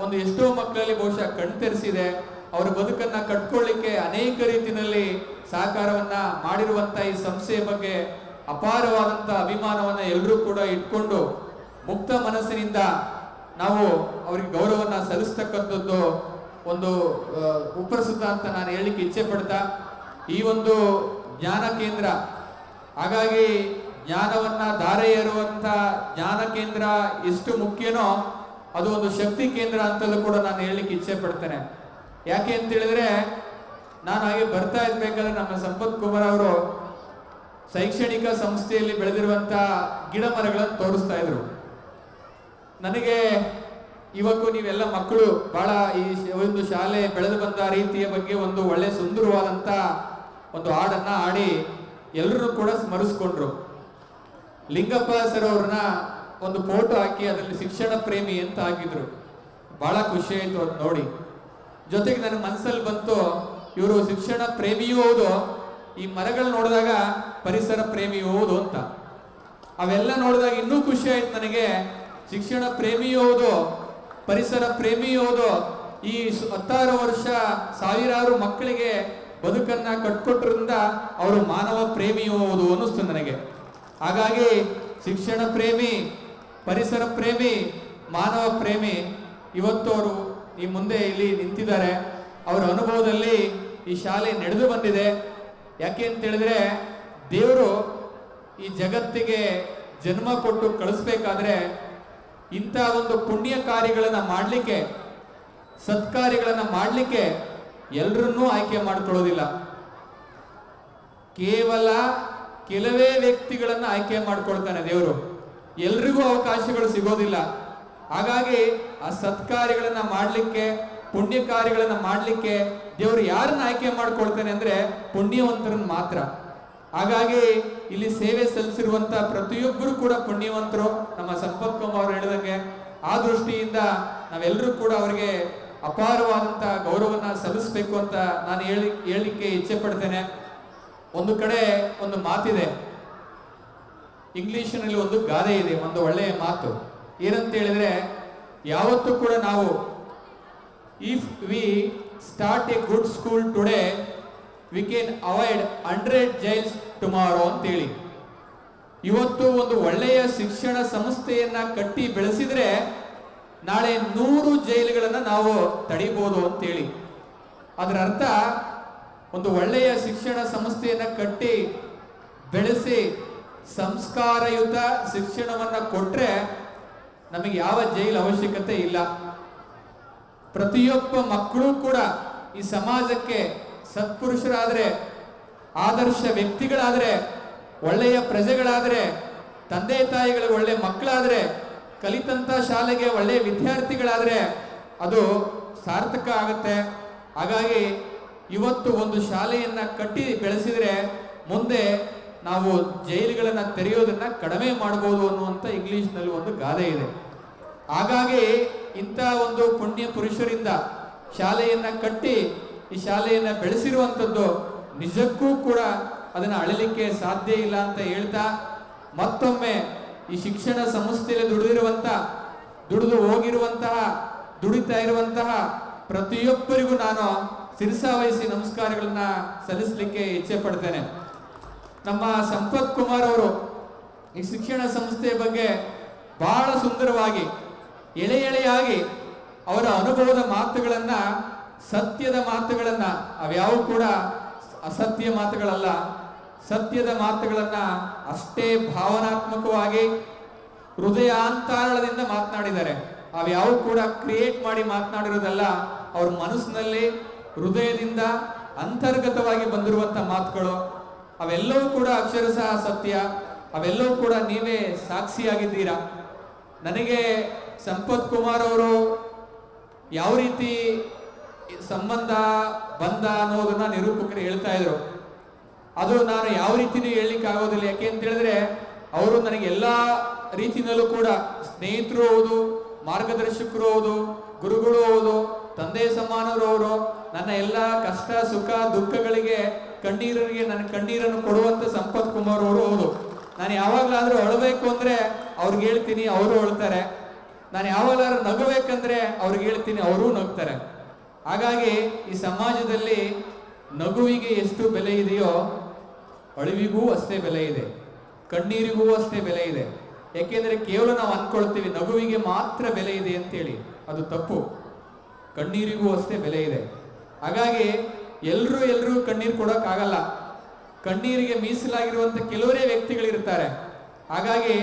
ಒಂದು ಎಷ್ಟೋ ಮಕ್ಕಳಲ್ಲಿ ಬಹುಶಃ ಕಣ್ತೆರೆಸಿದೆ. ಅವರ ಬದುಕನ್ನ ಕಟ್ಕೊಳ್ಳಿಕ್ಕೆ ಅನೇಕ ರೀತಿಯಲ್ಲಿ ಸಹಕಾರವನ್ನ ಮಾಡಿರುವಂತ ಈ ಸಂಸ್ಥೆಯ ಬಗ್ಗೆ ಅಪಾರವಾದಂತ ಅಭಿಮಾನವನ್ನ ಎಲ್ಲರೂ ಕೂಡ ಇಟ್ಕೊಂಡು ಮುಕ್ತ ಮನಸ್ಸಿನಿಂದ ನಾವು ಅವರಿಗೆ ಗೌರವನ್ನ ಸಲ್ಲಿಸ್ತಕ್ಕಂಥದ್ದು ಒಂದು ಉಪರಿಸುತ್ತ ಅಂತ ನಾನು ಹೇಳಲಿಕ್ಕೆ ಇಚ್ಛೆ ಪಡ್ತಾ, ಈ ಒಂದು ಜ್ಞಾನ ಕೇಂದ್ರ, ಹಾಗಾಗಿ ಜ್ಞಾನವನ್ನ ಧಾರೆ ಏರುವಂತ ಜ್ಞಾನ ಕೇಂದ್ರ ಎಷ್ಟು ಮುಖ್ಯನೋ ಅದು ಒಂದು ಶಕ್ತಿ ಕೇಂದ್ರ ಅಂತಲೂ ಕೂಡ ನಾನು ಹೇಳಲಿಕ್ಕೆ ಇಚ್ಛೆ ಪಡ್ತೇನೆ. ಯಾಕೆ ಅಂತ ಹೇಳಿದ್ರೆ, ನಾನು ಹಾಗೆ ಬರ್ತಾ ಇರ್ಬೇಕಾದ್ರೆ ನಮ್ಮ ಸಂಪತ್ ಕುಮಾರ್ ಅವರು ಶೈಕ್ಷಣಿಕ ಸಂಸ್ಥೆಯಲ್ಲಿ ಬೆಳೆದಿರುವಂತ ಗಿಡ ಮರಗಳನ್ನು ತೋರಿಸ್ತಾ ಇದ್ರು. ನನಗೆ ಇವತ್ತು ನೀವೆಲ್ಲ ಮಕ್ಕಳು ಬಹಳ ಈ ಒಂದು ಶಾಲೆ ಬೆಳೆದು ಬಂದ ರೀತಿಯ ಬಗ್ಗೆ ಒಂದು ಒಳ್ಳೆ ಸುಂದರವಾದಂತ ಒಂದು ಹಾಡನ್ನ ಹಾಡಿ ಎಲ್ಲರೂ ಕೂಡ ಸ್ಮರಿಸ್ಕೊಂಡ್ರು. ಲಿಂಗಪ್ಪ ಸರ್ ಅವ್ರನ್ನ ಒಂದು ಫೋಟೋ ಹಾಕಿ ಅದರಲ್ಲಿ ಶಿಕ್ಷಣ ಪ್ರೇಮಿ ಅಂತ ಹಾಕಿದ್ರು. ಬಹಳ ಖುಷಿ ಆಯ್ತು ಅದು ನೋಡಿ. ಜೊತೆಗೆ ನನ್ನ ಮನಸ್ಸಲ್ಲಿ ಬಂತು, ಇವರು ಶಿಕ್ಷಣ ಪ್ರೇಮಿಯೂ ಹೌದು, ಈ ಮರಗಳು ನೋಡಿದಾಗ ಪರಿಸರ ಪ್ರೇಮಿಯೂ ಹೌದು ಅಂತ. ಅವೆಲ್ಲ ನೋಡಿದಾಗ ಇನ್ನೂ ಖುಷಿ ಆಯ್ತು ನನಗೆ. ಶಿಕ್ಷಣ ಪ್ರೇಮಿಯೂ ಹೌದು, ಪರಿಸರ ಪ್ರೇಮಿಯೂ ಹೌದು, ಈ 10 ವರ್ಷ ಸಾವಿರಾರು ಮಕ್ಕಳಿಗೆ ಬದುಕನ್ನ ಕಟ್ಕೊಟ್ರಿಂದ ಅವರು ಮಾನವ ಪ್ರೇಮಿಯೂ ಹೌದು ಅನ್ನಿಸ್ತು ನನಗೆ. ಹಾಗಾಗಿ ಶಿಕ್ಷಣ ಪ್ರೇಮಿ, ಪರಿಸರ ಪ್ರೇಮಿ, ಮಾನವ ಪ್ರೇಮಿ ಇವತ್ತು ಅವರು ಈ ಮುಂದೆ ಇಲ್ಲಿ ನಿಂತಿದ್ದಾರೆ. ಅವರ ಅನುಭವದಲ್ಲಿ ಈ ಶಾಲೆ ನಡೆದು ಬಂದಿದೆ. ಯಾಕೆ ಅಂತ ಹೇಳಿದ್ರೆ, ದೇವರು ಈ ಜಗತ್ತಿಗೆ ಜನ್ಮ ಕೊಟ್ಟು ಕಳಿಸ್ಬೇಕಾದ್ರೆ ಇಂಥ ಒಂದು ಪುಣ್ಯ ಕಾರ್ಯಗಳನ್ನ ಮಾಡಲಿಕ್ಕೆ, ಸತ್ಕಾರ್ಯಗಳನ್ನ ಮಾಡಲಿಕ್ಕೆ ಎಲ್ಲರನ್ನೂ ಆಯ್ಕೆ ಮಾಡ್ಕೊಳ್ಳೋದಿಲ್ಲ. ಕೇವಲ ಕೆಲವೇ ವ್ಯಕ್ತಿಗಳನ್ನ ಆಯ್ಕೆ ಮಾಡ್ಕೊಳ್ತಾನೆ ದೇವರು. ಎಲ್ರಿಗೂ ಅವಕಾಶಗಳು ಸಿಗೋದಿಲ್ಲ. ಹಾಗಾಗಿ ಆ ಸತ್ಕಾರ್ಯಗಳನ್ನ ಮಾಡಲಿಕ್ಕೆ, ಪುಣ್ಯ ಕಾರ್ಯಗಳನ್ನ ಮಾಡಲಿಕ್ಕೆ ದೇವರು ಯಾರನ್ನ ಆಯ್ಕೆ ಮಾಡ್ಕೊಳ್ತಾನೆ ಅಂದ್ರೆ ಪುಣ್ಯವಂತರನ್ನ ಮಾತ್ರ. ಹಾಗಾಗಿ ಇಲ್ಲಿ ಸೇವೆ ಸಲ್ಲಿಸಿರುವಂತ ಪ್ರತಿಯೊಬ್ಬರು ಕೂಡ ಪುಣ್ಯವಂತರು. ನಮ್ಮ ಸಂಪತ್ ಕುಮಾರ್ ಹೇಳಿದಂಗೆ ಆ ದೃಷ್ಟಿಯಿಂದ ನಾವೆಲ್ಲರೂ ಕೂಡ ಅವರಿಗೆ ಅಪಾರವಾದಂಥ ಗೌರವನ ಸಲ್ಲಿಸಬೇಕು ಅಂತ ನಾನು ಹೇಳಲಿಕ್ಕೆ ಇಚ್ಛೆ ಪಡ್ತೇನೆ. ಒಂದು ಕಡೆ ಒಂದು ಮಾತಿದೆ, ಇಂಗ್ಲಿಷಿನಲ್ಲಿ ಒಂದು ಗಾದೆ ಇದೆ, ಒಂದು ಒಳ್ಳೆಯ ಮಾತು. ಏನಂತ ಹೇಳಿದ್ರೆ, ಯಾವತ್ತೂ ಕೂಡ ನಾವು if we start A good school today we can avoid 100 jails tomorrow ಅಂತೇಳಿ. ಇವತ್ತು ಒಂದು ಒಳ್ಳೆಯ ಶಿಕ್ಷಣ ಸಂಸ್ಥೆಯನ್ನ ಕಟ್ಟಿ ಬೆಳೆಸಿದ್ರೆ ನಾಳೆ 100 ಜೈಲುಗಳನ್ನ ನಾವು ತಡಿಬಹುದು ಅಂತೇಳಿ. ಅದರ ಅರ್ಥ, ಒಂದು ಒಳ್ಳೆಯ ಶಿಕ್ಷಣ ಸಂಸ್ಥೆಯನ್ನ ಕಟ್ಟಿ ಬೆಳೆಸಿ ಸಂಸ್ಕಾರಯುತ ಶಿಕ್ಷಣವನ್ನ ಕೊಟ್ರೆ ನಮಗೆ ಯಾವ ಜೈಲು ಅವಶ್ಯಕತೆ ಇಲ್ಲ. ಪ್ರತಿಯೊಬ್ಬ ಮಕ್ಕಳು ಕೂಡ ಈ ಸಮಾಜಕ್ಕೆ ಸತ್ಪುರುಷರಾದ್ರೆ, ಆದರ್ಶ ವ್ಯಕ್ತಿಗಳಾದ್ರೆ, ಒಳ್ಳೆಯ ಪ್ರಜೆಗಳಾದ್ರೆ, ತಂದೆ ತಾಯಿಗಳಿಗೆ ಒಳ್ಳೆ ಮಕ್ಕಳಾದ್ರೆ, ಕಲಿತಂತ ಶಾಲೆಗೆ ಒಳ್ಳೆಯ ವಿದ್ಯಾರ್ಥಿಗಳಾದ್ರೆ ಅದು ಸಾರ್ಥಕ ಆಗುತ್ತೆ. ಹಾಗಾಗಿ ಇವತ್ತು ಒಂದು ಶಾಲೆಯನ್ನ ಕಟ್ಟಿ ಬೆಳೆಸಿದ್ರೆ ಮುಂದೆ ನಾವು ಜೈಲುಗಳನ್ನ ತೆರೆಯೋದನ್ನ ಕಡಿಮೆ ಮಾಡಬಹುದು ಅನ್ನುವಂಥ ಇಂಗ್ಲಿಷ್ನಲ್ಲಿ ಒಂದು ಗಾದೆ ಇದೆ. ಹಾಗಾಗಿ ಇಂಥ ಒಂದು ಪುಣ್ಯ ಪುರುಷರಿಂದ ಶಾಲೆಯನ್ನ ಕಟ್ಟಿ ಈ ಶಾಲೆಯನ್ನ ಬೆಳೆಸಿರುವಂಥದ್ದು ನಿಜಕ್ಕೂ ಕೂಡ ಅದನ್ನ ಅಳಿಲಿಕ್ಕೆ ಸಾಧ್ಯ ಇಲ್ಲ ಅಂತ ಹೇಳ್ತಾ, ಮತ್ತೊಮ್ಮೆ ಈ ಶಿಕ್ಷಣ ಸಂಸ್ಥೆಯಲ್ಲಿ ದುಡಿದು ಹೋಗಿರುವಂತಹ, ದುಡಿತಾ ಇರುವಂತಹ ಪ್ರತಿಯೊಬ್ಬರಿಗೂ ನಾನು ಶಿರಸಾವಹಿಸಿ ನಮಸ್ಕಾರಗಳನ್ನ ಸಲ್ಲಿಸಲಿಕ್ಕೆ ಇಚ್ಛೆ ಪಡ್ತೇನೆ. ನಮ್ಮ ಸಂಪತ್ ಕುಮಾರ್ ಅವರು ಈ ಶಿಕ್ಷಣ ಸಂಸ್ಥೆಯ ಬಗ್ಗೆ ಬಹಳ ಸುಂದರವಾಗಿ ಎಳೆಯಾಗಿ ಅವರ ಅನುಭವದ ಮಾತುಗಳನ್ನ, ಸತ್ಯದ ಮಾತುಗಳನ್ನ, ಅವ್ಯಾವ ಕೂಡ ಅಸತ್ಯ ಮಾತುಗಳಲ್ಲ, ಸತ್ಯದ ಮಾತುಗಳನ್ನ ಅಷ್ಟೇ ಭಾವನಾತ್ಮಕವಾಗಿ ಹೃದಯಾಂತರಾಳದಿಂದ ಮಾತನಾಡಿದ್ದಾರೆ. ಅವ್ಯಾವ ಕೂಡ ಕ್ರಿಯೇಟ್ ಮಾಡಿ ಮಾತನಾಡಿರೋದಲ್ಲ, ಅವ್ರ ಮನಸ್ಸಿನಲ್ಲಿ ಹೃದಯದಿಂದ ಅಂತರ್ಗತವಾಗಿ ಬಂದಿರುವಂತ ಮಾತುಗಳು. ಅವೆಲ್ಲವೂ ಕೂಡ ಅಕ್ಷರಶಃ ಸತ್ಯ. ಅವೆಲ್ಲವೂ ಕೂಡ ನೀವೇ ಸಾಕ್ಷಿಯಾಗಿದ್ದೀರಾ. ನನಗೆ ಸಂಪತ್ ಕುಮಾರ್ ಅವರು ಯಾವ ರೀತಿ ಸಂಬಂಧ ಬಂಧ ಅನ್ನೋದನ್ನ ನಿರೂಪಕರು ಹೇಳ್ತಾ ಇದ್ರು. ಅದು ನಾನು ಯಾವ ರೀತಿನೂ ಹೇಳಲಿಕ್ಕೆ ಆಗೋದಿಲ್ಲ. ಯಾಕೆ ಅಂತ ಹೇಳಿದ್ರೆ, ಅವರು ನನಗೆ ಎಲ್ಲ ರೀತಿಯಲ್ಲೂ ಕೂಡ ಸ್ನೇಹಿತರು ಹೌದು, ಮಾರ್ಗದರ್ಶಕರು ಹೌದು, ಗುರುಗಳು ಹೌದು, ತಂದೆ ಸಮಾನರು ಅವರು. ನನ್ನ ಎಲ್ಲ ಕಷ್ಟ ಸುಖ ದುಃಖಗಳಿಗೆ ನನ್ನ ಕಣ್ಣೀರನ್ನು ಕೊಡುವಂತ ಸಂಪತ್ ಕುಮಾರ್ ಅವರು ಹೌದು. ನಾನು ಯಾವಾಗ್ಲಾದ್ರೂ ಅಳಬೇಕು ಅಂದ್ರೆ ಅವ್ರಿಗೆ ಹೇಳ್ತೀನಿ, ಅವರು ಅಳ್ತಾರೆ. ನಾನು ಯಾವಾಗಲಾದ್ರೂ ನಗಬೇಕಂದ್ರೆ ಅವ್ರಿಗೆ ಹೇಳ್ತೀನಿ, ಅವರೂ ನಗ್ತಾರೆ. ಹಾಗಾಗಿ ಈ ಸಮಾಜದಲ್ಲಿ ನಗುವಿಗೆ ಎಷ್ಟು ಬೆಲೆ ಇದೆಯೋ ಅಳಿವಿಗೂ ಅಷ್ಟೇ ಬೆಲೆ ಇದೆ, ಕಣ್ಣೀರಿಗೂ ಅಷ್ಟೇ ಬೆಲೆ ಇದೆ. ಯಾಕೆಂದ್ರೆ ಕೇವಲ ನಾವು ಅನ್ಕೊಳ್ತೀವಿ ನಗುವಿಗೆ ಮಾತ್ರ ಬೆಲೆ ಇದೆ ಅಂತೇಳಿ, ಅದು ತಪ್ಪು. ಕಣ್ಣೀರಿಗೂ ಅಷ್ಟೇ ಬೆಲೆ ಇದೆ. ಹಾಗಾಗಿ ಎಲ್ರೂ ಕಣ್ಣೀರು ಕೊಡೋಕ್ಕಾಗಲ್ಲ. ಕಣ್ಣೀರಿಗೆ ಮೀಸಲಾಗಿರುವಂತ ಕೆಲವರೇ ವ್ಯಕ್ತಿಗಳಿರ್ತಾರೆ. ಹಾಗಾಗಿ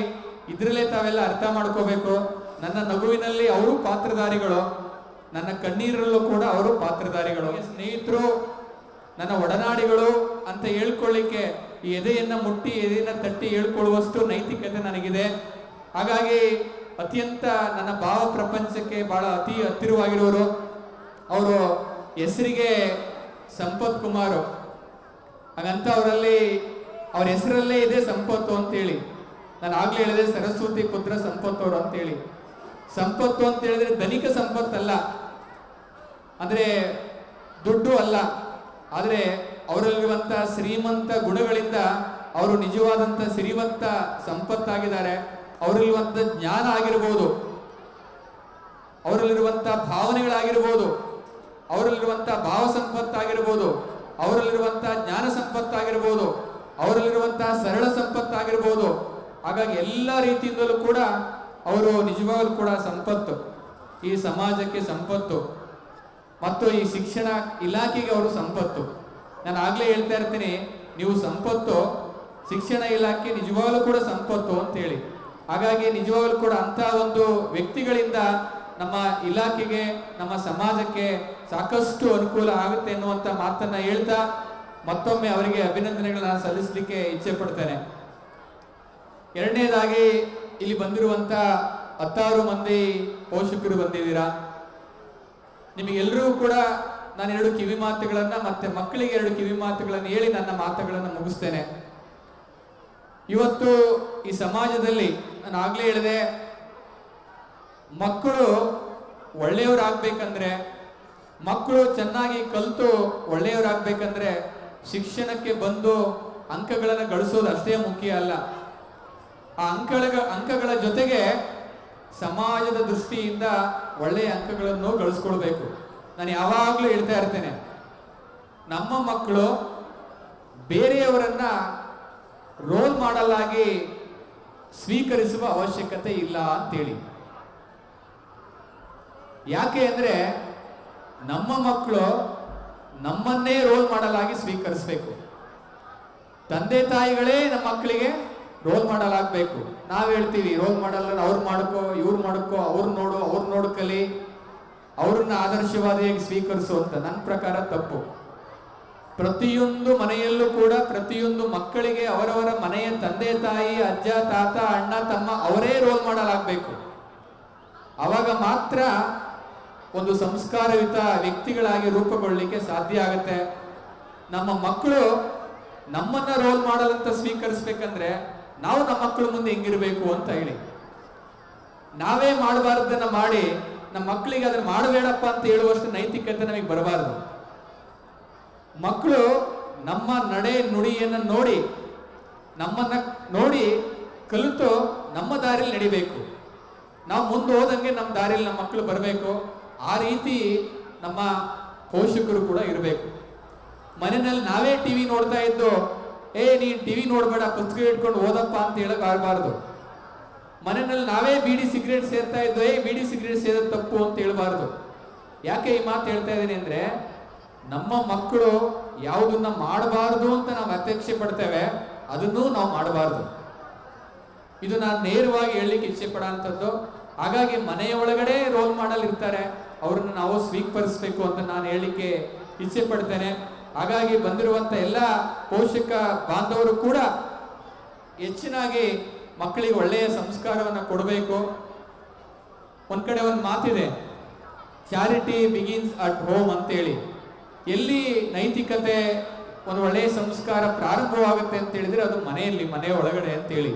ಇದ್ರಲ್ಲೇ ತಾವೆಲ್ಲ ಅರ್ಥ ಮಾಡ್ಕೋಬೇಕು, ನನ್ನ ನಗುವಿನಲ್ಲಿ ಅವರು ಪಾತ್ರಧಾರಿಗಳು, ನನ್ನ ಕಣ್ಣೀರಲ್ಲೂ ಕೂಡ ಅವರು ಪಾತ್ರಧಾರಿಗಳು. ಸ್ನೇಹಿತರು, ನನ್ನ ಒಡನಾಡಿಗಳು ಅಂತ ಹೇಳ್ಕೊಳ್ಳಿಕ್ಕೆ ಈ ಎದೆಯನ್ನ ಮುಟ್ಟಿ ಎದೆಯನ್ನ ತಟ್ಟಿ ಹೇಳ್ಕೊಳ್ಳುವಷ್ಟು ನೈತಿಕತೆ ನನಗಿದೆ. ಹಾಗಾಗಿ ಅತ್ಯಂತ ನನ್ನ ಭಾವ ಪ್ರಪಂಚಕ್ಕೆ ಬಹಳ ಅತಿ ಹತ್ತಿರವಾಗಿರುವರು. ಅವರು ಹೆಸರಿಗೆ ಸಂಪತ್ ಕುಮಾರ್, ಹಾಗಂತ ಅವ್ರ ಹೆಸರಲ್ಲೇ ಇದೆ ಸಂಪತ್ತು ಅಂತೇಳಿ. ನಾನು ಆಗ್ಲೇ ಹೇಳಿದೆ ಸರಸ್ವತಿ ಪುತ್ರ ಸಂಪತ್ ಅವರು ಅಂತೇಳಿ. ಸಂಪತ್ತು ಅಂತ ಹೇಳಿದ್ರೆ ಧನಿಕ ಸಂಪತ್ತಲ್ಲ, ಅಂದ್ರೆ ದುಡ್ಡು ಅಲ್ಲ. ಆದ್ರೆ ಅವರಲ್ಲಿರುವಂತ ಶ್ರೀಮಂತ ಗುಣಗಳಿಂದ ಅವರು ನಿಜವಾದಂತ ಸಿರಿವಂತ ಸಂಪತ್ತಾಗಿದ್ದಾರೆ. ಅವರಲ್ಲಿರುವಂತ ಜ್ಞಾನ ಆಗಿರ್ಬೋದು, ಅವರಲ್ಲಿರುವಂತ ಭಾವನೆಗಳಾಗಿರ್ಬೋದು, ಅವರಲ್ಲಿರುವಂತ ಭಾವ ಸಂಪತ್ತಾಗಿರ್ಬೋದು, ಅವರಲ್ಲಿರುವಂತ ಜ್ಞಾನ ಸಂಪತ್ತಾಗಿರ್ಬೋದು, ಅವರಲ್ಲಿರುವಂತಹ ಸರಳ ಸಂಪತ್ತಾಗಿರ್ಬೋದು. ಹಾಗಾಗಿ ಎಲ್ಲ ರೀತಿಯಿಂದಲೂ ಕೂಡ ಅವರು ನಿಜವಾಗ್ಲೂ ಕೂಡ ಸಂಪತ್ತು, ಈ ಸಮಾಜಕ್ಕೆ ಸಂಪತ್ತು, ಮತ್ತು ಈ ಶಿಕ್ಷಣ ಇಲಾಖೆಗೆ ಅವರು ಸಂಪತ್ತು. ನಾನು ಆಗ್ಲೇ ಹೇಳ್ತಾ ಇರ್ತೀನಿ, ನೀವು ಸಂಪತ್ತು, ಶಿಕ್ಷಣ ಇಲಾಖೆ ನಿಜವಾಗ್ಲೂ ಕೂಡ ಸಂಪತ್ತು ಅಂತೇಳಿ. ಹಾಗಾಗಿ ನಿಜವಾಗ್ಲೂ ಕೂಡ ಅಂತ ಒಂದು ವ್ಯಕ್ತಿಗಳಿಂದ ನಮ್ಮ ಇಲಾಖೆಗೆ, ನಮ್ಮ ಸಮಾಜಕ್ಕೆ ಸಾಕಷ್ಟು ಅನುಕೂಲ ಆಗುತ್ತೆ ಎನ್ನುವಂತ ಮಾತನ್ನ ಹೇಳ್ತಾ ಮತ್ತೊಮ್ಮೆ ಅವರಿಗೆ ಅಭಿನಂದನೆಗಳನ್ನ ಸಲ್ಲಿಸಲಿಕ್ಕೆ ಇಚ್ಛೆ ಪಡ್ತೇನೆ. ಎರಡನೇದಾಗಿ ಇಲ್ಲಿ ಬಂದಿರುವಂತ 16 ಮಂದಿ ಪೋಷಕರು ಬಂದಿದ್ದೀರಾ. ನಿಮಗೆಲ್ಲರೂ ಕೂಡ ನಾನು 2 ಕಿವಿ ಮಾತುಗಳನ್ನ ಮತ್ತೆ ಮಕ್ಕಳಿಗೆ 2 ಕಿವಿ ಮಾತುಗಳನ್ನು ಹೇಳಿ ನನ್ನ ಮಾತುಗಳನ್ನು ಮುಗಿಸ್ತೇನೆ. ಇವತ್ತು ಈ ಸಮಾಜದಲ್ಲಿ ನಾನು ಆಗ್ಲೇ ಹೇಳಿದೆ, ಮಕ್ಕಳು ಒಳ್ಳೆಯವರಾಗಬೇಕಂದ್ರೆ, ಮಕ್ಕಳು ಚೆನ್ನಾಗಿ ಕಲಿತು ಒಳ್ಳೆಯವರಾಗಬೇಕಂದ್ರೆ ಶಿಕ್ಷಣಕ್ಕೆ ಬಂದು ಅಂಕಗಳನ್ನು ಗಳಿಸೋದು ಅಷ್ಟೇ ಮುಖ್ಯ ಅಲ್ಲ. ಆ ಅಂಕಗಳ ಜೊತೆಗೆ ಸಮಾಜದ ದೃಷ್ಟಿಯಿಂದ ಒಳ್ಳೆಯ ಅಂಕಗಳನ್ನು ಗಳಿಸ್ಕೊಳ್ಬೇಕು. ನಾನು ಯಾವಾಗಲೂ ಹೇಳ್ತಾ ಇರ್ತೇನೆ, ನಮ್ಮ ಮಕ್ಕಳು ಬೇರೆಯವರನ್ನ ರೋಲ್ ಮಾಡೆಲ್ ಆಗಿ ಸ್ವೀಕರಿಸುವ ಅವಶ್ಯಕತೆ ಇಲ್ಲ ಅಂತೇಳಿ. ಯಾಕೆ ಅಂದ್ರೆ ನಮ್ಮ ಮಕ್ಕಳು ನಮ್ಮನ್ನೇ ರೋಲ್ ಮಾಡೆಲ್ ಆಗಿ ಸ್ವೀಕರಿಸಬೇಕು. ತಂದೆ ತಾಯಿಗಳೇ ನಮ್ಮ ಮಕ್ಕಳಿಗೆ ರೋಲ್ ಮಾಡೆಲ್ ಆಗ್ಬೇಕು. ನಾವ್ ಹೇಳ್ತೀವಿ ರೋಲ್ ಮಾಡೆಲ್ ಅವ್ರು ಮಾಡ್ಕೋ, ಇವ್ರು ಮಾಡ್ಕೋ, ಅವ್ರು ನೋಡು ಕಲಿ, ಅವ್ರನ್ನ ಆದರ್ಶವಾದಿಯಾಗಿ ಸ್ವೀಕರಿಸು ಅಂತ. ನನ್ನ ಪ್ರಕಾರ ತಪ್ಪು. ಪ್ರತಿಯೊಂದು ಮನೆಯಲ್ಲೂ ಕೂಡ ಪ್ರತಿಯೊಂದು ಮಕ್ಕಳಿಗೆ ಅವರವರ ಮನೆಯ ತಂದೆ ತಾಯಿ, ಅಜ್ಜ ತಾತ, ಅಣ್ಣ ತಮ್ಮ ಅವರೇ ರೋಲ್ ಮಾಡೆಲ್ ಆಗ್ಬೇಕು. ಅವಾಗ ಮಾತ್ರ ಒಂದು ಸಂಸ್ಕಾರಯುತ ವ್ಯಕ್ತಿಗಳಾಗಿ ರೂಪುಗೊಳ್ಳಲಿಕ್ಕೆ ಸಾಧ್ಯ ಆಗುತ್ತೆ. ನಮ್ಮ ಮಕ್ಕಳು ನಮ್ಮನ್ನ ರೋಲ್ ಮಾಡೆಲ್ ಅಂತ ಸ್ವೀಕರಿಸ್ಬೇಕಂದ್ರೆ ನಾವು ನಮ್ಮ ಮಕ್ಕಳ ಮುಂದೆ ಹೆಂಗಿರ್ಬೇಕು ಅಂತ ಹೇಳಿ, ನಾವೇ ಮಾಡಬಾರ್ದನ್ನ ಮಾಡಿ ನಮ್ಮ ಮಕ್ಕಳಿಗೆ ಅದನ್ನ ಮಾಡಬೇಡಪ್ಪ ಅಂತ ಹೇಳುವಷ್ಟು ನೈತಿಕತೆ ನಮಗೆ ಬರಬಾರದು. ಮಕ್ಕಳು ನಮ್ಮ ನಡೆ ನುಡಿಯನ್ನು ನೋಡಿ, ನಮ್ಮನ್ನ ನೋಡಿ ಕಲಿತು ನಮ್ಮ ದಾರಿಯಲ್ಲಿ ನಡಿಬೇಕು. ನಾವು ಮುಂದೆ ಹೋದಂಗೆ ನಮ್ಮ ದಾರಿಯಲ್ಲಿ ನಮ್ಮ ಮಕ್ಕಳು ಬರಬೇಕು. ಆ ರೀತಿ ನಮ್ಮ ಪೋಷಕರು ಕೂಡ ಇರಬೇಕು. ಮನೆಯಲ್ಲಿ ನಾವೇ ಟಿವಿ ನೋಡ್ತಾ ಇದ್ದು, ನೀನ್ ಟಿವಿ ನೋಡ್ಬೇಡ, ಪುಸ್ತಕ ಇಟ್ಕೊಂಡು ಓದಪ್ಪ ಅಂತ ಹೇಳಕ್ ಆಗಬಾರ್ದು. ಮನೆಯಲ್ಲಿ ನಾವೇ ಬೀಡಿ ಸಿಗರೇಟ್ ಸೇರ್ತಾ ಇದ್ದು, ಬೀಡಿ ಸಿಗರೇಟ್ ಸೇರೋದು ತಪ್ಪು ಅಂತ ಹೇಳ್ಬಾರ್ದು. ಯಾಕೆ ಈ ಮಾತು ಹೇಳ್ತಾ ಇದ್ದೀನಿ ಅಂದ್ರೆ, ನಮ್ಮ ಮಕ್ಕಳು ಯಾವುದನ್ನ ಮಾಡಬಾರ್ದು ಅಂತ ನಾವು ಅಪೇಕ್ಷೆ ಪಡ್ತೇವೆ, ಅದನ್ನೂ ನಾವು ಮಾಡಬಾರ್ದು. ಇದು ನಾನು ನೇರವಾಗಿ ಹೇಳಲಿಕ್ಕೆ ಇಚ್ಛೆ ಪಡೋಂಥದ್ದು. ಹಾಗಾಗಿ ಮನೆಯ ಒಳಗಡೆ ರೋಲ್ ಮಾಡೆಲ್ ಇರ್ತಾರೆ, ಅವ್ರನ್ನ ನಾವು ಸ್ವೀಕರಿಸಬೇಕು ಅಂತ ನಾನು ಹೇಳಲಿಕ್ಕೆ ಇಚ್ಛೆ ಪಡ್ತೇನೆ. ಹಾಗಾಗಿ ಬಂದಿರುವಂತ ಎಲ್ಲ ಪೋಷಕ ಬಾಂಧವರು ಕೂಡ ಹೆಚ್ಚಿನಾಗಿ ಮಕ್ಕಳಿಗೆ ಒಳ್ಳೆಯ ಸಂಸ್ಕಾರವನ್ನು ಕೊಡಬೇಕು. ಒಂದ್ ಕಡೆ ಒಂದು ಮಾತಿದೆ, ಚಾರಿಟಿ ಬಿಗಿನ್ಸ್ ಅಟ್ ಹೋಮ್ ಅಂತೇಳಿ. ಎಲ್ಲಿ ನೈತಿಕತೆ, ಒಂದು ಒಳ್ಳೆಯ ಸಂಸ್ಕಾರ ಪ್ರಾರಂಭವಾಗುತ್ತೆ ಅಂತ ಹೇಳಿದ್ರೆ ಅದು ಮನೆಯಲ್ಲಿ, ಮನೆಯ ಒಳಗಡೆ ಅಂತೇಳಿ.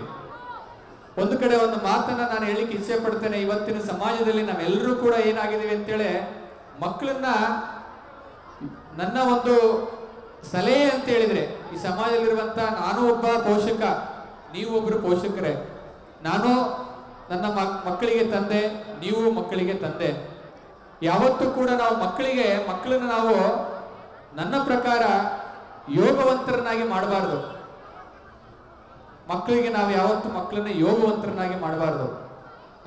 ಒಂದು ಕಡೆ ಒಂದು ಮಾತನ್ನ ನಾನು ಹೇಳಲಿಕ್ಕೆ ಇಚ್ಛೆ ಪಡ್ತೇನೆ. ಇವತ್ತಿನ ಸಮಾಜದಲ್ಲಿ ನಾವೆಲ್ಲರೂ ಕೂಡ ಏನಾಗಿದ್ದೀವಿ ಅಂತೇಳಿ, ಮಕ್ಕಳನ್ನ ನನ್ನ ಒಂದು ಸಲಹೆ ಅಂತ ಹೇಳಿದ್ರೆ, ಈ ಸಮಾಜದಲ್ಲಿರುವಂತ ನಾನು ಒಬ್ಬ ಪೋಷಕ, ನೀವು ಒಬ್ರು ಪೋಷಕರೇ, ನಾನು ನನ್ನ ಮಕ್ಕಳಿಗೆ ತಂದೆ, ನೀವು ಮಕ್ಕಳಿಗೆ ತಂದೆ. ಯಾವತ್ತೂ ಕೂಡ ನಾವು ಮಕ್ಕಳನ್ನ ನಾವು ನನ್ನ ಪ್ರಕಾರ ಯೋಗವಂತರನ್ನಾಗಿ ಮಾಡಬಾರ್ದು. ಮಕ್ಕಳಿಗೆ ನಾವು ಯಾವತ್ತು ಮಕ್ಕಳನ್ನ ಯೋಗವಂತರನ್ನಾಗಿ ಮಾಡಬಾರ್ದು,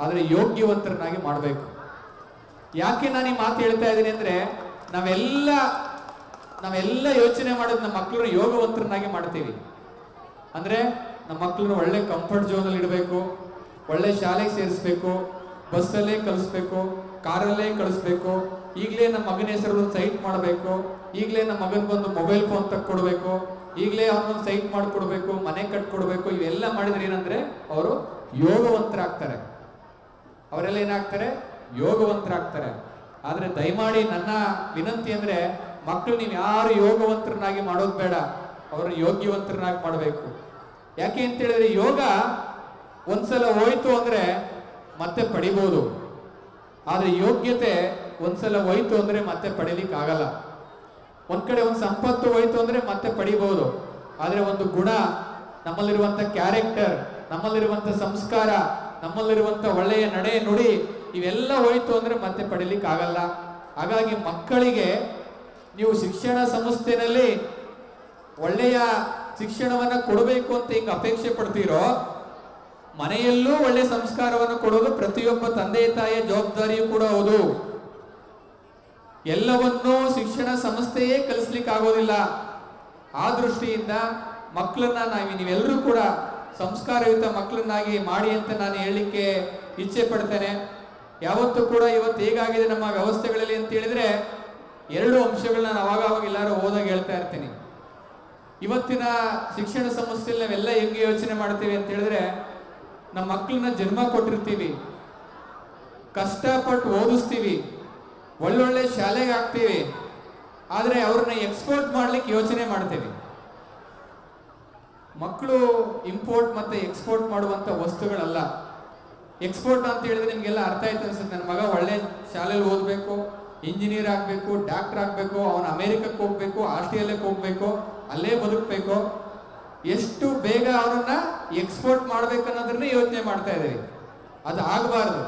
ಆದರೆ ಯೋಗ್ಯವಂತರನ್ನಾಗಿ ಮಾಡಬೇಕು. ಯಾಕೆ ನಾನು ಈ ಮಾತು ಹೇಳ್ತಾ ಇದ್ದೀನಿ ಅಂದ್ರೆ, ನಾವೆಲ್ಲ ಯೋಚನೆ ಮಾಡೋದು ನಮ್ಮ ಮಕ್ಕಳನ್ನ ಯೋಗವಂತರನ್ನಾಗಿ ಮಾಡ್ತೀವಿ. ಅಂದ್ರೆ ನಮ್ಮ ಮಕ್ಕಳನ್ನ ಒಳ್ಳೆ ಕಂಫರ್ಟ್ ಝೋನಲ್ಲಿ ಇಡಬೇಕು, ಒಳ್ಳೆ ಶಾಲೆಗೆ ಸೇರಿಸ್ಬೇಕು, ಬಸ್ಸಲ್ಲೇ ಕಳಿಸ್ಬೇಕು, ಕಾರಲ್ಲೇ ಕಳಿಸ್ಬೇಕು, ಈಗಲೇ ನಮ್ಮ ಮಗನ ಹೆಸರು ಸೈಟ್ ಮಾಡಬೇಕು, ಈಗಲೇ ನಮ್ಮ ಮಗನಿಗೊಂದು ಮೊಬೈಲ್ ಫೋನ್ ತಕ್ಕೊಡ್ಬೇಕು, ಈಗಲೇ ಅವನೊಂದು ಸೈಟ್ ಮಾಡಿಕೊಡ್ಬೇಕು, ಮನೆ ಕಟ್ಕೊಡ್ಬೇಕು. ಇವೆಲ್ಲ ಮಾಡಿದ್ರೆ ಏನಂದ್ರೆ ಅವರು ಯೋಗವಂತರಾಗ್ತಾರೆ. ಅವರೆಲ್ಲ ಏನಾಗ್ತಾರೆ? ಯೋಗವಂತರಾಗ್ತಾರೆ. ಆದ್ರೆ ದಯಮಾಡಿ ನನ್ನ ವಿನಂತಿ ಅಂದ್ರೆ, ಮಕ್ಕಳು ನೀವು ಯಾರು ಯೋಗವಂತರನ್ನಾಗಿ ಮಾಡೋದು ಬೇಡ, ಅವರನ್ನು ಯೋಗ್ಯವಂತರನ್ನಾಗಿ ಮಾಡಬೇಕು. ಯಾಕೆ ಅಂತ ಹೇಳಿದ್ರೆ, ಯೋಗ ಒಂದ್ಸಲ ಹೋಯ್ತು ಅಂದ್ರೆ ಮತ್ತೆ ಪಡಿಬಹುದು, ಆದ್ರೆ ಯೋಗ್ಯತೆ ಒಂದ್ಸಲ ಹೋಯ್ತು ಅಂದ್ರೆ ಮತ್ತೆ ಪಡಿಲಿಕ್ಕೆ ಆಗಲ್ಲ. ಒಂದ್ ಕಡೆ ಒಂದು ಸಂಪತ್ತು ಹೋಯ್ತು ಅಂದ್ರೆ ಮತ್ತೆ ಪಡಿಬಹುದು, ಆದ್ರೆ ಒಂದು ಗುಣ, ನಮ್ಮಲ್ಲಿರುವಂತ ಕ್ಯಾರೆಕ್ಟರ್, ನಮ್ಮಲ್ಲಿರುವಂತ ಸಂಸ್ಕಾರ, ನಮ್ಮಲ್ಲಿರುವಂತ ಒಳ್ಳೆಯ ನಡೆ ನುಡಿ, ಇವೆಲ್ಲ ಹೋಯ್ತು ಅಂದ್ರೆ ಮತ್ತೆ ಪಡಿಲಿಕ್ಕೆ ಆಗಲ್ಲ. ಹಾಗಾಗಿ ಮಕ್ಕಳಿಗೆ ನೀವು ಶಿಕ್ಷಣ ಸಂಸ್ಥೆಯಲ್ಲಿ ಒಳ್ಳೆಯ ಶಿಕ್ಷಣವನ್ನ ಕೊಡಬೇಕು ಅಂತ ಹಿಂಗ ಅಪೇಕ್ಷೆ ಪಡ್ತೀರೋ, ಮನೆಯಲ್ಲೂ ಒಳ್ಳೆ ಸಂಸ್ಕಾರವನ್ನು ಕೊಡೋದು ಪ್ರತಿಯೊಬ್ಬ ತಂದೆ ತಾಯಿಯ ಜವಾಬ್ದಾರಿಯೂ ಕೂಡ ಹೌದು. ಎಲ್ಲವನ್ನೂ ಶಿಕ್ಷಣ ಸಂಸ್ಥೆಯೇ ಕಲಿಸ್ಲಿಕ್ಕೆ ಆಗೋದಿಲ್ಲ. ಆ ದೃಷ್ಟಿಯಿಂದ ಮಕ್ಕಳನ್ನ ನೀವೆಲ್ಲರೂ ಕೂಡ ಸಂಸ್ಕಾರಯುತ ಮಕ್ಕಳನ್ನಾಗಿ ಮಾಡಿ ಅಂತ ನಾನು ಹೇಳಲಿಕ್ಕೆ ಇಚ್ಛೆ ಪಡ್ತೇನೆ. ಯಾವತ್ತೂ ಕೂಡ ಇವತ್ತು ಹೇಗಾಗಿದೆ ನಮ್ಮ ವ್ಯವಸ್ಥೆಗಳಲ್ಲಿ ಅಂತ ಹೇಳಿದ್ರೆ, ಎರಡು ಅಂಶಗಳನ್ನ ನಾನು ಅವಾಗ ಎಲ್ಲರೂ ಹೋದಾಗ ಹೇಳ್ತಾ ಇರ್ತೀನಿ. ಇವತ್ತಿನ ಶಿಕ್ಷಣ ಸಂಸ್ಥೆಯಲ್ಲಿ ನಾವೆಲ್ಲ ಹೆಂಗೆ ಯೋಚನೆ ಮಾಡ್ತೀವಿ ಅಂತ ಹೇಳಿದ್ರೆ, ನಮ್ಮ ಮಕ್ಕಳನ್ನ ಜನ್ಮ ಕೊಟ್ಟಿರ್ತೀವಿ, ಕಷ್ಟಪಟ್ಟು ಓದಿಸ್ತೀವಿ, ಒಳ್ಳೊಳ್ಳೆ ಶಾಲೆಗೆ ಹಾಕ್ತೀವಿ, ಆದರೆ ಅವ್ರನ್ನ ಎಕ್ಸ್ಪೋರ್ಟ್ ಮಾಡ್ಲಿಕ್ಕೆ ಯೋಚನೆ ಮಾಡ್ತೀವಿ. ಮಕ್ಕಳು ಇಂಪೋರ್ಟ್ ಮತ್ತೆ ಎಕ್ಸ್ಪೋರ್ಟ್ ಮಾಡುವಂತ ವಸ್ತುಗಳಲ್ಲ. ಎಕ್ಸ್ಪೋರ್ಟ್ ಅಂತ ಹೇಳಿದ್ರೆ ನಿಮ್ಗೆಲ್ಲ ಅರ್ಥ ಆಯ್ತು ಅನ್ಸುತ್ತೆ. ನನ್ನ ಮಗ ಒಳ್ಳೆ ಶಾಲೆಯಲ್ಲಿ ಓದಬೇಕು, ಇಂಜಿನಿಯರ್ ಆಗಬೇಕು, ಡಾಕ್ಟರ್ ಆಗಬೇಕು, ಅವನು ಅಮೆರಿಕಕ್ಕೆ ಹೋಗ್ಬೇಕು, ಆಸ್ಟ್ರೇಲಿಯಾಕ್ಕೆ ಹೋಗ್ಬೇಕು, ಅಲ್ಲೇ ಬದುಕಬೇಕು, ಎಷ್ಟು ಬೇಗ ಅವನನ್ನ ಎಕ್ಸ್ಪೋರ್ಟ್ ಮಾಡ್ಬೇಕು ಅನ್ನೋದನ್ನೇ ಯೋಚನೆ ಮಾಡ್ತಾ ಇದ್ದೀವಿ. ಅದು ಆಗಬಾರ್ದು.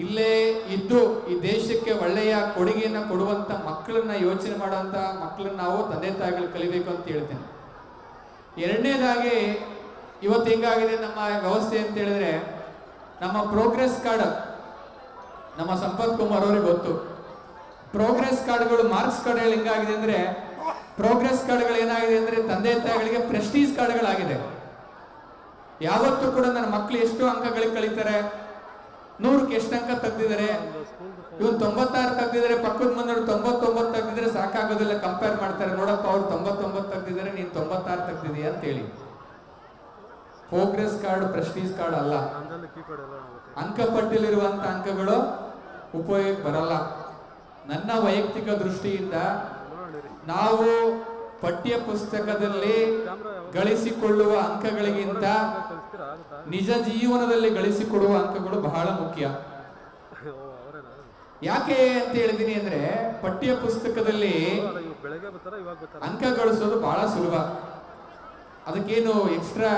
ಇಲ್ಲೇ ಇದ್ದು ಈ ದೇಶಕ್ಕೆ ಒಳ್ಳೆಯ ಕೊಡುಗೆಯನ್ನು ಕೊಡುವಂತ ಮಕ್ಕಳನ್ನ ಯೋಚನೆ ಮಾಡುವಂತ ಮಕ್ಕಳನ್ನ ನಾವು ತಂದೆ ತಾಯಿಗಳು ಕಲಿಬೇಕು ಅಂತ ಹೇಳ್ತೇನೆ. ಎರಡನೇದಾಗಿ ಇವತ್ತು ಹೆಂಗಾಗಿದೆ ನಮ್ಮ ವ್ಯವಸ್ಥೆ ಅಂತ ಹೇಳಿದ್ರೆ, ನಮ್ಮ ಪ್ರೋಗ್ರೆಸ್ ಕಾರ್ಡ್ ನಮ್ಮ ಸಂಪತ್ ಕುಮಾರ್ ಅವ್ರಿಗೆ ಗೊತ್ತು. ಪ್ರೋಗ್ರೆಸ್ ಕಾರ್ಡ್ಗಳು, ಮಾರ್ಕ್ಸ್ ಕಾರ್ಡ್ಗಳು ಹೆಂಗಾಗಿದೆ ಅಂದ್ರೆ, ಪ್ರೋಗ್ರೆಸ್ ಕಾರ್ಡ್ಗಳು ಏನಾಗಿದೆ ಅಂದ್ರೆ ತಂದೆ ತಾಯಿಗಳಿಗೆ ಪ್ರೆಸ್ಟೀಜ್ ಕಾರ್ಡ್ಗಳಾಗಿದೆ. ಯಾವತ್ತೂ ಕೂಡ ನನ್ನ ಮಕ್ಕಳು ಎಷ್ಟು ಅಂಕಗಳಿಗೆ ಕಳೀತಾರೆ, 100ಕ್ಕೆ ಎಷ್ಟು ಅಂಕ ತೆಗ್ದಿದ್ದಾರೆ, ಇವನು 96 ತೆಗ್ದಿದ್ದಾರೆ, ಪಕ್ಕದ ಮನೆಯವರು 99 ತೆಗ್ದಿದ್ರೆ ಸಾಕಾಗೋದಿಲ್ಲ, ಕಂಪೇರ್ ಮಾಡ್ತಾರೆ, ನೋಡಪ್ಪ ಅವ್ರು 99 ತೆಗ್ದಿದ್ದಾರೆ, ನೀನು 96 ತೆಗ್ದಿದೀಯ ಅಂತ ಹೇಳಿ. ಪ್ರೋಗ್ರೆಸ್ ಕಾರ್ಡ್ ಪ್ರೆಸ್ಟೀಜ್ ಕಾರ್ಡ್ ಅಲ್ಲ. ಅಂಕಪಟ್ಟಿಲಿರುವಂತ ಅಂಕಗಳು ಉಪಯೋಗ ಬರಲ್ಲ. ನನ್ನ ವೈಯಕ್ತಿಕ ದೃಷ್ಟಿಯಿಂದ ನಾವು ಪಠ್ಯ ಪುಸ್ತಕದಲ್ಲಿ ಗಳಿಸಿಕೊಳ್ಳುವ ಅಂಕಗಳಿಗಿಂತ ನಿಜ ಜೀವನದಲ್ಲಿ ಗಳಿಸಿಕೊಡುವ ಅಂಕಗಳು ಬಹಳ ಮುಖ್ಯ. ಯಾಕೆ ಅಂತ ಹೇಳಿದೀನಿ ಅಂದ್ರೆ, ಪಠ್ಯ ಪುಸ್ತಕದಲ್ಲಿ ಅಂಕ ಗಳಿಸೋದು ಬಹಳ ಸುಲಭ. ಅದಕ್ಕೇನು ಎಕ್ಸ್ಟ್ರಾ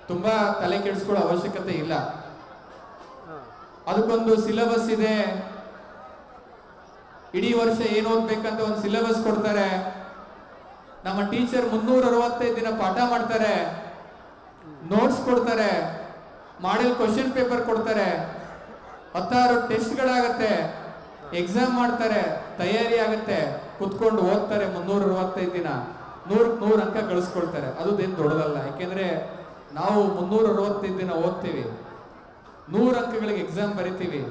ತುಂಬಾ ತಲೆ ಕೆಡಿಸ್ಕೊಳ್ಳೋ ಅವಶ್ಯಕತೆ ಇಲ್ಲ. ಅದಕ್ಕೊಂದು ಸಿಲೆಬಸ್ ಇದೆ. ಇಡೀ ವರ್ಷ ಏನು ಓದ್ಬೇಕಂತ ಒಂದು ಸಿಲೆಬಸ್ ಕೊಡ್ತಾರೆ. ನಮ್ಮ ಟೀಚರ್ 365 ದಿನ ಪಾಠ ಮಾಡ್ತಾರೆ, ನೋಟ್ಸ್ ಕೊಡ್ತಾರೆ, ಮಾಡೆಲ್ ಕ್ವಶನ್ ಪೇಪರ್ ಕೊಡ್ತಾರೆ, 16 ಟೆಸ್ಟ್ಗಳಾಗತ್ತೆ, ಎಕ್ಸಾಮ್ ಮಾಡ್ತಾರೆ, ತಯಾರಿ ಆಗುತ್ತೆ, ಕುತ್ಕೊಂಡು ಓದ್ತಾರೆ 365 ದಿನ, 100 ಅಂಕ ಗಳಿಸ್ಕೊಳ್ತಾರೆ. ಅದೇನು ದೊಡ್ಡದಲ್ಲ. ಯಾಕೆಂದ್ರೆ ನಾವು 365 ದಿನ ಓದ್ತೀವಿ, 100 ಅಂಕಗಳಿಗೆ ಎಕ್ಸಾಮ್ ಬರಿತೀವಿ.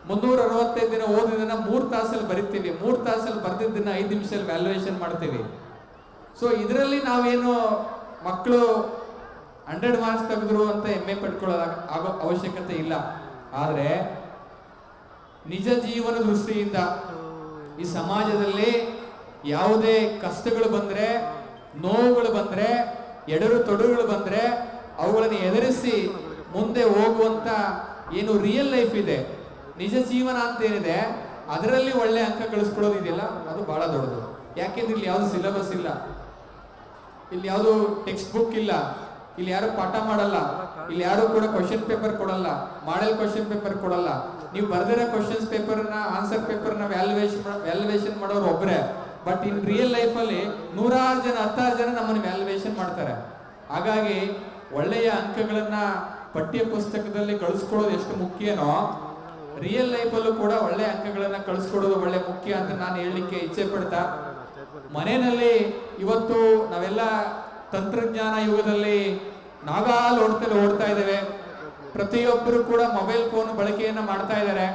365 ದಿನ ಓದಿದನ್ನ 3 ತಾಸಲ್ಲಿ ಬರಿತೀವಿ, 3 ತಾಸಲ್ಲಿ ಬರ್ದಿದ್ದನ್ನ 5 ನಿಮಿಷದಲ್ಲಿ ವ್ಯಾಲ್ಯೂಯೇಷನ್ ಮಾಡ್ತೀವಿ. ಸೊ ಇದರಲ್ಲಿ ನಾವೇನು ಮಕ್ಕಳು 100 ಮಾರ್ಕ್ಸ್ ತೆಗೆದ್ರು ಅಂತ ಹೆಮ್ಮೆ ಪಡ್ಕೊಳ್ಳೋ ಅವಶ್ಯಕತೆ ಇಲ್ಲ. ಆದರೆ ನಿಜ ಜೀವನ ದೃಷ್ಟಿಯಿಂದ ಈ ಸಮಾಜದಲ್ಲಿ ಯಾವುದೇ ಕಷ್ಟಗಳು ಬಂದ್ರೆ, ನೋವುಗಳು ಬಂದ್ರೆ, ಎಡರು ತೊಡರುಗಳು ಬಂದ್ರೆ ಅವುಗಳನ್ನು ಎದುರಿಸಿ ಮುಂದೆ ಹೋಗುವಂತ ಏನು ರಿಯಲ್ ಲೈಫ್ ಇದೆ, ನಿಜ ಜೀವನ ಅಂತ ಏನಿದೆ, ಅದರಲ್ಲಿ ಒಳ್ಳೆ ಅಂಕ ಗಳಿಸ್ಕೊಳ್ಳೋದು ಇದೆಯಲ್ಲ, ಅದು ಬಹಳ ದೊಡ್ಡದು. ಯಾಕೆಂದ್ರೆ ಇಲ್ಲಿ ಯಾವುದು ಸಿಲೆಬಸ್ ಇಲ್ಲ, ಇಲ್ಲಿ ಯಾವುದು ಟೆಕ್ಸ್ಟ್ ಬುಕ್ ಇಲ್ಲ, ಇಲ್ಲಿ ಯಾರು ಪಾಠ ಮಾಡಲ್ಲ, ಇಲ್ಲಿ ಯಾರು ಕೂಡ ಕ್ವಶನ್ ಪೇಪರ್ ಕೊಡಲ್ಲ, ಮಾಡೆಲ್ ಕ್ವಶನ್ ಪೇಪರ್ ಕೊಡಲ್ಲ. ನೀವು ಬರ್ದಿರೋ ಕ್ವಶನ್ಸ್ ಪೇಪರ್ನ, ಆನ್ಸರ್ ಪೇಪರ್ನ ವ್ಯಾಲ್ಯೂಯೇಷನ್ ಮಾಡೋರು ಒಬ್ಬರೇ. ಬಟ್ ಇನ್ ರಿಯಲ್ ಲೈಫ್ ಅಲ್ಲಿ 100 ಜನ 10 ಜನ ನಮ್ಮನ್ನು ವ್ಯಾಲ್ಯೂಯೇಷನ್ ಮಾಡ್ತಾರೆ. ಹಾಗಾಗಿ ಒಳ್ಳೆಯ ಅಂಕಗಳನ್ನ ಪಠ್ಯ ಪುಸ್ತಕದಲ್ಲಿ ಕಳಿಸ್ಕೊಡೋದು ಎಷ್ಟು ಮುಖ್ಯನೋ, ರಿಯಲ್ ಲೈಫಲ್ಲೂ ಕೂಡ ಒಳ್ಳೆ ಅಂಕಗಳನ್ನ ಕಳಿಸ್ಕೊಡೋದು ಒಳ್ಳೆ ಮುಖ್ಯ ಅಂತ ನಾನು ಹೇಳಲಿಕ್ಕೆ ಇಚ್ಛೆ ಪಡ್ತಾ, ಮನೆಯಲ್ಲಿ ಇವತ್ತು ನಾವೆಲ್ಲ ತಂತ್ರಜ್ಞಾನ ಯುಗದಲ್ಲಿ ನಾಗಾಲ್ ಓಡ್ತಾ ಇದ್ದೇವೆ. ಪ್ರತಿಯೊಬ್ಬರು ಕೂಡ ಮೊಬೈಲ್ ಫೋನ್ ಬಳಕೆಯನ್ನ ಮಾಡ್ತಾ ಇದ್ದಾರೆ.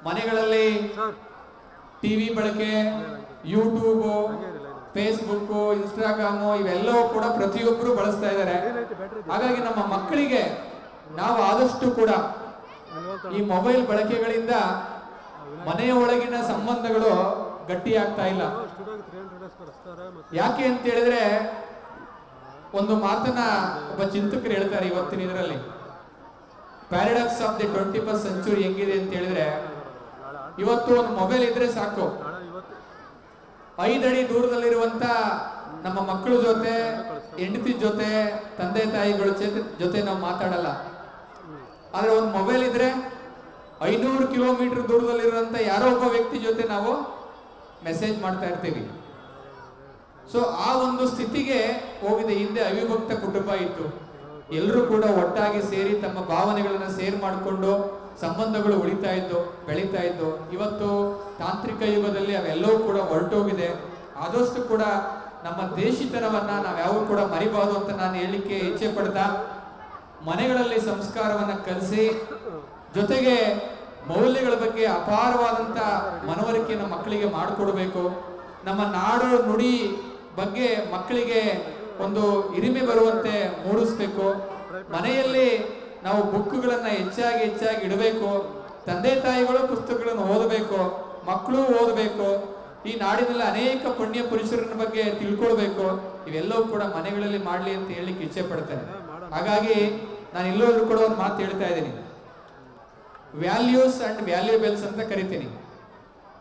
ಮನೆಗಳಲ್ಲಿ ಟಿವಿ ಬಳಕೆ, ಯೂಟ್ಯೂಬು, ಫೇಸ್ಬುಕ್, ಇನ್ಸ್ಟಾಗ್ರಾಮು ಇವೆಲ್ಲವೂ ಕೂಡ ಪ್ರತಿಯೊಬ್ಬರು ಬಳಸ್ತಾ ಇದ್ದಾರೆ. ಹಾಗಾಗಿ ನಮ್ಮ ಮಕ್ಕಳಿಗೆ ನಾವು ಆದಷ್ಟು ಕೂಡ ಈ ಮೊಬೈಲ್ ಬಳಕೆಗಳಿಂದ ಮನೆಯ ಒಳಗಿನ ಸಂಬಂಧಗಳು ಗಟ್ಟಿ ಆಗ್ತಾ ಇಲ್ಲ. ಯಾಕೆ ಅಂತ ಹೇಳಿದ್ರೆ, ಒಂದು ಮಾತನ್ನ ಒಬ್ಬ ಚಿಂತಕರು ಹೇಳ್ತಾರೆ ಇವತ್ತಿನ ಇದರಲ್ಲಿ, paradox of the 21st century ಹೆಂಗಿದೆ ಅಂತ ಹೇಳಿದ್ರೆ, ಇವತ್ತು ಒಂದು ಮೊಬೈಲ್ ಇದ್ರೆ ಸಾಕು, 5 ಅಡಿ ದೂರದಲ್ಲಿರುವಂತ ನಮ್ಮ ಮಕ್ಕಳ ಜೊತೆ, ಹೆಂಡತಿ ಜೊತೆ, ತಂದೆ ತಾಯಿಗಳ ಜೊತೆ ನಾವು ಮಾತಾಡಲ್ಲ. ಆದ್ರೆ ಒಂದು ಮೊಬೈಲ್ ಇದ್ರೆ 500 ಕಿಲೋಮೀಟರ್ ದೂರದಲ್ಲಿರುವಂತ ಯಾರೋ ಒಬ್ಬ ವ್ಯಕ್ತಿ ಜೊತೆ ನಾವು ಮೆಸೇಜ್ ಮಾಡ್ತಾ ಇರ್ತೀವಿ. ಸೊ ಆ ಒಂದು ಸ್ಥಿತಿಗೆ ಹೋಗಿದೆ. ಹಿಂದೆ ಅವಿಭಕ್ತ ಕುಟುಂಬ ಇತ್ತು, ಎಲ್ಲರೂ ಕೂಡ ಒಟ್ಟಾಗಿ ಸೇರಿ ತಮ್ಮ ಭಾವನೆಗಳನ್ನ ಶೇರ್ ಮಾಡಿಕೊಂಡು ಸಂಬಂಧಗಳು ಉಳಿತಾ ಇದ್ದು, ಬೆಳೀತಾ ಇದ್ದು. ಇವತ್ತು ತಾಂತ್ರಿಕ ಯುಗದಲ್ಲಿ ಅವೆಲ್ಲವೂ ಕೂಡ ಹೊರಟೋಗಿದೆ. ಆದಷ್ಟು ಕೂಡ ನಮ್ಮ ದೇಶಿತನವನ್ನ ನಾವ್ಯಾವ ಕೂಡ ಮರಿಬಾರ್ದು ಅಂತ ನಾನು ಹೇಳಲಿಕ್ಕೆ ಇಚ್ಛೆ ಪಡ್ತಾ, ಮನೆಗಳಲ್ಲಿ ಸಂಸ್ಕಾರವನ್ನ ಕಲಿಸಿ, ಜೊತೆಗೆ ಮೌಲ್ಯಗಳ ಬಗ್ಗೆ ಅಪಾರವಾದಂತ ಮನವರಿಕೆಯನ್ನು ಮಕ್ಕಳಿಗೆ ಮಾಡಿಕೊಡ್ಬೇಕು. ನಮ್ಮ ನಾಡು ನುಡಿ ಬಗ್ಗೆ ಮಕ್ಕಳಿಗೆ ಒಂದು ಹಿರಿಮೆ ಬರುವಂತೆ ಮೂಡಿಸ್ಬೇಕು. ಮನೆಯಲ್ಲಿ ನಾವು ಬುಕ್ಗಳನ್ನ ಹೆಚ್ಚಾಗಿ ಇಡಬೇಕು. ತಂದೆ ತಾಯಿಗಳು ಪುಸ್ತಕಗಳನ್ನು ಓದಬೇಕು, ಮಕ್ಕಳು ಓದಬೇಕು. ಈ ನಾಡಿನಲ್ಲಿ ಅನೇಕ ಪುಣ್ಯ ಪುರುಷರ ಬಗ್ಗೆ ತಿಳ್ಕೊಳ್ಬೇಕು. ಇವೆಲ್ಲವೂ ಕೂಡ ಮನೆಗಳಲ್ಲಿ ಮಾಡ್ಲಿ ಅಂತ ಹೇಳಲಿಕ್ಕೆ ಇಚ್ಛೆ ಪಡ್ತೇನೆ. ಹಾಗಾಗಿ ನಾನು ಎಲ್ಲರೂ ಕೂಡ ಒಂದು ಮಾತು ಹೇಳ್ತಾ ಇದ್ದೀನಿ, ವ್ಯಾಲ್ಯೂಸ್ ಅಂಡ್ ವ್ಯಾಲ್ಯೂಬಲ್ಸ್ ಅಂತ ಕರಿತೀನಿ.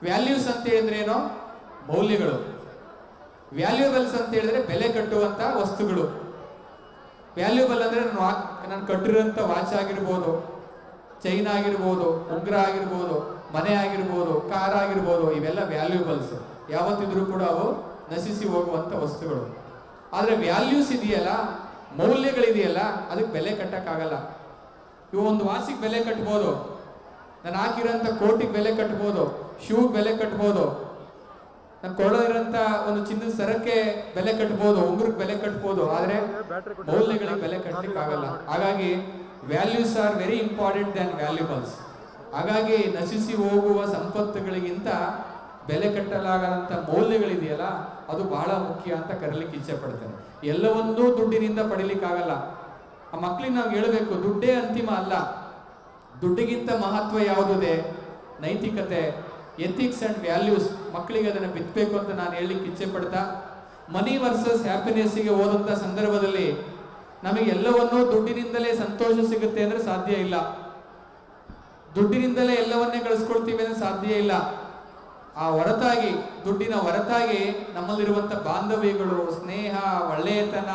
ವ್ಯಾಲ್ಯೂಸ್ ಅಂತ ಹೇಳಿದ್ರೆ ಏನೋ ಮೌಲ್ಯಗಳು, ವ್ಯಾಲ್ಯೂಬಲ್ಸ್ ಅಂತ ಹೇಳಿದ್ರೆ ಬೆಲೆ ಕಟ್ಟುವಂತ ವಸ್ತುಗಳು. ವ್ಯಾಲ್ಯೂಬಲ್ ಅಂದ್ರೆ ನಾನು ಕಟ್ಟಿರೋಂಥ ವಾಚ್ ಆಗಿರ್ಬೋದು, ಚೈನ್ ಆಗಿರ್ಬೋದು, ಉಂಗುರ ಆಗಿರ್ಬೋದು, ಮನೆ ಆಗಿರ್ಬೋದು, ಕಾರ್ ಆಗಿರ್ಬೋದು, ಇವೆಲ್ಲ ವ್ಯಾಲ್ಯೂಬಲ್ಸ್. ಯಾವತ್ತಿದ್ರೂ ಕೂಡ ಅವು ನಶಿಸಿ ಹೋಗುವಂತ ವಸ್ತುಗಳು. ಆದ್ರೆ ವ್ಯಾಲ್ಯೂಸ್ ಇದೆಯಲ್ಲ, ಮೌಲ್ಯಗಳಿದೆಯಲ್ಲ, ಅದಕ್ಕೆ ಬೆಲೆ ಕಟ್ಟಕ್ಕಾಗಲ್ಲ. ಇವು ಒಂದು ವಾಚಿಗೆ ಬೆಲೆ ಕಟ್ಬೋದು, ನಾನು ಹಾಕಿರೋಂಥ ಕೋಟಿಗೆ ಬೆಲೆ ಕಟ್ಬೋದು, ಶೂಗೆ ಬೆಲೆ ಕಟ್ಬೋದು, ನಾನು ಕೊಳ್ಳೋದಿರೋಂಥ ಒಂದು ಚಿನ್ನದ ಸರಕ್ಕೆ ಬೆಲೆ ಕಟ್ಬೋದು, ಉಂಗುರಕ್ಕೆ ಬೆಲೆ ಕಟ್ಬೋದು, ಆದ್ರೆ ಮೌಲ್ಯಗಳಿಗೆ ಬೆಲೆ ಕಟ್ಟಲಿಕ್ಕಾಗಲ್ಲ. ಹಾಗಾಗಿ values are very important than valuables. ಹಾಗಾಗಿ ನಶಿಸಿ ಹೋಗುವ ಸಂಪತ್ತುಗಳಿಗಿಂತ ಬೆಲೆ ಕಟ್ಟಲಾಗದಂಥ ಮೌಲ್ಯಗಳಿದೆಯಲ್ಲ, ಅದು ಬಹಳ ಮುಖ್ಯ ಅಂತ ಕರೀಲಿಕ್ಕೆ ಇಚ್ಛೆ ಪಡ್ತೇನೆ. ಎಲ್ಲವನ್ನೂ ದುಡ್ಡಿನಿಂದ ಪಡಿಲಿಕ್ಕಾಗಲ್ಲ. ಆ ಮಕ್ಕಳಿಗೆ ನಾವು ಹೇಳಬೇಕು, ದುಡ್ಡೇ ಅಂತಿಮ ಅಲ್ಲ, ದುಡ್ಡಿಗಿಂತ ಮಹತ್ವ ಯಾವುದಿದೆ, ನೈತಿಕತೆ, ಎಥಿಕ್ಸ್ ಅಂಡ್ ವ್ಯಾಲ್ಯೂಸ್. ಮಕ್ಕಳಿಗೆ ಅದನ್ನು ಬಿತ್ತಬೇಕು ಅಂತ ನಾನು ಹೇಳಲಿಕ್ಕೆ ಇಚ್ಛೆ ಪಡ್ತಾ, ಮನಿ ವರ್ಸಸ್ ಹ್ಯಾಪಿನೆಸ್ಸಿಗೆ ಹೋದಂಥ ಸಂದರ್ಭದಲ್ಲಿ ನಮಗೆ ಎಲ್ಲವನ್ನೂ ದುಡ್ಡಿನಿಂದಲೇ ಸಂತೋಷ ಸಿಗುತ್ತೆ ಅಂದ್ರೆ ಸಾಧ್ಯ ಇಲ್ಲ. ದುಡ್ಡಿನಿಂದಲೇ ಎಲ್ಲವನ್ನೇ ಗಳಿಸ್ಕೊಳ್ತೀವಿ ಅಂದ್ರೆ ಸಾಧ್ಯ ಇಲ್ಲ. ಆ ಹೊರತಾಗಿ, ದುಡ್ಡಿನ ಹೊರತಾಗಿ ನಮ್ಮಲ್ಲಿರುವಂಥ ಬಾಂಧವ್ಯಗಳು, ಸ್ನೇಹ, ಒಳ್ಳೆಯತನ,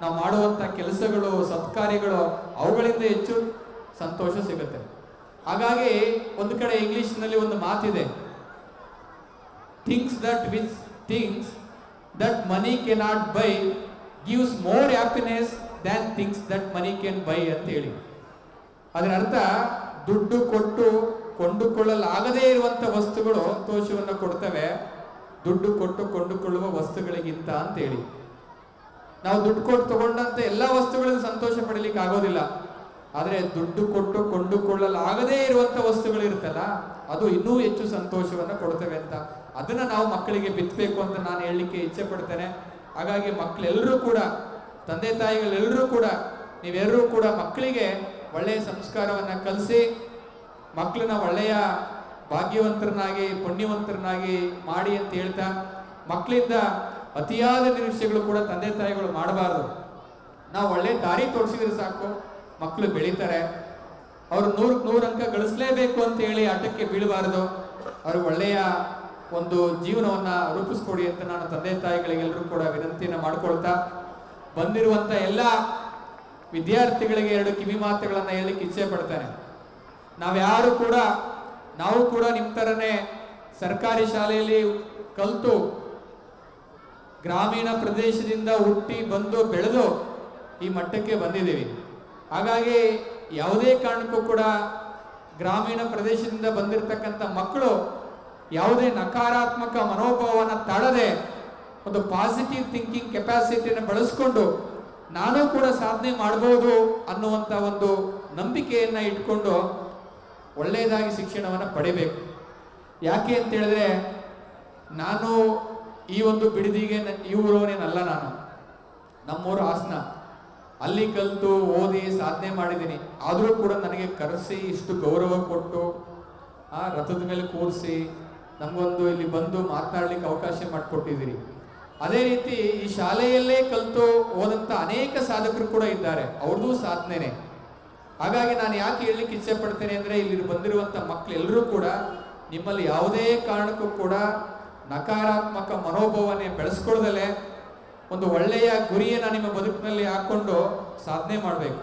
ನಾವು ಮಾಡುವಂಥ ಕೆಲಸಗಳು, ಸತ್ಕಾರ್ಯಗಳು, ಅವುಗಳಿಂದ ಹೆಚ್ಚು ಸಂತೋಷ ಸಿಗುತ್ತೆ. ಹಾಗಾಗಿ ಒಂದು ಕಡೆ ಇಂಗ್ಲಿಷ್ನಲ್ಲಿ ಒಂದು ಮಾತಿದೆ, things that money cannot by gives more happiness than things that money can buy ಅಂತ ಹೇಳಿ. ಅದರ ಅರ್ಥ, ದುಡ್ಡು ಕೊಟ್ಟು ಕೊಂಡುಕೊಳ್ಳಲಾಗದೇ ಇರುವಂತ ವಸ್ತುಗಳು ಸಂತೋಷವನ್ನು ಕೊಡ್ತವೆ, ದುಡ್ಡು ಕೊಟ್ಟು ಕೊಂಡುಕೊಳ್ಳುವ ವಸ್ತುಗಳಿಗಿಂತ ಅಂತ ಹೇಳಿ. ನಾವು ದುಡ್ಡು ಕೊಟ್ಟು ತಗೊಂಡಂತ ಎಲ್ಲಾ ವಸ್ತುಗಳಿಂದ ಸಂತೋಷ ಪಡಲಿಕ್ಕೆ ಆಗೋದಿಲ್ಲ. ಆದ್ರೆ ದುಡ್ಡು ಕೊಟ್ಟು ಕೊಂಡುಕೊಳ್ಳಲಾಗದೇ ಇರುವಂತ ವಸ್ತುಗಳು ಇರುತ್ತಲ್ಲ, ಅದು ಇನ್ನೂ ಹೆಚ್ಚು ಸಂತೋಷವನ್ನು ಕೊಡ್ತವೆ ಅಂತ. ಅದನ್ನ ನಾವು ಮಕ್ಕಳಿಗೆ ಬಿತ್ತಬೇಕು ಅಂತ ನಾನು ಹೇಳಲಿಕ್ಕೆ ಇಚ್ಛೆ ಪಡ್ತೇನೆ. ಹಾಗಾಗಿ ಮಕ್ಕಳೆಲ್ಲರೂ ಕೂಡ, ತಂದೆ ತಾಯಿಗಳೆಲ್ಲರೂ ಕೂಡ, ನೀವೆಲ್ಲರೂ ಕೂಡ ಮಕ್ಕಳಿಗೆ ಒಳ್ಳೆಯ ಸಂಸ್ಕಾರವನ್ನ ಕಲಿಸಿ, ಮಕ್ಕಳನ್ನ ಒಳ್ಳೆಯ ಭಾಗ್ಯವಂತರನ್ನಾಗಿ, ಪುಣ್ಯವಂತರನ್ನಾಗಿ ಮಾಡಿ ಅಂತ ಹೇಳ್ತಾ, ಮಕ್ಕಳಿಂದ ಅತಿಯಾದ ನಿರೀಕ್ಷೆಗಳು ಕೂಡ ತಂದೆ ತಾಯಿಗಳು ಮಾಡಬಾರ್ದು. ನಾವು ಒಳ್ಳೆ ದಾರಿ ತೋರಿಸಿದ್ರೆ ಸಾಕು, ಮಕ್ಕಳು ಬೆಳೀತಾರೆ. ಅವರು 100 ಅಂಕ ಗಳಿಸಲೇಬೇಕು ಅಂತ ಹೇಳಿ ಆಟಕ್ಕೆ ಬೀಳಬಾರದು. ಅವರು ಒಳ್ಳೆಯ ಒಂದು ಜೀವನವನ್ನ ರೂಪಿಸ್ಕೊಡಿ ಅಂತ ನಾನು ತಂದೆ ತಾಯಿಗಳಿಗೆಲ್ಲರೂ ಕೂಡ ವಿನಂತಿಯನ್ನು ಮಾಡ್ಕೊಳ್ತಾ, ಬಂದಿರುವಂತ ಎಲ್ಲ ವಿದ್ಯಾರ್ಥಿಗಳಿಗೆ 2 ಕಿವಿ ಮಾತುಗಳನ್ನ ಹೇಳಲಿಕ್ಕೆ ಇಚ್ಛೆ ಪಡ್ತೇನೆ. ನಾವು ಕೂಡ ನಿಮ್ಮ ತರನೇ ಸರ್ಕಾರಿ ಶಾಲೆಯಲ್ಲಿ ಕಲಿತು, ಗ್ರಾಮೀಣ ಪ್ರದೇಶದಿಂದ ಹುಟ್ಟಿ ಬಂದು ಬೆಳೆದು ಈ ಮಟ್ಟಕ್ಕೆ ಬಂದಿದ್ದೀವಿ. ಹಾಗಾಗಿ ಯಾವುದೇ ಕಾರಣಕ್ಕೂ ಕೂಡ ಗ್ರಾಮೀಣ ಪ್ರದೇಶದಿಂದ ಬಂದಿರತಕ್ಕಂಥ ಮಕ್ಕಳು ಯಾವುದೇ ನಕಾರಾತ್ಮಕ ಮನೋಭಾವನ ತಾಳದೆ ಒಂದು ಪಾಸಿಟಿವ್ ಥಿಂಕಿಂಗ್ ಕೆಪಾಸಿಟಿಯನ್ನು ಬಳಸ್ಕೊಂಡು ನಾನು ಕೂಡ ಸಾಧನೆ ಮಾಡಬಹುದು ಅನ್ನುವಂಥ ಒಂದು ನಂಬಿಕೆಯನ್ನು ಇಟ್ಕೊಂಡು ಒಳ್ಳೆಯದಾಗಿ ಶಿಕ್ಷಣವನ್ನು ಪಡಿಬೇಕು. ಯಾಕೆ ಅಂತ ಹೇಳಿದ್ರೆ, ನಾನು ಈ ಒಂದು ಬಿಡದಿಗೆ ಈ ಊರವನೇನಲ್ಲ. ನಾನು ನಮ್ಮೂರು ಹಾಸನ, ಅಲ್ಲಿ ಕಲಿತು ಓದಿ ಸಾಧನೆ ಮಾಡಿದ್ದೀನಿ. ಆದರೂ ಕೂಡ ನನಗೆ ಕರೆಸಿ ಇಷ್ಟು ಗೌರವ ಕೊಟ್ಟು ಆ ರಥದ ಮೇಲೆ ಕೂರಿಸಿ ನಮಗೊಂದು ಇಲ್ಲಿ ಬಂದು ಮಾತನಾಡ್ಲಿಕ್ಕೆ ಅವಕಾಶ ಮಾಡಿಕೊಟ್ಟಿದ್ದೀರಿ. ಅದೇ ರೀತಿ ಈ ಶಾಲೆಯಲ್ಲೇ ಕಲಿತು ಓದಂತ ಅನೇಕ ಸಾಧಕರು ಕೂಡ ಇದ್ದಾರೆ, ಅವ್ರದ್ದು ಸಾಧನೆನೇ. ಹಾಗಾಗಿ ನಾನು ಯಾಕೆ ಹೇಳಲಿಕ್ಕೆ ಇಚ್ಛೆ ಪಡ್ತೇನೆ ಅಂದ್ರೆ, ಇಲ್ಲಿ ಬಂದಿರುವಂತ ಮಕ್ಕಳೆಲ್ಲರೂ ಕೂಡ ನಿಮ್ಮಲ್ಲಿ ಯಾವುದೇ ಕಾರಣಕ್ಕೂ ಕೂಡ ನಕಾರಾತ್ಮಕ ಮನೋಭಾವನೆ ಬೆಳೆಸ್ಕೊಳ್ಳದಲ್ಲೇ ಒಂದು ಒಳ್ಳೆಯ ಗುರಿಯನ್ನು ನಿಮ್ಮ ಬದುಕಿನಲ್ಲಿ ಹಾಕೊಂಡು ಸಾಧನೆ ಮಾಡಬೇಕು.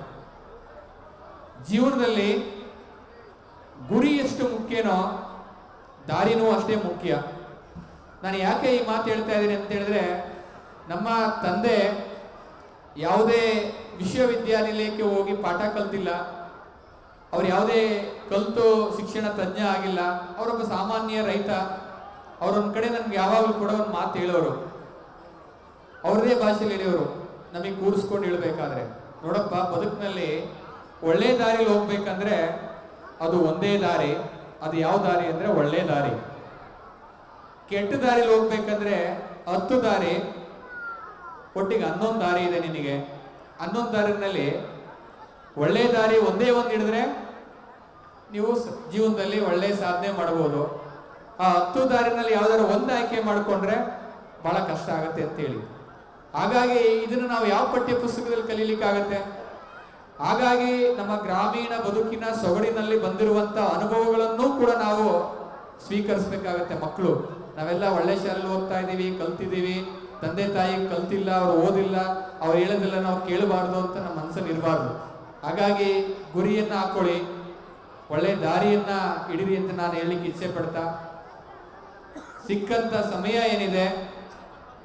ಜೀವನದಲ್ಲಿ ಗುರಿ ಎಷ್ಟು ಮುಖ್ಯನೋ ದಾರಿನೂ ಅಷ್ಟೇ ಮುಖ್ಯ. ನಾನು ಯಾಕೆ ಈ ಮಾತು ಹೇಳ್ತಾ ಇದ್ದೀನಿ ಅಂತ ಹೇಳಿದ್ರೆ, ನಮ್ಮ ತಂದೆ ಯಾವುದೇ ವಿಶ್ವವಿದ್ಯಾನಿಲಯಕ್ಕೆ ಹೋಗಿ ಪಾಠ ಕಲ್ತಿಲ್ಲ, ಅವ್ರು ಯಾವುದೇ ಕಲಿತು ಶಿಕ್ಷಣ ತಜ್ಞ ಆಗಿಲ್ಲ. ಅವರೊಬ್ಬ ಸಾಮಾನ್ಯ ರೈತ. ಅವರೊಂದು ಕಡೆ ನನ್ಗೆ ಯಾವಾಗಲೂ ಕೂಡ ಒಂದು ಮಾತು ಹೇಳೋರು, ಅವ್ರದೇ ಭಾಷೆಯಲ್ಲಿ ಹೇಳೋರು, ನಮಗೆ ಕೂರಿಸ್ಕೊಂಡು ಹೇಳ್ಬೇಕಾದ್ರೆ, ನೋಡಪ್ಪ, ಬದುಕಿನಲ್ಲಿ ಒಳ್ಳೆ ದಾರಿಲಿ ಹೋಗ್ಬೇಕಂದ್ರೆ ಅದು ಒಂದೇ ದಾರಿ. ಅದು ಯಾವ ದಾರಿ ಅಂದ್ರೆ ಒಳ್ಳೆ ದಾರಿ. ಕೆಟ್ಟ ದಾರಿಲಿ ಹೋಗ್ಬೇಕಂದ್ರೆ 10 ದಾರಿ, ಒಟ್ಟಿಗೆ 11 ದಾರಿ ಇದೆ ನಿನಗೆ. 11 ದಾರಿನಲ್ಲಿ ಒಳ್ಳೆ ದಾರಿ ಒಂದೇ ಒಂದು ಹಿಡಿದ್ರೆ ನೀವು ಜೀವನದಲ್ಲಿ ಒಳ್ಳೆ ಸಾಧನೆ ಮಾಡಬಹುದು. ಆ 10 ದಾರಿನಲ್ಲಿ ಯಾವ್ದಾದ್ರು ಒಂದು ಆಯ್ಕೆ ಮಾಡಿಕೊಂಡ್ರೆ ಬಹಳ ಕಷ್ಟ ಆಗತ್ತೆ ಅಂತ ಹೇಳಿ. ಹಾಗಾಗಿ ಇದನ್ನು ನಾವು ಯಾವ ಪಠ್ಯ ಪುಸ್ತಕದಲ್ಲಿ ಕಲೀಲಿಕ್ಕಾಗತ್ತೆ? ಹಾಗಾಗಿ ನಮ್ಮ ಗ್ರಾಮೀಣ ಬದುಕಿನ ಸೊಗಡಿನಲ್ಲಿ ಬಂದಿರುವಂತ ಅನುಭವಗಳನ್ನು ಕೂಡ ನಾವು ಸ್ವೀಕರಿಸಬೇಕಾಗತ್ತೆ. ಮಕ್ಕಳು ನಾವೆಲ್ಲ ಒಳ್ಳೆ ಶಾಲೆಯಲ್ಲಿ ಓದ್ತಾ ಇದ್ದೀವಿ, ಕಲ್ತಿದ್ದೀವಿ, ತಂದೆ ತಾಯಿ ಕಲ್ತಿಲ್ಲ, ಅವ್ರು ಓದಿಲ್ಲ, ಅವ್ರು ಹೇಳೋದಿಲ್ಲ ನಾವು ಕೇಳಬಾರ್ದು ಅಂತ ನಮ್ಮ ಮನಸ್ಸಲ್ಲಿ ಇರಬಾರ್ದು. ಹಾಗಾಗಿ ಗುರಿಯನ್ನ ಹಾಕೊಳ್ಳಿ, ಒಳ್ಳೆ ದಾರಿಯನ್ನ ಹಿಡಿರಿ ಅಂತ ನಾನು ಹೇಳಲಿಕ್ಕೆ ಇಚ್ಛೆ ಪಡ್ತಾ, ಸಿಕ್ಕಂತ ಸಮಯ ಏನಿದೆ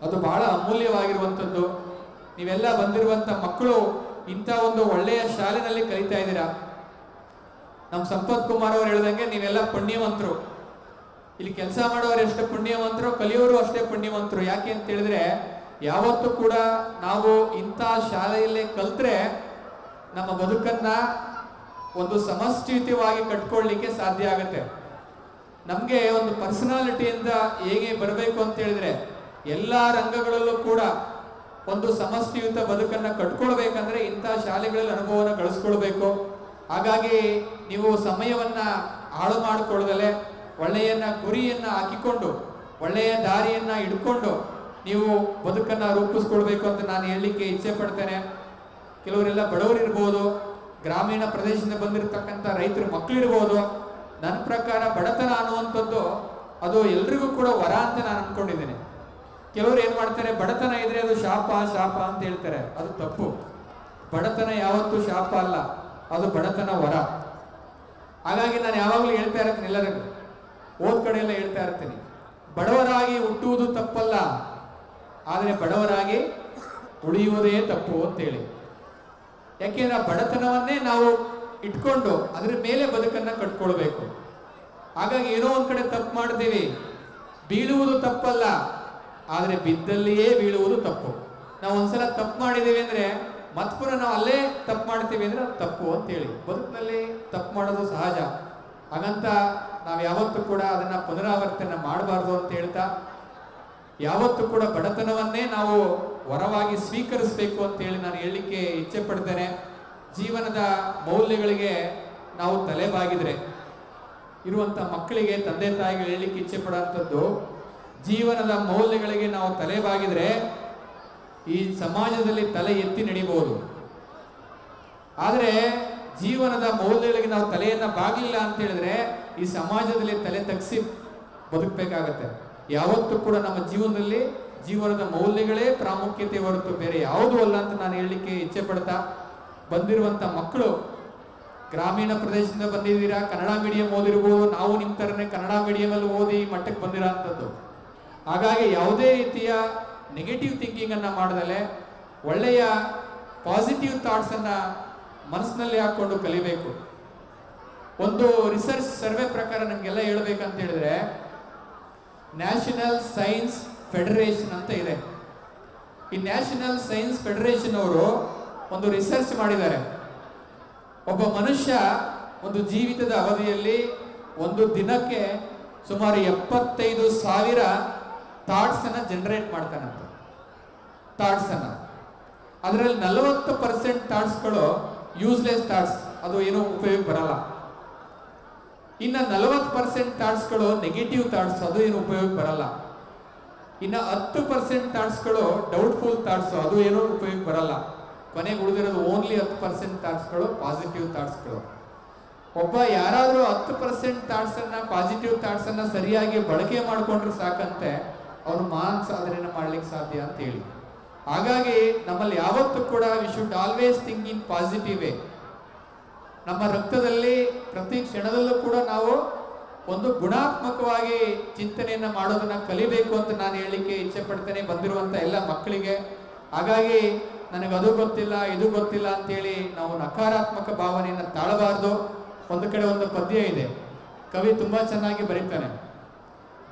ಅದು ಬಹಳ ಅಮೂಲ್ಯವಾಗಿರುವಂಥದ್ದು. ನೀವೆಲ್ಲ ಬಂದಿರುವಂತ ಮಕ್ಕಳು ಇಂಥ ಒಂದು ಒಳ್ಳೆಯ ಶಾಲೆನಲ್ಲಿ ಕಲಿತಾ ಇದ್ದೀರಾ. ನಮ್ಮ ಸಂಪತ್ ಕುಮಾರ್ ಅವರು ಹೇಳ್ದಂಗೆ ನೀವೆಲ್ಲ ಪುಣ್ಯವಂತರು. ಇಲ್ಲಿ ಕೆಲಸ ಮಾಡೋರು ಎಷ್ಟು ಪುಣ್ಯವಂತರು, ಕಲಿಯೋರು ಅಷ್ಟೇ ಪುಣ್ಯವಂತರು. ಯಾಕೆ ಅಂತ ಹೇಳಿದ್ರೆ ಯಾವತ್ತೂ ಕೂಡ ನಾವು ಇಂಥ ಶಾಲೆಯಲ್ಲೇ ಕಲ್ತ್ರೆ ನಮ್ಮ ಬದುಕನ್ನ ಒಂದು ಸಮಷ್ಟಿಯುತವಾಗಿ ಕಟ್ಕೊಳ್ಳಿಕ್ಕೆ ಸಾಧ್ಯ ಆಗುತ್ತೆ. ನಮಗೆ ಒಂದು ಪರ್ಸನಾಲಿಟಿಯಿಂದ ಹೇಗೆ ಬರಬೇಕು ಅಂತ ಹೇಳಿದ್ರೆ ಎಲ್ಲ ರಂಗಗಳಲ್ಲೂ ಕೂಡ ಒಂದು ಸಮಷ್ಟಿಯುತ ಬದುಕನ್ನ ಕಟ್ಕೊಳ್ಬೇಕಂದ್ರೆ ಇಂಥ ಶಾಲೆಗಳಲ್ಲಿ ಅನುಭವನ ಗಳಿಸ್ಕೊಳ್ಬೇಕು. ಹಾಗಾಗಿ ನೀವು ಸಮಯವನ್ನ ಹಾಳು ಮಾಡಿಕೊಳ್ಳದಲೆ ಒಳ್ಳೆಯನ್ನ ಗುರಿಯನ್ನ ಹಾಕಿಕೊಂಡು ಒಳ್ಳೆಯ ದಾರಿಯನ್ನ ಹಿಡ್ಕೊಂಡು ನೀವು ಬದುಕನ್ನ ರೂಪಿಸ್ಕೊಳ್ಬೇಕು ಅಂತ ನಾನು ಹೇಳಲಿಕ್ಕೆ ಇಚ್ಛೆ ಪಡ್ತೇನೆ. ಕೆಲವರೆಲ್ಲ ಬಡವರು ಇರ್ಬೋದು, ಗ್ರಾಮೀಣ ಪ್ರದೇಶದಿಂದ ಬಂದಿರತಕ್ಕಂಥ ರೈತರ ಮಕ್ಕಳಿರ್ಬೋದು. ನನ್ನ ಪ್ರಕಾರ ಬಡತನ ಅನ್ನುವಂಥದ್ದು ಅದು ಎಲ್ರಿಗೂ ಕೂಡ ವರ ಅಂತ ನಾನು ಅನ್ಕೊಂಡಿದ್ದೇನೆ. ಕೆಲವರು ಏನ್ ಮಾಡ್ತಾರೆ, ಬಡತನ ಇದ್ರೆ ಅದು ಶಾಪ ಶಾಪ ಅಂತ ಹೇಳ್ತಾರೆ. ಅದು ತಪ್ಪು. ಬಡತನ ಯಾವತ್ತೂ ಶಾಪ ಅಲ್ಲ, ಅದು ಬಡತನ ವರ. ಹಾಗಾಗಿ ನಾನು ಯಾವಾಗಲೂ ಹೇಳ್ತಾ ಇರ್ತೀನಿ, ಎಲ್ಲರಿಗೂ ಓದ್ ಕಡೆ ಎಲ್ಲ ಹೇಳ್ತಾ ಇರ್ತೀನಿ, ಬಡವರಾಗಿ ಹುಟ್ಟುವುದು ತಪ್ಪಲ್ಲ, ಆದರೆ ಬಡವರಾಗಿ ಉಳಿಯುವುದೇ ತಪ್ಪು ಅಂತೇಳಿ. ಯಾಕೆಂದ್ರೆ ಬಡತನವನ್ನೇ ನಾವು ಇಟ್ಕೊಂಡು ಅದ್ರ ಮೇಲೆ ಬದುಕನ್ನ ಕಟ್ಕೊಳ್ಬೇಕು. ಹಾಗಾಗಿ ಏನೋ ಒಂದ್ ಕಡೆ ತಪ್ಪು ಮಾಡ್ತೀವಿ, ಬೀಳುವುದು ತಪ್ಪಲ್ಲ, ಆದರೆ ಬಿದ್ದಲ್ಲಿಯೇ ಬೀಳುವುದು ತಪ್ಪು. ನಾವು ಒಂದ್ಸಲ ತಪ್ಪು ಮಾಡಿದ್ದೀವಿ ಅಂದ್ರೆ ಮತ್ಪುರ ನಾವು ಅಲ್ಲೇ ತಪ್ಪು ಮಾಡ್ತೀವಿ ಅಂದ್ರೆ ಅದು ತಪ್ಪು ಅಂತೇಳಿ. ಬದುಕಿನಲ್ಲಿ ತಪ್ಪು ಮಾಡೋದು ಸಹಜ. ಹಾಗಂತ ನಾವು ಯಾವತ್ತೂ ಕೂಡ ಅದನ್ನ ಪುನರಾವರ್ತನೆ ಮಾಡಬಾರ್ದು ಅಂತ ಹೇಳ್ತಾ, ಯಾವತ್ತೂ ಕೂಡ ಬಡತನವನ್ನೇ ನಾವು ವರವಾಗಿ ಸ್ವೀಕರಿಸಬೇಕು ಅಂತ ಹೇಳಿ ನಾನು ಹೇಳಲಿಕ್ಕೆ ಇಚ್ಛೆ ಪಡ್ತೇನೆ. ಜೀವನದ ಮೌಲ್ಯಗಳಿಗೆ ನಾವು ತಲೆಬಾಗಿದ್ರೆ, ಇರುವಂತ ಮಕ್ಕಳಿಗೆ ತಂದೆ ತಾಯಿಗಳು ಹೇಳಲಿಕ್ಕೆ ಇಚ್ಛೆ ಪಡುವಂಥದ್ದು, ಜೀವನದ ಮೌಲ್ಯಗಳಿಗೆ ನಾವು ತಲೆಬಾಗಿದ್ರೆ ಈ ಸಮಾಜದಲ್ಲಿ ತಲೆ ಎತ್ತಿ ನಡಿಬಹುದು. ಆದರೆ ಜೀವನದ ಮೌಲ್ಯಗಳಿಗೆ ನಾವು ತಲೆಯನ್ನ ಬಾಗಲಿಲ್ಲ ಅಂತ ಹೇಳಿದ್ರೆ ಈ ಸಮಾಜದಲ್ಲಿ ತಲೆ ತಗ್ಸಿ ಬದುಕಬೇಕಾಗತ್ತೆ. ಯಾವತ್ತೂ ಕೂಡ ನಮ್ಮ ಜೀವನದಲ್ಲಿ ಜೀವನದ ಮೌಲ್ಯಗಳೇ ಪ್ರಾಮುಖ್ಯತೆ ಹೊರತು ಬೇರೆ ಯಾವುದೂ ಅಲ್ಲ ಅಂತ ನಾನು ಹೇಳಲಿಕ್ಕೆ ಇಚ್ಛೆ ಪಡ್ತಾ, ಬಂದಿರುವಂತ ಮಕ್ಕಳು ಗ್ರಾಮೀಣ ಪ್ರದೇಶದಿಂದ ಬಂದಿದ್ದೀರಾ, ಕನ್ನಡ ಮೀಡಿಯಂ ಓದಿರ್ಬೋದು, ನಾವು ನಿಮ್ಮ ತರನೇ ಕನ್ನಡ ಮೀಡಿಯಂ ಅಲ್ಲಿ ಓದಿ ಮಟ್ಟಕ್ಕೆ ಬಂದಿರೋ ಅಂಥದ್ದು. ಹಾಗಾಗಿ ಯಾವುದೇ ರೀತಿಯ ನೆಗೆಟಿವ್ ಥಿಂಕಿಂಗ್ ಅನ್ನ ಮಾಡದಲೆ ಒಳ್ಳೆಯ ಪಾಸಿಟಿವ್ ಥಾಟ್ಸ್ ಅನ್ನ ಮನಸ್ಸಿನಲ್ಲಿ ಹಾಕೊಂಡು ಕಲಿಬೇಕು. ಒಂದು ರಿಸರ್ಚ್ ಸರ್ವೆ ಪ್ರಕಾರ ನಮಗೆಲ್ಲ ಹೇಳ್ಬೇಕಂತ ಹೇಳಿದ್ರೆ, ನ್ಯಾಷನಲ್ ಸೈನ್ಸ್ ಫೆಡರೇಷನ್ ಅಂತ ಇದೆ. ಈ ನ್ಯಾಷನಲ್ ಸೈನ್ಸ್ ಫೆಡರೇಷನ್ ಅವರು ಒಂದು ರಿಸರ್ಚ್ ಮಾಡಿದ್ದಾರೆ. ಒಬ್ಬ ಮನುಷ್ಯ ಒಂದು ಜೀವಿತದ ಅವಧಿಯಲ್ಲಿ ಒಂದು ದಿನಕ್ಕೆ ಸುಮಾರು 75,000 ಥಾಟ್ಸ್ ಅನ್ನ ಜನರೇಟ್ ಮಾಡ್ತಾನಂತ. ಥಾಟ್ಸ್ ಅನ್ನ ಅದರಲ್ಲಿ 40% ಥಾಟ್ಸ್ಗಳು ಯೂಸ್ಲೆಸ್ ಥಾಟ್ಸ್, ಅದು ಏನೂ ಉಪಯೋಗ ಬರಲ್ಲ. ಇನ್ನು 40% ಥಾಟ್ಸ್ಗಳು ನೆಗೆಟಿವ್ ಥಾಟ್ಸ್, ಅದು ಏನು ಉಪಯೋಗ ಬರಲ್ಲ. ಇನ್ನು 10% ಥಾಟ್ಸ್ಗಳು ಡೌಟ್ಫುಲ್ ಥಾಟ್ಸ್, ಅದು ಏನೂ ಉಪಯೋಗ ಬರಲ್ಲ. ಕೊನೆಗೆ ಉಳಿದಿರೋದು ಓನ್ಲಿ 10% ಥಾಟ್ಸ್ಗಳು ಪಾಸಿಟಿವ್ ಥಾಟ್ಸ್ಗಳು. ಒಬ್ಬ ಯಾರಾದರೂ 10% ಥಾಟ್ಸ್ ಅನ್ನ, ಪಾಸಿಟಿವ್ ಥಾಟ್ಸ್ ಅನ್ನ ಸರಿಯಾಗಿ ಬಳಕೆ ಮಾಡಿಕೊಂಡ್ರೆ ಸಾಕಂತೆ ಅವನು ಮಹಾನ್ ಸಾಧನೆಯನ್ನು ಮಾಡ್ಲಿಕ್ಕೆ ಸಾಧ್ಯ ಅಂತ ಹೇಳಿ. ಹಾಗಾಗಿ ನಮ್ಮಲ್ಲಿ ಯಾವತ್ತೂ ಕೂಡ we should always think in positive way. ನಮ್ಮ ರಕ್ತದಲ್ಲಿ ಪ್ರತಿ ಕ್ಷಣದಲ್ಲೂ ಕೂಡ ನಾವು ಒಂದು ಗುಣಾತ್ಮಕವಾಗಿ ಚಿಂತನೆಯನ್ನ ಮಾಡೋದನ್ನ ಕಲಿಬೇಕು ಅಂತ ನಾನು ಹೇಳಲಿಕ್ಕೆ ಇಚ್ಛೆ ಪಡ್ತೇನೆ ಬಂದಿರುವಂತ ಎಲ್ಲ ಮಕ್ಕಳಿಗೆ. ಹಾಗಾಗಿ ನನಗೆ ಅದು ಗೊತ್ತಿಲ್ಲ ಇದು ಗೊತ್ತಿಲ್ಲ ಅಂತೇಳಿ ನಾವು ನಕಾರಾತ್ಮಕ ಭಾವನೆಯನ್ನ ತಾಳಬಾರ್ದು. ಒಂದು ಕಡೆ ಒಂದು ಪದ್ಯ ಇದೆ, ಕವಿ ತುಂಬಾ ಚೆನ್ನಾಗಿ ಬರೀತಾನೆ.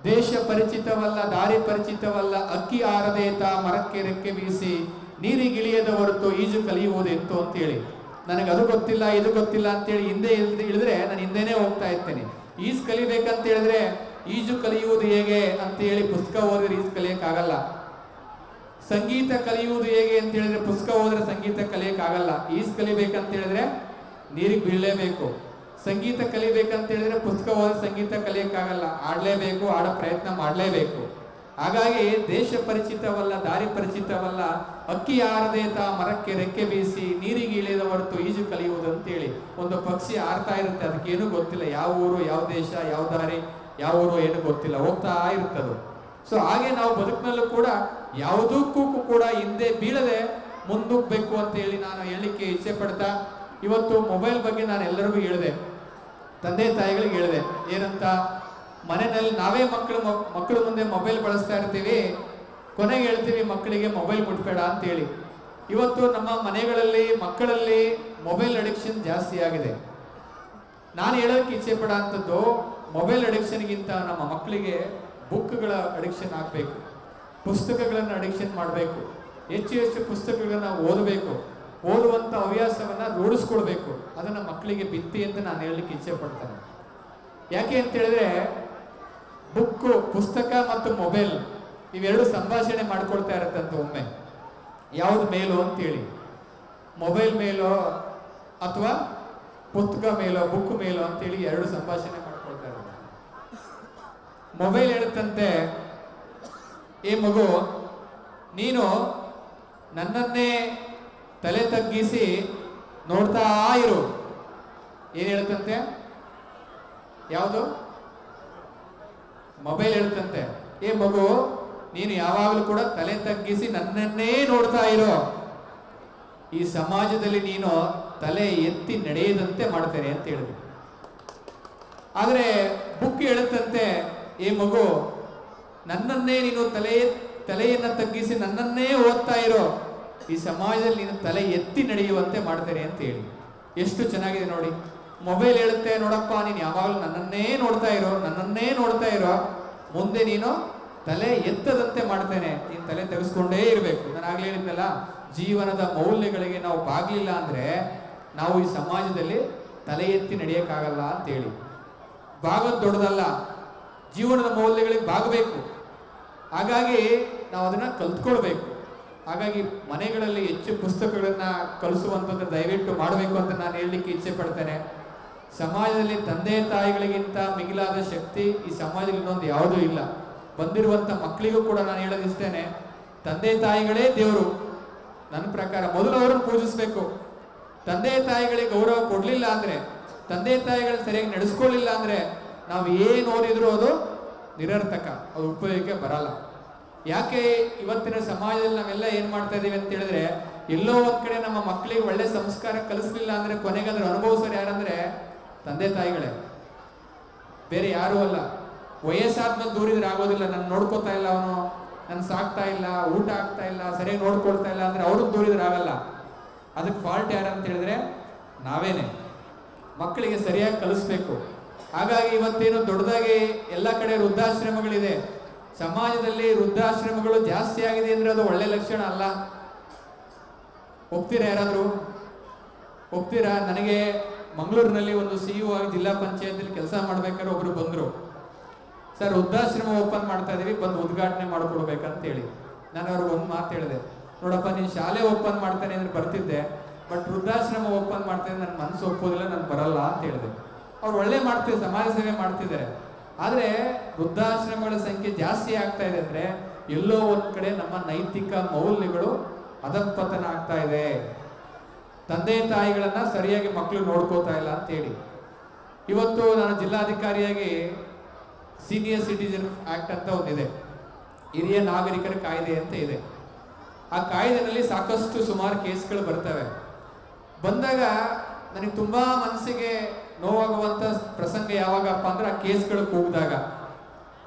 ದೇಶ ಪರಿಚಿತವಲ್ಲ, ದಾರಿ ಪರಿಚಿತವಲ್ಲ, ಅಕ್ಕಿ ಆರದೇತ ಮರಕ್ಕೆ ರೆಕ್ಕೆ ಬೀಸಿ ನೀರಿಗಿಳಿಯದ ಹೊರತು ಈಜು ಕಲಿಯುವುದೆಂತು ಅಂತೇಳಿ. ನನಗೆ ಅದು ಗೊತ್ತಿಲ್ಲ ಇದು ಗೊತ್ತಿಲ್ಲ ಅಂತೇಳಿ ಹಿಂದೆ ಇಳಿದ್ರೆ ನಾನು ಹಿಂದೆನೇ ಹೋಗ್ತಾ ಇರ್ತೇನೆ. ಈಜು ಕಲಿಬೇಕಂತ ಹೇಳಿದ್ರೆ ಈಜು ಕಲಿಯುವುದು ಹೇಗೆ ಅಂತ ಹೇಳಿ ಪುಸ್ತಕ ಓದಿದ್ರೆ ಈಜು ಕಲಿಯಕ್ಕಾಗಲ್ಲ. ಸಂಗೀತ ಕಲಿಯುವುದು ಹೇಗೆ ಅಂತ ಹೇಳಿದ್ರೆ ಪುಸ್ತಕ ಓದಿದ್ರೆ ಸಂಗೀತ ಕಲಿಯಕ್ಕಾಗಲ್ಲ. ಈಜು ಕಲಿಬೇಕಂತ ಹೇಳಿದ್ರೆ ನೀರಿಗೆ ಬೀಳಲೇಬೇಕು. ಸಂಗೀತ ಕಲಿಬೇಕಂತ ಹೇಳಿದ್ರೆ ಪುಸ್ತಕ ಓದಿ ಸಂಗೀತ ಕಲಿಯಕ್ಕಾಗಲ್ಲ, ಆಡ್ಲೇಬೇಕು, ಆಡೋ ಪ್ರಯತ್ನ ಮಾಡಲೇಬೇಕು. ಹಾಗಾಗಿ ದೇಶ ಪರಿಚಿತವಲ್ಲ, ದಾರಿ ಪರಿಚಿತವಲ್ಲ, ಅಕ್ಕಿ ಆರದೇತ ಮರಕ್ಕೆ ರೆಕ್ಕೆ ಬೀಸಿ ನೀರಿಗೆ ಇಳಿಯದ ಹೊರತು ಈಜು ಕಲಿಯುವುದು ಅಂತೇಳಿ. ಒಂದು ಪಕ್ಷಿ ಹಾರ್ತಾ ಇರುತ್ತೆ, ಅದಕ್ಕೇನು ಗೊತ್ತಿಲ್ಲ ಯಾವ ಊರು, ಯಾವ ದೇಶ, ಯಾವ ದಾರಿ, ಯಾವ ಊರು ಏನು ಗೊತ್ತಿಲ್ಲ, ಹೋಗ್ತಾ ಇರ್ತದೆ. ಸೊ ಹಾಗೆ ನಾವು ಬದುಕಿನಲ್ಲೂ ಕೂಡ ಯಾವುದಕ್ಕೂ ಕೂಡ ಹಿಂದೆ ಬೀಳದೆ ಮುಂದೋಗ್ಬೇಕು ಅಂತ ಹೇಳಿ ನಾನು ಹೇಳಲಿಕ್ಕೆ ಇಚ್ಛೆ ಪಡ್ತಾ, ಇವತ್ತು ಮೊಬೈಲ್ ಬಗ್ಗೆ ನಾನು ಎಲ್ಲರಿಗೂ ಹೇಳಿದೆ, ತಂದೆ ತಾಯಿಗಳಿಗೆ ಹೇಳಿದೆ. ಏನಂತ, ಮನೆಯಲ್ಲಿ ನಾವೇ ಮಕ್ಕಳು ಮುಂದೆ ಮೊಬೈಲ್ ಬಳಸ್ತಾ ಇರ್ತೀವಿ, ಕೊನೆಗೆ ಹೇಳ್ತೀವಿ ಮಕ್ಕಳಿಗೆ ಮೊಬೈಲ್ ಮುಟ್ಬೇಡ ಅಂತ ಹೇಳಿ. ಇವತ್ತು ನಮ್ಮ ಮನೆಗಳಲ್ಲಿ ಮಕ್ಕಳಲ್ಲಿ ಮೊಬೈಲ್ ಅಡಿಕ್ಷನ್ ಜಾಸ್ತಿ ಆಗಿದೆ. ನಾನು ಹೇಳೋಕೆ ಇಚ್ಛೆ ಪಡ ಅಂಥದ್ದು, ಮೊಬೈಲ್ ಅಡಿಕ್ಷನ್ಗಿಂತ ನಮ್ಮ ಮಕ್ಕಳಿಗೆ ಬುಕ್ಗಳ ಅಡಿಕ್ಷನ್ ಆಗಬೇಕು, ಪುಸ್ತಕಗಳನ್ನು ಅಡಿಕ್ಷನ್ ಮಾಡಬೇಕು, ಹೆಚ್ಚು ಹೆಚ್ಚು ಪುಸ್ತಕಗಳನ್ನ ಓದಬೇಕು, ಓದುವಂಥ ಹವ್ಯಾಸವನ್ನು ರೂಢಿಸ್ಕೊಳ್ಬೇಕು. ಅದನ್ನು ಮಕ್ಕಳಿಗೆ ಬಿತ್ತಿ ಅಂತ ನಾನು ಹೇಳಲಿಕ್ಕೆ ಇಚ್ಛೆ ಪಡ್ತೇನೆ. ಯಾಕೆ ಅಂತ ಹೇಳಿದ್ರೆ, ಬುಕ್ಕು, ಪುಸ್ತಕ ಮತ್ತು ಮೊಬೈಲ್ ಇವೆರಡು ಸಂಭಾಷಣೆ ಮಾಡ್ಕೊಳ್ತಾ ಇರತ್ತಂತ ಒಮ್ಮೆ. ಯಾವುದು ಮೇಲು ಅಂತೇಳಿ, ಮೊಬೈಲ್ ಮೇಲೋ ಅಥವಾ ಪುಸ್ತಕ ಮೇಲೋ, ಬುಕ್ ಮೇಲೋ ಅಂತೇಳಿ ಎರಡು ಸಂಭಾಷಣೆ ಮಾಡ್ಕೊಳ್ತಾ ಇರುತ್ತೆ. ಮೊಬೈಲ್ ಹೇಳುತ್ತಂತೆ, ಏ ಮಗು, ನೀನು ನನ್ನನ್ನೇ ತಲೆ ತಗ್ಗಿಸಿ ನೋಡ್ತಾ ಇರು. ಏನ್ ಹೇಳುತ್ತಂತೆ? ಯಾವುದು? ಮೊಬೈಲ್ ಹೇಳುತ್ತಂತೆ, ಏ ಮಗು, ನೀನು ಯಾವಾಗಲೂ ಕೂಡ ತಲೆ ತಗ್ಗಿಸಿ ನನ್ನನ್ನೇ ನೋಡ್ತಾ ಇರೋ. ಈ ಸಮಾಜದಲ್ಲಿ ನೀನು ತಲೆ ಎತ್ತಿ ನಡೆಯದಂತೆ ಮಾಡ್ತೇನೆ ಅಂತ ಹೇಳಿದ್ರು. ಆದರೆ ಬುಕ್ ಹೇಳುತ್ತಂತೆ, ಏ ಮಗು, ನನ್ನನ್ನೇ ನೀನು ತಲೆಯನ್ನ ತಗ್ಗಿಸಿ ನನ್ನನ್ನೇ ಓದ್ತಾ ಇರೋ. ಈ ಸಮಾಜದಲ್ಲಿ ನೀನು ತಲೆ ಎತ್ತಿ ನಡೆಯುವಂತೆ ಮಾಡ್ತೇನೆ ಅಂತ ಹೇಳಿ. ಎಷ್ಟು ಚೆನ್ನಾಗಿದೆ ನೋಡಿ. ಮೊಬೈಲ್ ಹೇಳುತ್ತೆ, ನೋಡಪ್ಪ, ನೀನು ಯಾವಾಗಲೂ ನನ್ನನ್ನೇ ನೋಡ್ತಾ ಇರೋ, ನನ್ನನ್ನೇ ನೋಡ್ತಾ ಇರೋ, ಮುಂದೆ ನೀನು ತಲೆ ಎತ್ತದಂತೆ ಮಾಡ್ತೇನೆ, ನೀನು ತಲೆ ತೆಗೆಸ್ಕೊಂಡೇ ಇರಬೇಕು. ನಾನು ಆಗ್ಲೇ ಹೇಳಿದ್ನಲ್ಲ, ಜೀವನದ ಮೌಲ್ಯಗಳಿಗೆ ನಾವು ಬಾಗ್ಲಿಲ್ಲ ಅಂದ್ರೆ ನಾವು ಈ ಸಮಾಜದಲ್ಲಿ ತಲೆ ಎತ್ತಿ ನಡೆಯಕ್ಕಾಗಲ್ಲ ಅಂತೇಳಿ. ಬಾಗೋದು ದೊಡ್ಡದಲ್ಲ, ಜೀವನದ ಮೌಲ್ಯಗಳಿಗೆ ಬಾಗಬೇಕು. ಹಾಗಾಗಿ ನಾವು ಅದನ್ನ ಕಲ್ತ್ಕೊಳ್ಬೇಕು. ಹಾಗಾಗಿ ಮನೆಗಳಲ್ಲಿ ಹೆಚ್ಚು ಪುಸ್ತಕಗಳನ್ನ ಕಲಿಸುವಂಥದ್ದು ದಯವಿಟ್ಟು ಮಾಡಬೇಕು ಅಂತ ನಾನು ಹೇಳಲಿಕ್ಕೆ ಇಚ್ಛೆ ಪಡ್ತೇನೆ. ಸಮಾಜದಲ್ಲಿ ತಂದೆ ತಾಯಿಗಳಿಗಿಂತ ಮಿಗಿಲಾದ ಶಕ್ತಿ ಈ ಸಮಾಜದಲ್ಲಿ ಇನ್ನೊಂದು ಯಾವುದೂ ಇಲ್ಲ. ಬಂದಿರುವಂಥ ಮಕ್ಕಳಿಗೂ ಕೂಡ ನಾನು ಹೇಳೋದಿಷ್ಟೇನೆ, ತಂದೆ ತಾಯಿಗಳೇ ದೇವರು. ನನ್ನ ಪ್ರಕಾರ ಮೊದಲು ಅವರನ್ನು ಪೂಜಿಸ್ಬೇಕು. ತಂದೆ ತಾಯಿಗಳಿಗೆ ಗೌರವ ಕೊಡಲಿಲ್ಲ ಅಂದರೆ, ತಂದೆ ತಾಯಿಗಳನ್ನ ಸರಿಯಾಗಿ ನಡೆಸ್ಕೊಳ್ಳಿಲ್ಲ ಅಂದರೆ ನಾವು ಏನು ಓದಿದ್ರು ಅದು ನಿರರ್ಥಕ, ಅದು ಉಪಯೋಗಕ್ಕೆ ಬರಲ್ಲ. ಯಾಕೆ ಇವತ್ತಿನ ಸಮಾಜದಲ್ಲಿ ನಾವೆಲ್ಲ ಏನು ಮಾಡ್ತಾ ಇದ್ದೀವಿ ಅಂತ ಹೇಳಿದ್ರೆ, ಎಲ್ಲೋ ಒಂದ್ ಕಡೆ ನಮ್ಮ ಮಕ್ಕಳಿಗೆ ಒಳ್ಳೆ ಸಂಸ್ಕಾರ ಕಲಿಸ್ಲಿಲ್ಲ ಅಂದ್ರೆ ಕೊನೆಗೆ ಅದ್ರ ಅನುಭವಿಸೋರು ಯಾರಂದ್ರೆ ತಂದೆ ತಾಯಿಗಳೇ, ಬೇರೆ ಯಾರೂ ಅಲ್ಲ. ವಯಸ್ಸಾದ್ಮೇಲೆ ದೂರಿದ್ರೆ ಆಗೋದಿಲ್ಲ. ನಾನು ನೋಡ್ಕೋತಾ ಇಲ್ಲ, ಅವನು ನನ್ನ ಸಾಕ್ತಾ ಇಲ್ಲ, ಊಟ ಆಗ್ತಾ ಇಲ್ಲ, ಸರಿಯಾಗಿ ನೋಡ್ಕೊಳ್ತಾ ಇಲ್ಲ ಅಂದ್ರೆ ಅವ್ರಿಗೆ ದೂರಿದ್ರೆ ಆಗಲ್ಲ. ಅದಕ್ಕೆ ಫಾಲ್ಟ್ ಯಾರಂತ ಹೇಳಿದ್ರೆ ನಾವೇನೆ. ಮಕ್ಕಳಿಗೆ ಸರಿಯಾಗಿ ಕಲಿಸ್ಬೇಕು. ಹಾಗಾಗಿ ಇವತ್ತೇನು ದೊಡ್ಡದಾಗಿ ಎಲ್ಲ ಕಡೆ ವೃದ್ಧಾಶ್ರಮಗಳಿದೆ. ಸಮಾಜದಲ್ಲಿ ವೃದ್ಧಾಶ್ರಮಗಳು ಜಾಸ್ತಿ ಆಗಿದೆ ಅಂದ್ರೆ ಅದು ಒಳ್ಳೆ ಲಕ್ಷಣ ಅಲ್ಲ. ಒಪ್ತೀರಾ? ಯಾರಾದರೂ ಒಪ್ತೀರಾ? ನನಗೆ ಮಂಗಳೂರಿನಲ್ಲಿ ಒಂದು CEO ಆಗಿ ಜಿಲ್ಲಾ ಪಂಚಾಯತಿಯಲ್ಲಿ ಕೆಲಸ ಮಾಡ್ಬೇಕಾದ್ರೆ ಒಬ್ರು ಬಂದ್ರು, ಸರ್ ವೃದ್ಧಾಶ್ರಮ ಓಪನ್ ಮಾಡ್ತಾ ಇದೀವಿ, ಬಂದು ಉದ್ಘಾಟನೆ ಮಾಡ್ಕೊಡ್ಬೇಕಂತ ಹೇಳಿ. ನಾನು ಅವ್ರಿಗೆ ಒಂದು ಮಾತು ಹೇಳಿದೆ, ನೋಡಪ್ಪ, ನೀನು ಶಾಲೆ ಓಪನ್ ಮಾಡ್ತಾನೆ ಅಂದ್ರೆ ಬರ್ತಿದ್ದೆ, ಬಟ್ ವೃದ್ಧಾಶ್ರಮ ಓಪನ್ ಮಾಡ್ತಾನೆ ನನ್ನ ಮನಸ್ಸು ಒಪ್ಪೋದಿಲ್ಲ, ನಾನು ಬರಲ್ಲ ಅಂತ ಹೇಳಿದೆ. ಅವ್ರು ಒಳ್ಳೆ ಮಾಡ್ತಿದ್ದಾರೆ, ಸಮಾಜ ಸೇವೆ ಮಾಡ್ತಿದ್ದಾರೆ. ಆದರೆ ವೃದ್ಧಾಶ್ರಮಗಳ ಸಂಖ್ಯೆ ಜಾಸ್ತಿ ಆಗ್ತಾ ಇದೆ ಅಂದ್ರೆ ಎಲ್ಲೋ ಒಂದ್ ಕಡೆ ನಮ್ಮ ನೈತಿಕ ಮೌಲ್ಯಗಳು ಅಧಃಪತನ ಆಗ್ತಾ ಇದೆ. ತಂದೆ ತಾಯಿಗಳನ್ನ ಸರಿಯಾಗಿ ಮಕ್ಕಳು ನೋಡ್ಕೋತಾ ಇಲ್ಲ ಅಂತ ಹೇಳಿ. ಇವತ್ತು ನಾನು ಜಿಲ್ಲಾಧಿಕಾರಿಯಾಗಿ ಸೀನಿಯರ್ ಸಿಟಿಜನ್ ಆಕ್ಟ್ ಅಂತ ಒಂದಿದೆ, ಹಿರಿಯ ನಾಗರಿಕರ ಕಾಯ್ದೆ ಅಂತ ಇದೆ. ಆ ಕಾಯ್ದೆನಲ್ಲಿ ಸಾಕಷ್ಟು ಸುಮಾರು ಕೇಸ್ಗಳು ಬರ್ತವೆ. ಬಂದಾಗ ನನಗೆ ತುಂಬಾ ಮನಸ್ಸಿಗೆ ನೋವಾಗುವಂತ ಪ್ರಸಂಗ ಯಾವಾಗಪ್ಪ ಅಂದ್ರೆ ಆ ಕೇಸ್ಗಳು ಕೂಗಿದಾಗ.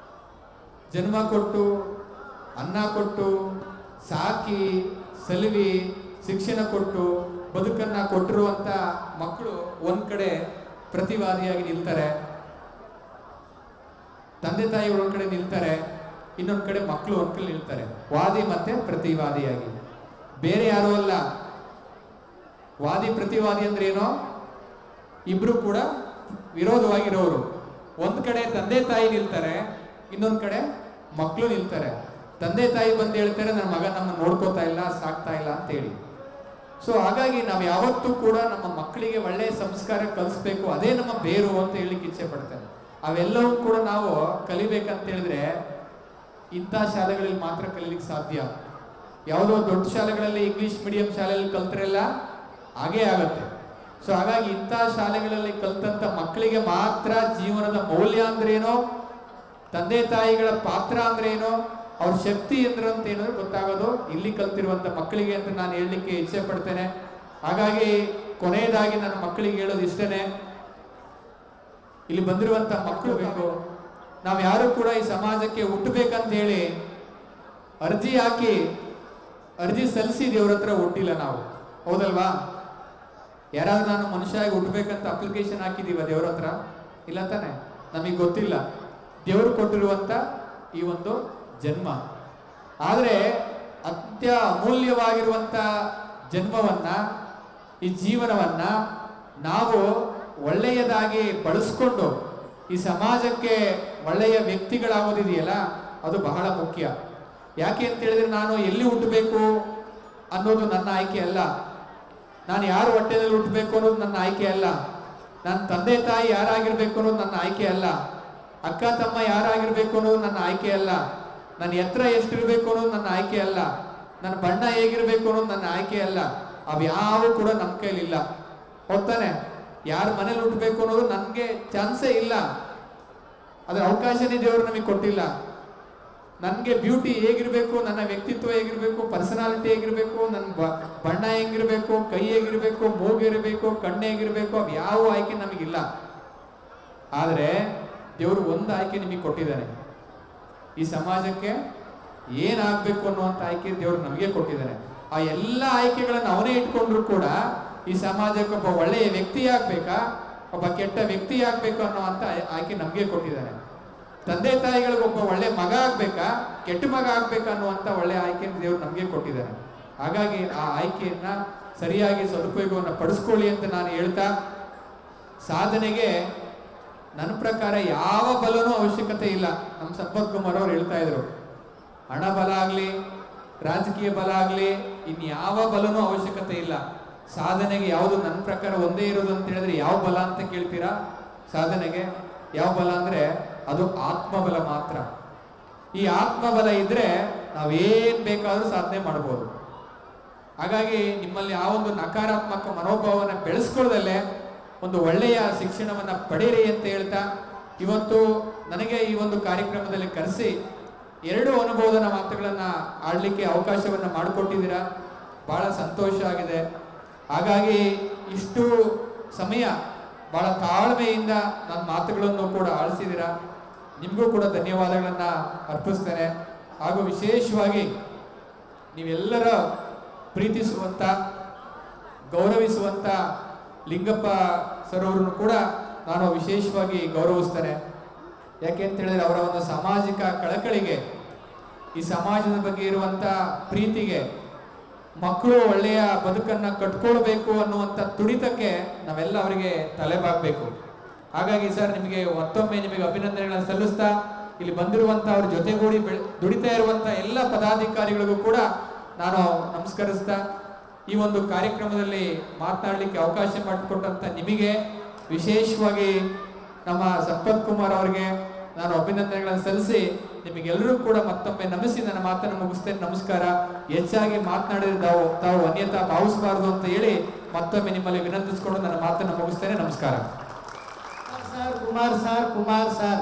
ಜನ್ಮ ಕೊಟ್ಟು, ಅನ್ನ ಕೊಟ್ಟು, ಸಾಕಿ ಸಲುವಿ, ಶಿಕ್ಷಣ ಕೊಟ್ಟು, ಬದುಕನ್ನ ಕೊಟ್ಟಿರುವಂತ ಮಕ್ಕಳು ಒಂದ್ ಕಡೆ ಪ್ರತಿವಾದಿಯಾಗಿ ನಿಲ್ತಾರೆ, ತಂದೆ ತಾಯಿಗಳು ಒಂದ್ ಕಡೆ ನಿಲ್ತಾರೆ, ಇನ್ನೊಂದ್ ಕಡೆ ಮಕ್ಕಳು ಒಂದ್ ಕಡೆ ನಿಲ್ತಾರೆ, ವಾದಿ ಮತ್ತೆ ಪ್ರತಿವಾದಿಯಾಗಿ. ಬೇರೆ ಯಾರು ಅಲ್ಲ. ವಾದಿ ಪ್ರತಿವಾದಿ ಅಂದ್ರೆ ಏನೋ, ಇಬ್ರು ಕೂಡ ವಿರೋಧವಾಗಿರೋರು. ಒಂದ್ ಕಡೆ ತಂದೆ ತಾಯಿ ನಿಲ್ತಾರೆ, ಇನ್ನೊಂದ್ ಕಡೆ ಮಕ್ಕಳು ನಿಲ್ತಾರೆ. ತಂದೆ ತಾಯಿ ಬಂದು ಹೇಳ್ತಾರೆ, ನನ್ನ ಮಗ ನಮ್ಮ ನೋಡ್ಕೋತಾ ಇಲ್ಲ, ಸಾಕ್ತಾ ಇಲ್ಲ ಅಂತ ಹೇಳಿ. ಸೊ ಹಾಗಾಗಿ ನಾವು ಯಾವತ್ತೂ ಕೂಡ ನಮ್ಮ ಮಕ್ಕಳಿಗೆ ಒಳ್ಳೆ ಸಂಸ್ಕಾರ ಕಲಿಸ್ಬೇಕು, ಅದೇ ನಮ್ಮ ಬೇರು ಅಂತ ಹೇಳಲಿಕ್ಕೆ ಇಚ್ಛೆ ಪಡ್ತೇನೆ. ಅವೆಲ್ಲವೂ ಕೂಡ ನಾವು ಕಲಿಬೇಕಂತ ಹೇಳಿದ್ರೆ ಇಂಥ ಶಾಲೆಗಳಲ್ಲಿ ಮಾತ್ರ ಕಲೀಲಿಕ್ಕೆ ಸಾಧ್ಯ. ಯಾವುದೋ ದೊಡ್ಡ ಶಾಲೆಗಳಲ್ಲಿ ಇಂಗ್ಲಿಷ್ ಮೀಡಿಯಂ ಶಾಲೆಯಲ್ಲಿ ಕಲ್ತರೆಲ್ಲ ಹಾಗೇ ಆಗತ್ತೆ. ಸೊ ಹಾಗಾಗಿ ಇಂಥ ಶಾಲೆಗಳಲ್ಲಿ ಕಲ್ತಂತ ಮಕ್ಕಳಿಗೆ ಮಾತ್ರ ಜೀವನದ ಮೌಲ್ಯ ಅಂದ್ರೇನೋ, ತಂದೆ ತಾಯಿಗಳ ಪಾತ್ರ ಅಂದ್ರೇನೋ, ಅವ್ರ ಶಕ್ತಿ ಅಂತ ಏನಾದ್ರು ಗೊತ್ತಾಗೋದು ಇಲ್ಲಿ ಕಲ್ತಿರುವಂತ ಮಕ್ಕಳಿಗೆ ಅಂತ ನಾನು ಹೇಳಲಿಕ್ಕೆ ಇಚ್ಛೆ ಪಡ್ತೇನೆ. ಹಾಗಾಗಿ ಕೊನೆಯದಾಗಿ ನನ್ನ ಮಕ್ಕಳಿಗೆ ಹೇಳೋದು ಇಷ್ಟೇನೆ, ಇಲ್ಲಿ ಬಂದಿರುವಂತ ಮಕ್ಕಳು ಬೇಕು, ನಾವು ಯಾರು ಕೂಡ ಈ ಸಮಾಜಕ್ಕೆ ಹುಟ್ಟಬೇಕಂತ ಹೇಳಿ ಅರ್ಜಿ ಹಾಕಿ ಅರ್ಜಿ ಸಲ್ಲಿಸಿ ದೇವ್ರ ಹತ್ರ ಹುಟ್ಟಿಲ್ಲ ನಾವು, ಹೌದಲ್ವಾ? ಯಾರಾದ್ರೂ ನಾನು ಮನುಷ್ಯಾಗಿ ಹುಟ್ಟಬೇಕಂತ ಅಪ್ಲಿಕೇಶನ್ ಹಾಕಿದೀವ ದೇವ್ರ ಹತ್ರ? ಇಲ್ಲ ತಾನೆ, ನಮಗೆ ಗೊತ್ತಿಲ್ಲ ದೇವರು ಕೊಟ್ಟಿರುವಂತ ಈ ಒಂದು ಜನ್ಮ. ಆದ್ರೆ ಅತ್ಯ ಅಮೂಲ್ಯವಾಗಿರುವಂತ ಜನ್ಮವನ್ನ, ಈ ಜೀವನವನ್ನ ನಾವು ಒಳ್ಳೆಯದಾಗಿ ಬಳಸ್ಕೊಂಡು ಈ ಸಮಾಜಕ್ಕೆ ಒಳ್ಳೆಯ ವ್ಯಕ್ತಿಗಳಾಗೋದಿದೆಯಲ್ಲ, ಅದು ಬಹಳ ಮುಖ್ಯ. ಯಾಕೆ ಅಂತ ಹೇಳಿದ್ರೆ ನಾನು ಎಲ್ಲಿ ಹುಟ್ಟಬೇಕು ಅನ್ನೋದು ನನ್ನ ಆಯ್ಕೆ ಅಲ್ಲ, ನಾನು ಯಾರು ಹೊಟ್ಟೆಯಲ್ಲಿ ಹುಟ್ಟಬೇಕು ಅನ್ನೋದು ನನ್ನ ಆಯ್ಕೆ ಅಲ್ಲ, ನನ್ನ ತಂದೆ ತಾಯಿ ಯಾರಾಗಿರ್ಬೇಕು ಅನ್ನೋದು ನನ್ನ ಆಯ್ಕೆ ಅಲ್ಲ, ಅಕ್ಕ ತಮ್ಮ ಯಾರಾಗಿರ್ಬೇಕು ಅನ್ನೋದು ನನ್ನ ಆಯ್ಕೆ ಅಲ್ಲ, ನನ್ನ ಎತ್ತರ ಎಷ್ಟಿರ್ಬೇಕು ಅನ್ನೋದು ನನ್ನ ಆಯ್ಕೆ ಅಲ್ಲ, ನನ್ನ ಬಣ್ಣ ಹೇಗಿರ್ಬೇಕು ಅನ್ನೋದು ನನ್ನ ಆಯ್ಕೆ ಅಲ್ಲ. ಅವ್ಯಾವು ಕೂಡ ನಮ್ಮ ಕೈಲಿಲ್ಲ, ಹೋಗ್ತಾನೆ. ಯಾರ ಮನೇಲಿ ಹುಟ್ಟಬೇಕು ಅನ್ನೋದು ನನಗೆ ಚಾನ್ಸೇ ಇಲ್ಲ, ಅದರ ಅವಕಾಶನೇ ದೇವರು ನಮಗೆ ಕೊಟ್ಟಿಲ್ಲ. ನನಗೆ ಬ್ಯೂಟಿ ಹೇಗಿರ್ಬೇಕು, ನನ್ನ ವ್ಯಕ್ತಿತ್ವ ಹೇಗಿರ್ಬೇಕು, ಪರ್ಸನಾಲಿಟಿ ಹೇಗಿರ್ಬೇಕು, ನನ್ನ ಬಣ್ಣ ಹೇಗಿರ್ಬೇಕು, ಕೈ ಹೇಗಿರ್ಬೇಕು, ಮೂಗಿರ್ಬೇಕು, ಕಣ್ಣು ಹೇಗಿರ್ಬೇಕು, ಅವು ಯಾವ ಆಯ್ಕೆ ನಮಗಿಲ್ಲ. ಆದರೆ ದೇವರು ಒಂದು ಆಯ್ಕೆ ನಿಮಗೆ ಕೊಟ್ಟಿದ್ದಾನೆ, ಈ ಸಮಾಜಕ್ಕೆ ಏನಾಗಬೇಕು ಅನ್ನುವಂಥ ಆಯ್ಕೆ ದೇವರು ನಮಗೆ ಕೊಟ್ಟಿದ್ದಾನೆ. ಆ ಎಲ್ಲ ಆಯ್ಕೆಗಳನ್ನು ಅವನೇ ಇಟ್ಕೊಂಡ್ರು ಕೂಡ ಈ ಸಮಾಜಕ್ಕೆ ಒಬ್ಬ ಒಳ್ಳೆಯ ವ್ಯಕ್ತಿ ಆಗ್ಬೇಕಾ, ಒಬ್ಬ ಕೆಟ್ಟ ವ್ಯಕ್ತಿ ಆಗ್ಬೇಕು ಅನ್ನುವಂಥ ಆಯ್ಕೆ ನಮಗೆ ಕೊಟ್ಟಿದ್ದಾನೆ. ತಂದೆ ತಾಯಿಗಳಿಗೆ ಒಬ್ಬ ಒಳ್ಳೆ ಮಗ ಆಗ್ಬೇಕಾ, ಕೆಟ್ಟ ಮಗ ಆಗ್ಬೇಕಾ ಅನ್ನುವಂಥ ಒಳ್ಳೆ ಆಯ್ಕೆಯನ್ನು ದೇವರು ನಮಗೆ ಕೊಟ್ಟಿದ್ದಾನೆ. ಹಾಗಾಗಿ ಆ ಆಯ್ಕೆಯನ್ನ ಸರಿಯಾಗಿ ಸದುಪಯೋಗವನ್ನು ಪಡಿಸ್ಕೊಳ್ಳಿ ಅಂತ ನಾನು ಹೇಳ್ತಾ, ಸಾಧನೆಗೆ ನನ್ನ ಪ್ರಕಾರ ಯಾವ ಬಲನೂ ಅವಶ್ಯಕತೆ ಇಲ್ಲ. ನಮ್ಮ ಸಂಪತ್ ಕುಮಾರ್ ಅವರು ಹೇಳ್ತಾ ಇದ್ರು, ಹಣ ಬಲ ಆಗ್ಲಿ, ರಾಜಕೀಯ ಬಲ ಆಗ್ಲಿ, ಇನ್ಯಾವ ಬಲನೂ ಅವಶ್ಯಕತೆ ಇಲ್ಲ. ಸಾಧನೆಗೆ ಯಾವುದು ನನ್ನ ಪ್ರಕಾರ ಒಂದೇ ಇರೋದು ಅಂತ ಹೇಳಿದ್ರೆ ಯಾವ ಬಲ ಅಂತ ಕೇಳ್ತೀರಾ? ಸಾಧನೆಗೆ ಯಾವ ಬಲ ಅಂದ್ರೆ ಅದು ಆತ್ಮಬಲ ಮಾತ್ರ. ಈ ಆತ್ಮಬಲ ಇದ್ರೆ ನಾವೇನ್ ಬೇಕಾದ್ರೂ ಸಾಧನೆ ಮಾಡ್ಬೋದು. ಹಾಗಾಗಿ ನಿಮ್ಮಲ್ಲಿ ಆ ಒಂದು ನಕಾರಾತ್ಮಕ ಮನೋಭಾವನ ಬೆಳೆಸ್ಕೊಳ್ಳದಲ್ಲೇ ಒಂದು ಒಳ್ಳೆಯ ಶಿಕ್ಷಣವನ್ನ ಪಡೀರಿ ಅಂತ ಹೇಳ್ತಾ, ಇವತ್ತು ನನಗೆ ಈ ಒಂದು ಕಾರ್ಯಕ್ರಮದಲ್ಲಿ ಕರೆಸಿ 2 ಅನುಭವದ ಮಾತುಗಳನ್ನ ಆಡ್ಲಿಕ್ಕೆ ಅವಕಾಶವನ್ನ ಮಾಡಿಕೊಟ್ಟಿದ್ದೀರಾ, ಬಹಳ ಸಂತೋಷ ಆಗಿದೆ. ಹಾಗಾಗಿ ಇಷ್ಟು ಸಮಯ ಬಹಳ ತಾಳ್ಮೆಯಿಂದ ನನ್ನ ಮಾತುಗಳನ್ನು ಕೂಡ ಆಲಿಸಿದ್ದೀರಾ, ನಿಮಗೂ ಕೂಡ ಧನ್ಯವಾದಗಳನ್ನ ಅರ್ಪಿಸ್ತೇನೆ. ಹಾಗೂ ವಿಶೇಷವಾಗಿ ನೀವೆಲ್ಲರ ಪ್ರೀತಿಸುವಂತ, ಗೌರವಿಸುವಂತ ಲಿಂಗಪ್ಪ ಸರ್ ಅವರನ್ನು ಕೂಡ ನಾನು ವಿಶೇಷವಾಗಿ ಗೌರವಿಸ್ತೇನೆ. ಯಾಕೆ ಅಂತ ಹೇಳಿದ್ರೆ ಅವರ ಒಂದು ಸಾಮಾಜಿಕ ಕಳಕಳಿಗೆ, ಈ ಸಮಾಜದ ಬಗ್ಗೆ ಇರುವಂತ ಪ್ರೀತಿಗೆ, ಮಕ್ಕಳು ಒಳ್ಳೆಯ ಬದುಕನ್ನ ಕಟ್ಕೊಳ್ಬೇಕು ಅನ್ನುವಂಥ ತುಡಿತಕ್ಕೆ ನಾವೆಲ್ಲ ಅವರಿಗೆ ತಲೆಬಾಗಬೇಕು. ಹಾಗಾಗಿ ಸರ್ ನಿಮಗೆ ಮತ್ತೊಮ್ಮೆ ನಿಮಗೆ ಅಭಿನಂದನೆಗಳನ್ನು ಸಲ್ಲಿಸ್ತಾ, ಇಲ್ಲಿ ಬಂದಿರುವಂತ ಅವ್ರ ಜೊತೆಗೂಡಿ ದುಡಿತಾ ಇರುವಂತ ಎಲ್ಲ ಪದಾಧಿಕಾರಿಗಳಿಗೂ ಕೂಡ ನಾನು ನಮಸ್ಕರಿಸ್ತಾ, ಈ ಒಂದು ಕಾರ್ಯಕ್ರಮದಲ್ಲಿ ಮಾತನಾಡಲಿಕ್ಕೆ ಅವಕಾಶ ಮಾಡಿಕೊಟ್ಟಂತ ನಿಮಗೆ, ವಿಶೇಷವಾಗಿ ನಮ್ಮ ಸಂಪತ್ ಕುಮಾರ್ ಅವರಿಗೆ ನಾನು ಅಭಿನಂದನೆಗಳನ್ನು ಸಲ್ಲಿಸಿ ನಿಮಗೆಲ್ಲರೂ ಕೂಡ ಮತ್ತೊಮ್ಮೆ ನಮಿಸಿ ನನ್ನ ಮಾತನ್ನು ಮುಗಿಸ್ತೇನೆ. ನಮಸ್ಕಾರ. ಹೆಚ್ಚಾಗಿ ಮಾತನಾಡಿದ್ರೆ ತಾವು ಅನ್ಯತಾ ಭಾವಿಸಬಾರದು ಅಂತ ಹೇಳಿ ಮತ್ತೊಮ್ಮೆ ನಿಮ್ಮಲ್ಲಿ ವಿನಂತಿಸಿಕೊಂಡು ನನ್ನ ಮಾತನ್ನು ಮುಗಿಸ್ತೇನೆ. ನಮಸ್ಕಾರ. ಕುಮಾರ್ ಸರ್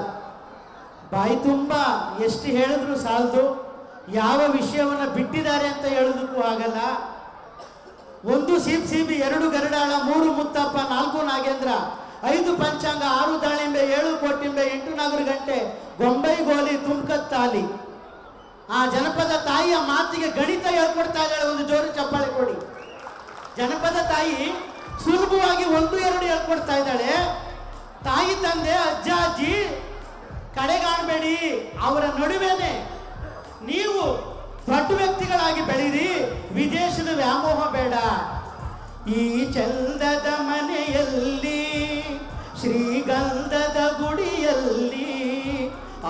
ಬಾಯಿ ತುಂಬಾ ಎಷ್ಟು ಹೇಳಿದ್ರು ಸಾಲದು, ಯಾವ ವಿಷಯವನ್ನ ಬಿಟ್ಟಿದ್ದಾರೆ ಅಂತ ಹೇಳೋದಕ್ಕೂ ಆಗಲ್ಲ. 1 ಸಿಬಿ 2 ಗರಡಾಳ 3 ಮುತ್ತಪ್ಪ 4 ನಾಗೇಂದ್ರ 5 ಪಂಚಾಂಗ 6 ದಾಳಿಂಬೆ 7 ಕೋಟಿಂಬೆ 8 ನಾಗರ ಗಂಟೆ ಗೊಂಬೈ ಗೋಲಿ ತುಮಕತ್ತಾಲಿ. ಆ ಜನಪದ ತಾಯಿಯ ಮಾತಿಗೆ ಗಣಿತ ಹೇಳ್ಕೊಡ್ತಾ ಇದ್ದಾಳೆ. ಒಂದು ಜೋರು ಚಪ್ಪಾಳೆ ಕೊಡಿ. ಜನಪದ ತಾಯಿ ಸುಲಭವಾಗಿ 1, 2 ಹೇಳ್ಕೊಡ್ತಾ ಇದ್ದಾಳೆ. ತಾಯಿ ತಂದೆ ಅಜ್ಜ ಅಜ್ಜಿ ಕಡೆಗಾಣಬೇಡಿ, ಅವರ ನಡುವೆನೆ ನೀವು ದೊಡ್ಡ ವ್ಯಕ್ತಿಗಳಾಗಿ ಬೆಳೀರಿ, ವಿದೇಶದ ವ್ಯಾಮೋಹ ಬೇಡ. ಈ ಚಂದದ ಮನೆಯಲ್ಲಿ ಶ್ರೀಗಂಧದ ಗುಡಿಯಲ್ಲಿ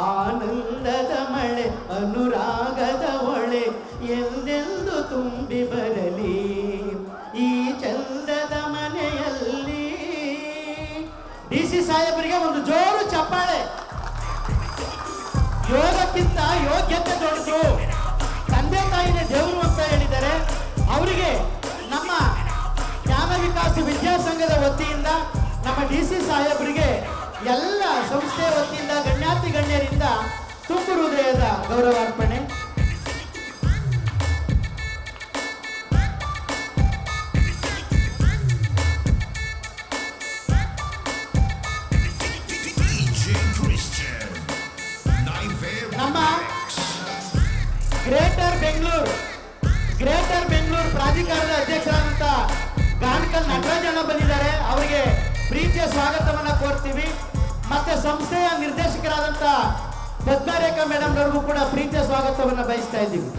ಆನಂದದ ಮಳೆ ಅನುರಾಗದ ಹೊಳೆ ಎಂದೆಂದು ತುಂಬಿ ಬರಲಿ. ಈ ಚಂದದ ಮನೆಯಲ್ಲಿ DC ಸಾಹೇಬರಿಗೆ ಒಂದು ಜೋರು ಚಪ್ಪಾಳೆ. ಯೋಗಕ್ಕಿಂತ ಯೋಗ್ಯತೆ ದೊಡ್ಡದು. ತಂದೆ ತಾಯಿನೇ ದೇವರು ಅಂತ ಹೇಳಿದ್ದಾರೆ. ಅವರಿಗೆ ನಮ್ಮ ಜ್ಞಾನ ವಿಕಾಸ ವಿದ್ಯಾಸಂಘದ ನಮ್ಮ DC ಸಾಹೇಬರಿಗೆ ಎಲ್ಲ ಸಂಸ್ಥೆಯ ವತಿಯಿಂದ ಗಣ್ಯಾತಿ ಗಣ್ಯರಿಂದ ತುಂಬು ಹೃದಯದ ಗೌರವಾರ್ಪಣೆ. ನಮ್ಮ ಗ್ರೇಟರ್ ಬೆಂಗಳೂರು ಪ್ರಾಧಿಕಾರದ ಅಧ್ಯಕ್ಷರಾದಂಥ ಗಾಣಕಲ್ ನಟರಾಜಣ್ಣ ಬಂದಿದ್ದಾರೆ. ಅವರಿಗೆ ಪ್ರೀತಿಯ ಸ್ವಾಗತವನ್ನ ಕೋರ್ತೀವಿ. ಮತ್ತೆ ಸಂಸ್ಥೆಯ ನಿರ್ದೇಶಕರಾದಂಥ ಪದ್ಮರೇಖಾ ಮೇಡಮ್ ಅವ್ರಿಗೂ ಕೂಡ ಪ್ರೀತಿಯ ಸ್ವಾಗತವನ್ನ ಬಯಸ್ತಾ ಇದ್ದೀವಿ.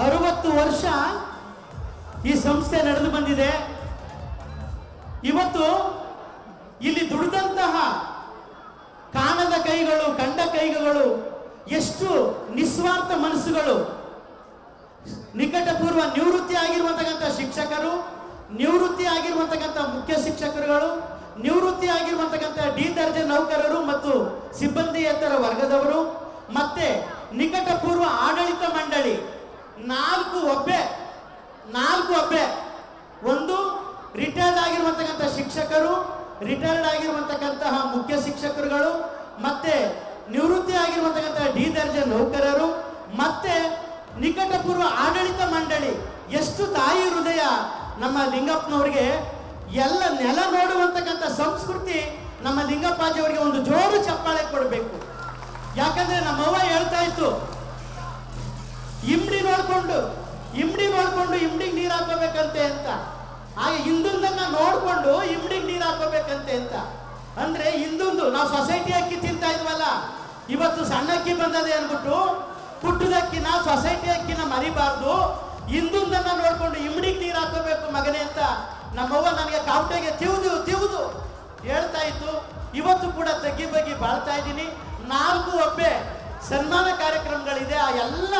ಅರವತ್ತು ವರ್ಷ ಈ ಸಂಸ್ಥೆ ನಡೆದು ಬಂದಿದೆ. ಇವತ್ತು ಇಲ್ಲಿ ದುಡಿದಂತಹ ಕಾಣದ ಕೈಗಳು, ಕಂಡ ಕೈಗಳು, ಎಷ್ಟು ನಿಸ್ವಾರ್ಥ ಮನಸ್ಸುಗಳು, ನಿಕಟಪೂರ್ವ ನಿವೃತ್ತಿ ಆಗಿರುವಂತಕ್ಕಂಥ ಶಿಕ್ಷಕರು, ನಿವೃತ್ತಿ ಆಗಿರುವಂತಕ್ಕಂಥ ಮುಖ್ಯ ಶಿಕ್ಷಕರುಗಳು, ನಿವೃತ್ತಿ ಆಗಿರುವಂತಕ್ಕಂಥ ಡಿ ದರ್ಜೆ ನೌಕರರು ಮತ್ತು ಸಿಬ್ಬಂದಿಯೇತರ ವರ್ಗದವರು, ಮತ್ತೆ ನಿಕಟಪೂರ್ವ ಆಡಳಿತ ಮಂಡಳಿ, ನಾಲ್ಕು ಒಬ್ಬೆ, ಒಂದು ರಿಟೈರ್ಡ್ ಆಗಿರುವಂತಕ್ಕಂಥ ಶಿಕ್ಷಕರು, ರಿಟೈರ್ಡ್ ಆಗಿರುವಂತಕ್ಕಂತಹ ಮುಖ್ಯ ಶಿಕ್ಷಕರುಗಳು, ಮತ್ತೆ ನಿವೃತ್ತಿ ಆಗಿರುವಂತಕ್ಕಂಥ ಡಿ ದರ್ಜೆ ನೌಕರರು, ಮತ್ತೆ ನಿಕಟಪೂರ್ವ ಆಡಳಿತ ಮಂಡಳಿ. ಎಷ್ಟು ತಾಯಿ ಹೃದಯ ನಮ್ಮ ಲಿಂಗಪ್ಪನವರಿಗೆ. ಎಲ್ಲ ನೆಲ ನೋಡುವಂತಕ್ಕಂಥ ಸಂಸ್ಕೃತಿ ನಮ್ಮ ಲಿಂಗಪ್ಪಾಜಿಯವರಿಗೆ ಒಂದು ಜೋರು ಚಪ್ಪಾಳೆ ಕೊಡಬೇಕು. ಯಾಕಂದ್ರೆ ನಮ್ಮವ್ವ ಹೇಳ್ತಾ ಇತ್ತು, ಇಮ್ಡಿ ನೋಡ್ಕೊಂಡು ಇಮ್ಡಿಗೆ ನೀರು ಹಾಕೋಬೇಕಂತೆ ಅಂತ. ಹಾಗೆ ಹಿಂದೊಂದನ್ನ ನೋಡ್ಕೊಂಡು ಇಮ್ಡಿಗೆ ನೀರು ಹಾಕೋಬೇಕಂತೆ ಅಂತ. ಅಂದ್ರೆ ಹಿಂದೊಂದು ನಾವು ಸೊಸೈಟಿ ಅಕ್ಕಿ ತಿಂತಾ ಇದ್ವಲ್ಲ, ಇವತ್ತು ಸಣ್ಣ ಅಕ್ಕಿ ಬಂದದೆ ಅಂದ್ಬಿಟ್ಟು ಪುಟ್ಟದಕ್ಕಿನ ಸೊಸೈಟಿ ಅಕ್ಕಿನ ಮರಿಬಾರ್ದು, ಹಿಂದೊಂದನ್ನ ನೋಡ್ಕೊಂಡು ಇಮ್ಡಿಗೆ ನೀರು ಹಾಕೋಬೇಕು ಮಗನೇ ಅಂತ ನಮ್ಮವ್ವ ನನಗೆ ಕಾವಟೆಗೆ ತಿವ್ದು ಹೇಳ್ತಾ ಇತ್ತು. ಇವತ್ತು ಕೂಡ ತಗ್ಗಿ ಬಗ್ಗಿ ಬಾಳ್ತಾ ಇದ್ದೀನಿ. 4 ಒಬ್ಬೆ ಸನ್ಮಾನ ಕಾರ್ಯಕ್ರಮಗಳಿದೆ. ಆ ಎಲ್ಲ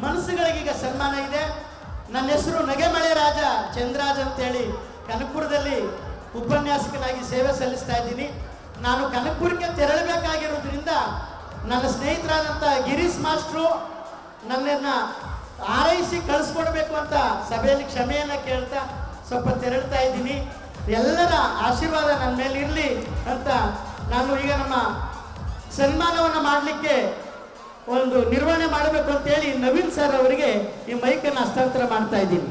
ಮನಸ್ಸುಗಳಿಗೀಗ ಸನ್ಮಾನ ಇದೆ. ನನ್ನ ಹೆಸರು ನಗೆಮಳೆ ರಾಜ ಚಂದ್ರಾಜ್ ಅಂತೇಳಿ ಕನಕಪುರದಲ್ಲಿ ಉಪನ್ಯಾಸಕನಾಗಿ ಸೇವೆ ಸಲ್ಲಿಸ್ತಾ ಇದ್ದೀನಿ. ನಾನು ಕನಕಪುರಕ್ಕೆ ತೆರಳಬೇಕಾಗಿರೋದ್ರಿಂದ ನನ್ನ ಸ್ನೇಹಿತರಾದಂಥ ಗಿರೀಶ್ ಮಾಸ್ಟ್ರು ನನ್ನನ್ನು ಆರೈಸಿ ಕಳಿಸ್ಕೊಡ್ಬೇಕು ಅಂತ ಸಭೆಯಲ್ಲಿ ಕ್ಷಮೆಯನ್ನು ಕೇಳ್ತಾ ಸ್ವಲ್ಪ ತೆರಳ್ತಾ ಇದ್ದೀನಿ. ಎಲ್ಲರ ಆಶೀರ್ವಾದ ನನ್ನ ಮೇಲೆ ಇರಲಿ ಅಂತ ನಾನು ಈಗ ನಮ್ಮ ಸನ್ಮಾನವನ್ನು ಮಾಡಲಿಕ್ಕೆ ಒಂದು ನಿರ್ವಹಣೆ ಮಾಡಬೇಕು ಅಂತೇಳಿ ನವೀನ್ ಸರ್ ಅವರಿಗೆ ಈ ಮೈಕನ್ನು ಹಸ್ತಾಂತರ ಮಾಡ್ತಾ ಇದ್ದೀನಿ.